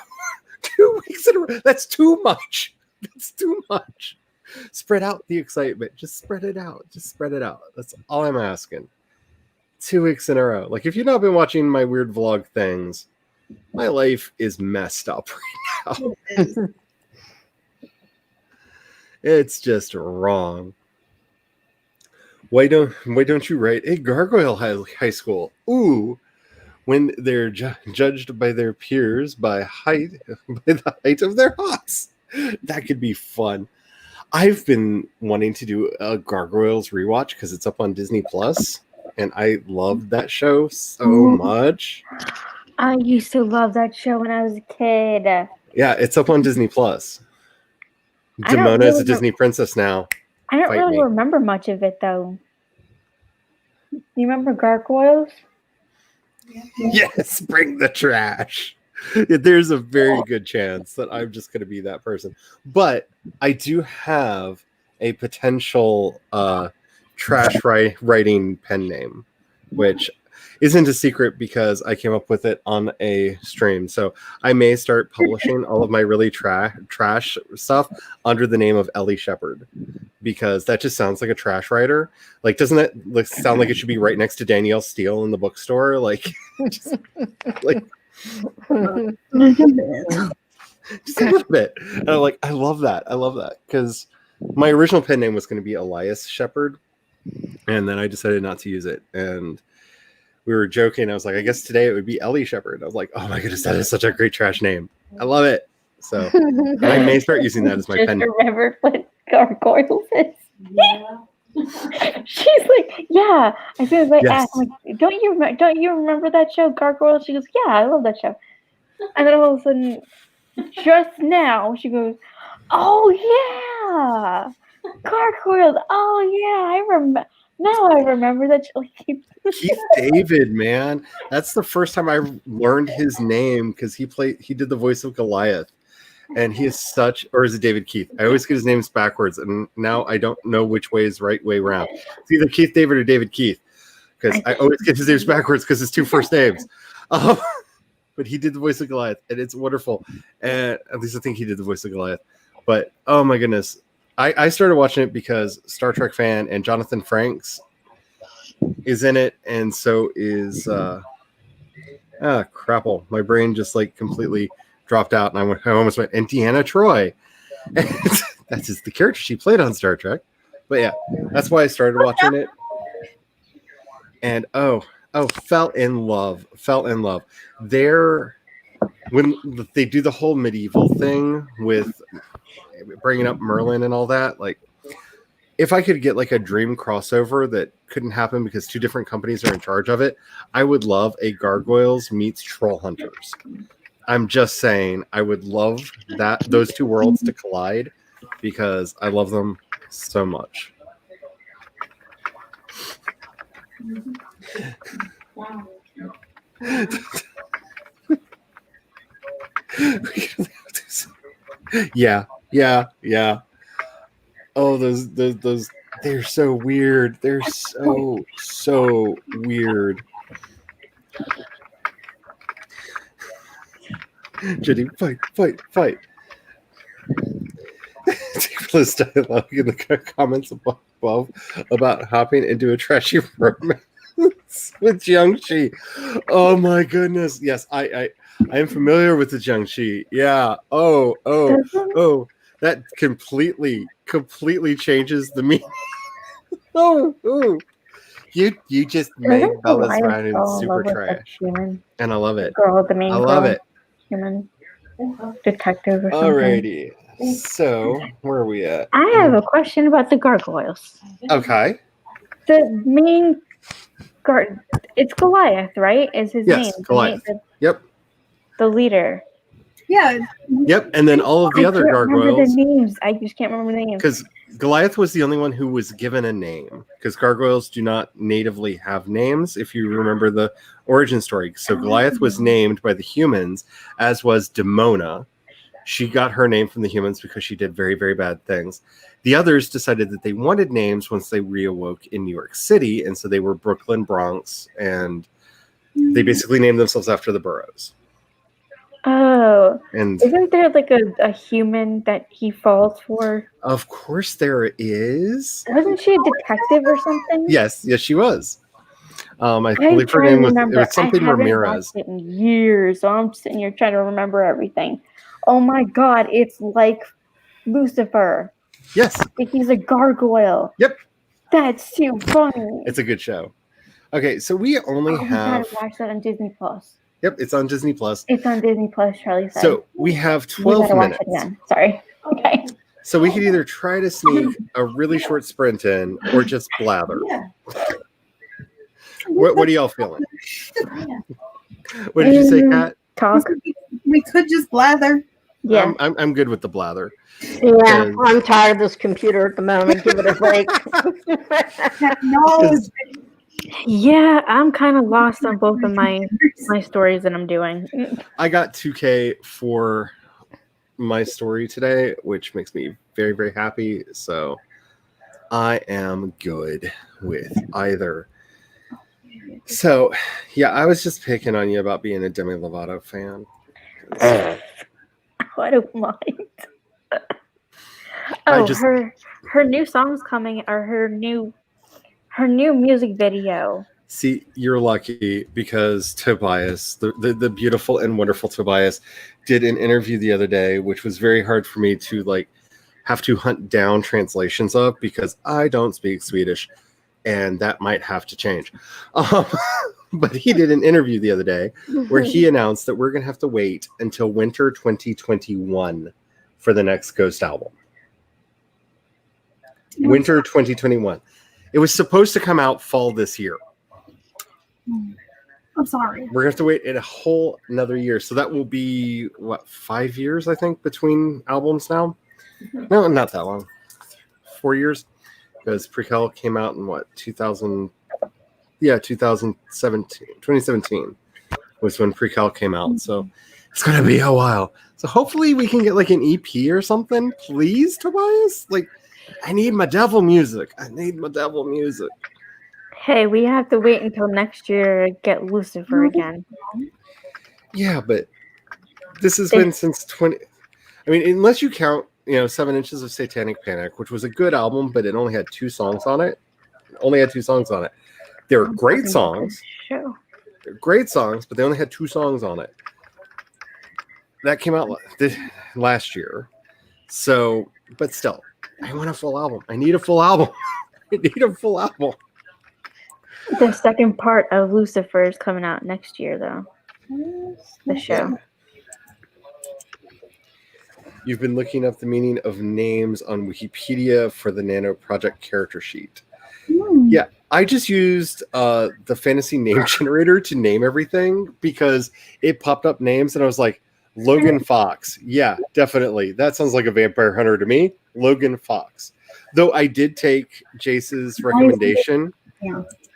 2 weeks in a row. That's too much. That's too much. Spread out the excitement. Just spread it out. Just spread it out. That's all I'm asking. 2 weeks in a row. Like, if you've not been watching my weird vlog things, my life is messed up right now. It's just wrong. Why don't you write a gargoyle high school? Ooh, when they're judged by their peers by the height of their hots. That could be fun. I've been wanting to do a Gargoyles rewatch because it's up on Disney Plus, and I love that show so much. I used to love that show when I was a kid. Yeah, it's up on Disney Plus. I don't Demona is a really Disney princess now. I don't Fight really me. remember much of it though. You remember gargoyles? Yes, bring the trash. There's a very good chance that I'm just going to be that person. But I do have a potential trash writing pen name, which isn't a secret because I came up with it on a stream. So I may start publishing all of my really trash stuff under the name of Ellie Shepherd, because that just sounds like a trash writer. Like, doesn't that sound like it should be right next to Danielle Steele in the bookstore? Like, just, like just a little bit. And I'm like, I love that. I love that because my original pen name was going to be Elias Shepherd, and then I decided not to use it. And we were joking. I was like, I guess today it would be Ellie Shepherd. I was like, oh my goodness, that is such a great trash name. I love it. So I may start using that as my Just pen name. remember what gargoyles is. Yeah. She's like, yeah. As soon as I Yes. asked, I'm like, don't you remember that show, Gargoyles? She goes, yeah, I love that show. And then all of a sudden, just now, she goes, oh yeah, Gargoyles. Oh yeah, I remember. Now I remember that show. Keith David, man, that's the first time I learned his name because he did the voice of Goliath, and he is such, or is it David Keith? I always get his names backwards, and now I don't know which way is right way around. It's either Keith David or David Keith, because I always get his names backwards because it's two first names. But he did the voice of Goliath, and it's wonderful. And at least I think he did the voice of Goliath. But oh my goodness, I started watching it because Star Trek fan, and Jonathan Frakes is in it, and so is crapple. My brain just like completely dropped out, and I almost went, and Deanna Troi. And that's just the character she played on Star Trek. But yeah, that's why I started watching it. And fell in love. When they do the whole medieval thing with bringing up Merlin and all that, like, if I could get like a dream crossover that couldn't happen because two different companies are in charge of it, I would love a Gargoyles meets Troll Hunters. I'm just saying, I would love those two worlds to collide because I love them so much. Yeah. Oh, those they're so weird. They're so weird. Jenny, fight. Ridiculous dialogue in the comments above about hopping into a trashy romance with Jiangxi. Oh my goodness. Yes, I am familiar with the Jiangxi. Yeah. Oh. That completely changes the meaning. Oh. You just made Bella's Brandon super trash. And I love it. Girl, the main I love girl, it. human detective or something. Alrighty. So where are we at? I have a question about the gargoyles. Okay. The main it's Goliath, right? Is his Yes, name? Goliath. Yep. The leader. Yeah. Yep. And then all of the other I can't remember gargoyles. the names. I just can't remember the names. Because Goliath was the only one who was given a name. Because gargoyles do not natively have names, if you remember the origin story. So Goliath was named by the humans, as was Demona. She got her name from the humans because she did very, very bad things. The others decided that they wanted names once they reawoke in New York City, and so they were Brooklyn, Bronx, and they basically named themselves after the boroughs. Oh, And isn't there like a human that he falls for? of course there is. Wasn't she a detective or something? Yes, she was. I I'm believe her trying name to was, it remember. was something I haven't Ramirez. watched it in years, so I'm sitting here trying to remember everything. Oh my god, it's like Lucifer. Yes, He's a gargoyle. Yep. That's too funny. it's a good show. Okay, so we only Oh, we have. gotta watch that on Disney Plus. Yep, it's on Disney Plus. It's on Disney Plus, Charlie said. So we have We 12 gotta watch minutes. it again. Sorry. Okay. So we could either try to sneak a really short sprint in or just blather. What are y'all feeling? What did you say, Kat? Talk. We could just blather. Yeah. I'm good with the blather. Yeah, I'm tired of this computer at the moment. Give it a break. No, Yeah, I'm kind of lost on both of my stories that I'm doing. I got 2K for my story today, which makes me very, very happy. So I am good with either. So, yeah, I was just picking on you about being a Demi Lovato fan. I don't mind. Oh, her new song's coming, or her new music video. See, you're lucky because Tobias, the beautiful and wonderful Tobias, did an interview the other day, which was very hard for me to have to hunt down translations of because I don't speak Swedish, and that might have to change. But he did an interview the other day where he announced that we're going to have to wait until winter 2021 for the next Ghost album. Winter 2021. It was supposed to come out fall this year. I'm sorry. We're going to have to wait a whole another year. So that will be, 5 years, I think, between albums now? No, not that long. 4 years. Because Prequel came out in 2017 was when Prequel came out. So it's going to be a while. So hopefully we can get an EP or something. Please, Tobias? I need my devil music. Hey, we have to wait until next year to get Lucifer again. Yeah, but this has been since 20. I mean, unless you count, 7 Inches of Satanic Panic, which was a good album, but it only had 2 songs on it. They were great songs. Show. They're great songs, but they only had 2 songs on it. That came out last year. So, but still, I want a full album. I need a full album. The second part of Lucifer is coming out next year, though. The show. You've been looking up the meaning of names on Wikipedia for the Nano Project character sheet. Yeah, I just used the fantasy name generator to name everything because it popped up names and I was like, Logan Fox. Yeah, definitely. That sounds like a vampire hunter to me. Logan Fox. Though I did take Jace's recommendation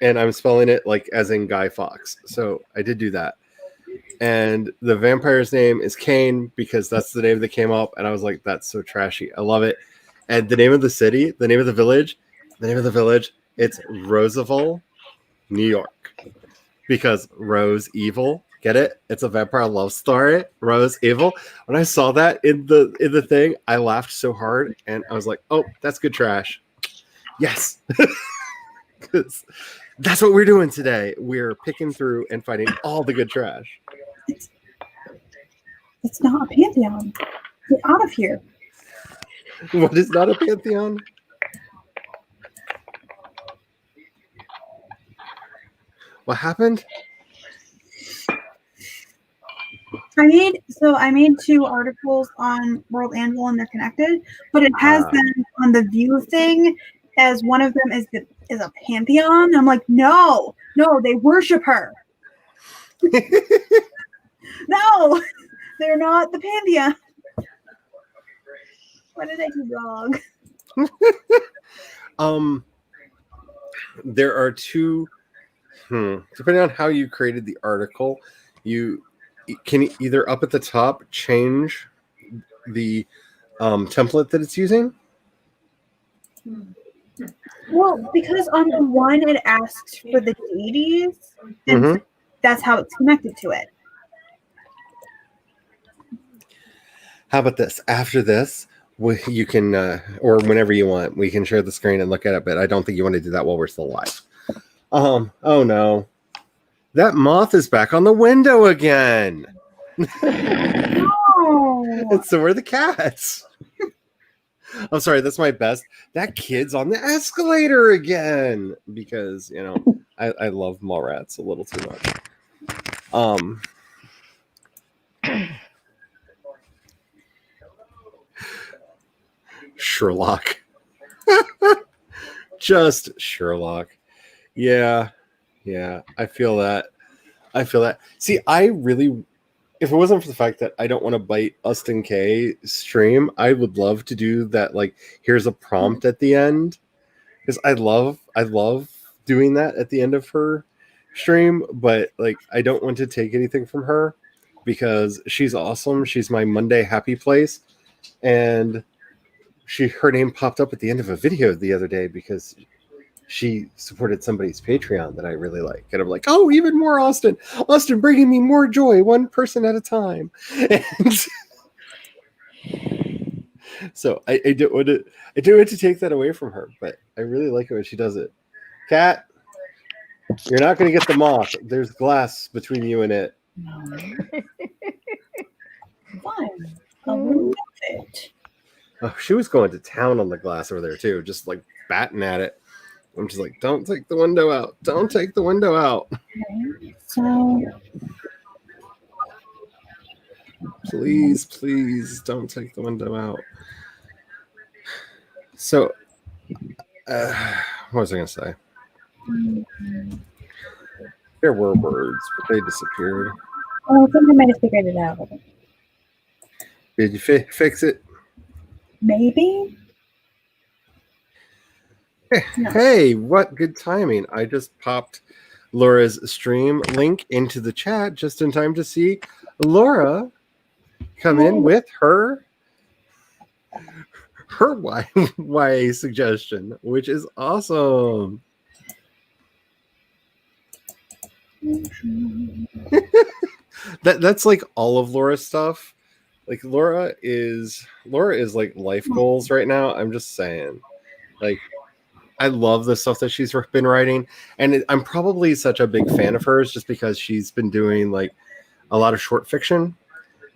and I'm spelling it as in Guy Fawkes. So I did do that. And the vampire's name is Kane because that's the name that came up. And I was like, that's so trashy. I love it. And the name of the city, the name of the village, it's Roseville, New York. Because Rose Evil, get it? It's a vampire love story. Rose Evil. When I saw that in the thing, I laughed so hard and I was like, oh, that's good trash. Yes. Because that's what we're doing today. We're picking through and finding all the good trash. It's not a pantheon. Get out of here. What is not a pantheon? What happened? I made 2 articles on World Anvil and they're connected, but it has them on the view thing as one of them is a pantheon. I'm like, no, they worship her. No, they're not the pantheon. What did I do wrong? There are 2. Depending on how you created the article, you can either up at the top change the template that it's using. Well, because on the one it asks for the deities, and that's how it's connected to it. How about this? After this, you can, or whenever you want, we can share the screen and look at it. But I don't think you want to do that while we're still live. Oh no, that moth is back on the window again. No. And so are the cats. I'm sorry, that's my best. That kid's on the escalator again because I love Mallrats a little too much. Sherlock. Just Sherlock. Yeah, I feel that. I feel that. See, I really, if it wasn't for the fact that I don't want to bite Austin K stream, I would love to do that. Like, here's a prompt at the end, because I love doing that at the end of her stream. But like, I don't want to take anything from her because she's awesome. She's my Monday happy place, and her name popped up at the end of a video the other day because she supported somebody's Patreon that I really like. And I'm like, oh, even more Austin bringing me more joy, one person at a time. And so I don't want to take that away from her, but I really like it when she does it. Kat, you're not going to get the moth. There's glass between you and it. Fine. I'll remove it. Oh, she was going to town on the glass over there too, just like batting at it. I'm just like, don't take the window out. Don't take the window out. Okay. So Please don't take the window out. So, what was I going to say? There were words, but they disappeared. I think I might have figured it out. Did you fix it? Maybe. No. Hey, what good timing. I just popped Laura's stream link into the chat just in time to see Laura come in with her YA suggestion, which is awesome. That's like all of Laura's stuff. Like Laura is like life goals right now. I'm just saying. Like, I love the stuff that she's been writing, and I'm probably such a big fan of hers just because she's been doing like a lot of short fiction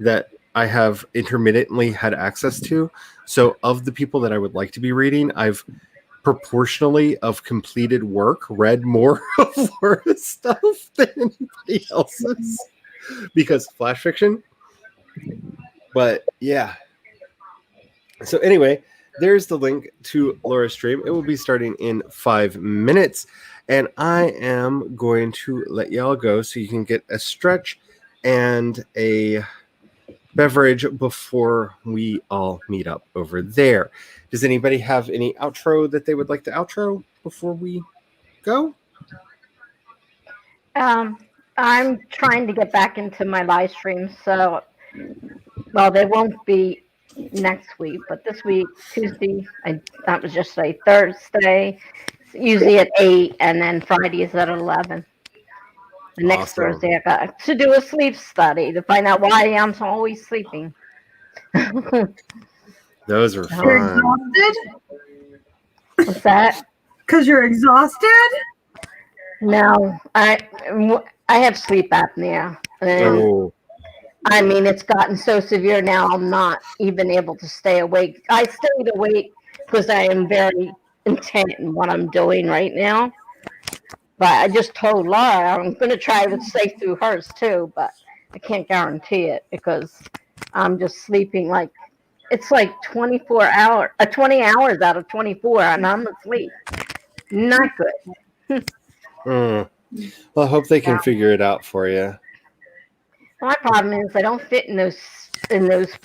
that I have intermittently had access to. So of the people that I would like to be reading, I've proportionally of completed work read more of Laura's stuff than anybody else's because flash fiction. But yeah. So anyway, there's the link to Laura's stream. It will be starting in 5 minutes. And I am going to let y'all go so you can get a stretch and a beverage before we all meet up over there. Does anybody have any outro that they would like to outro before we go? I'm trying to get back into my live streams, so they won't be next week, but this week, Tuesday, that was just say Thursday, usually at 8, and then Friday is at 11. The next Thursday, I got to do a sleep study to find out why I'm always sleeping. Those are You're fun. exhausted? What's that? Because you're exhausted? No, I have sleep apnea. And Oh, I mean, it's gotten so severe now, I'm not even able to stay awake. I stayed awake because I am very intent in what I'm doing right now. But I just told Laura I'm going to try to stay through hers too, but I can't guarantee it because I'm just sleeping like, it's like 20 hours out of 24, and I'm asleep. Not good. well, I hope they can figure it out for you. My problem is I don't fit in those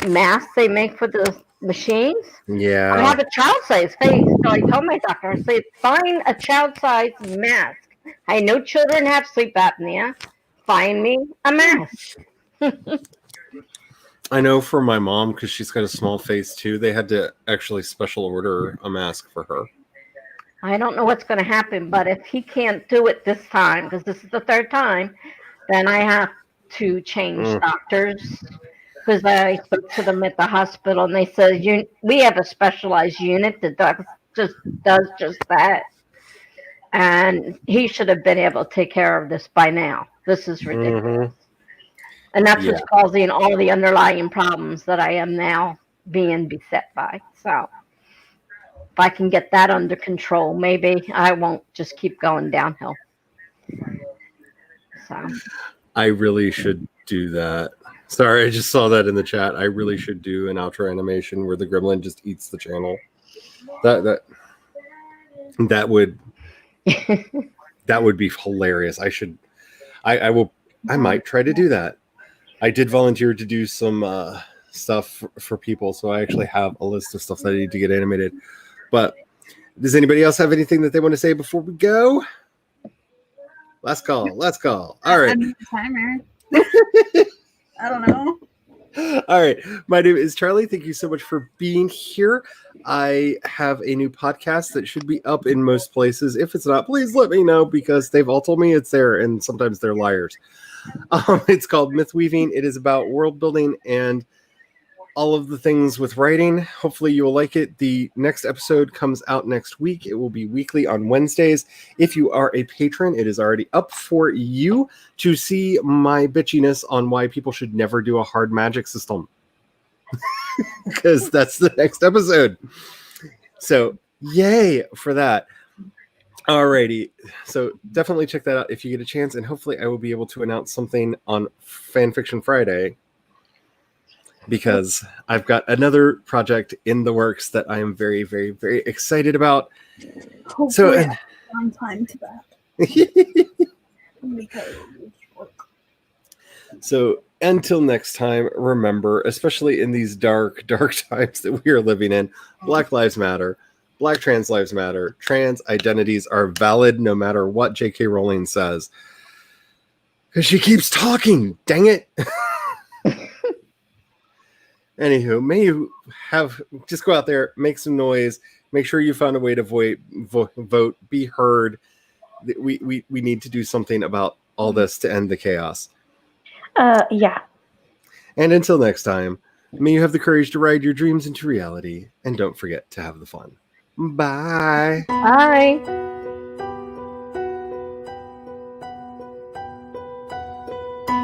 masks they make for the machines. I Yeah. have a child size face, so I told my doctor, I said, find a child size mask. I know children have sleep apnea. Find me a mask. I know for my mom, because she's got a small face too, they had to actually special order a mask for her. I don't know what's going to happen, but if he can't do it this time, because this is the third time, then I have to change doctors. Because I spoke to them at the hospital, and they said, we have a specialized unit that does just that. And he should have been able to take care of this by now. This is ridiculous. And that's what's causing all the underlying problems that I am now being beset by. So if I can get that under control, maybe I won't just keep going downhill. So I really should do that. Sorry, I just saw that in the chat. I really should do an outro animation where the gremlin just eats the channel. That would that would be hilarious. I will I might try to do that. I did volunteer to do some stuff for people, so I actually have a list of stuff that I need to get animated. But does anybody else have anything that they want to say before we go? Last call. All right. I need a timer. I don't know. All right. My name is Charlie. Thank you so much for being here. I have a new podcast that should be up in most places. If it's not, please let me know, because they've all told me it's there, and sometimes they're liars. It's called Myth Weaving. It is about world building and all of the things with writing. Hopefully you will like it. The next episode comes out next week. It will be weekly on Wednesdays. If you are a patron, it is already up for you to see my bitchiness on why people should never do a hard magic system. Because that's the next episode. So yay for that. Alrighty. So definitely check that out if you get a chance. And hopefully I will be able to announce something on Fanfiction Friday, because I've got another project in the works that I am very, very, very excited about. Hopefully, I have on time to that. Because So until next time, remember, especially in these dark, dark times that we are living in, Black Lives Matter, Black trans lives matter, trans identities are valid no matter what J.K. Rowling says. Because she keeps talking, dang it. Anywho, may you just go out there, make some noise, make sure you found a way to vote, be heard. We need to do something about all this to end the chaos. Yeah. And until next time, may you have the courage to ride your dreams into reality, and don't forget to have the fun. Bye. Bye.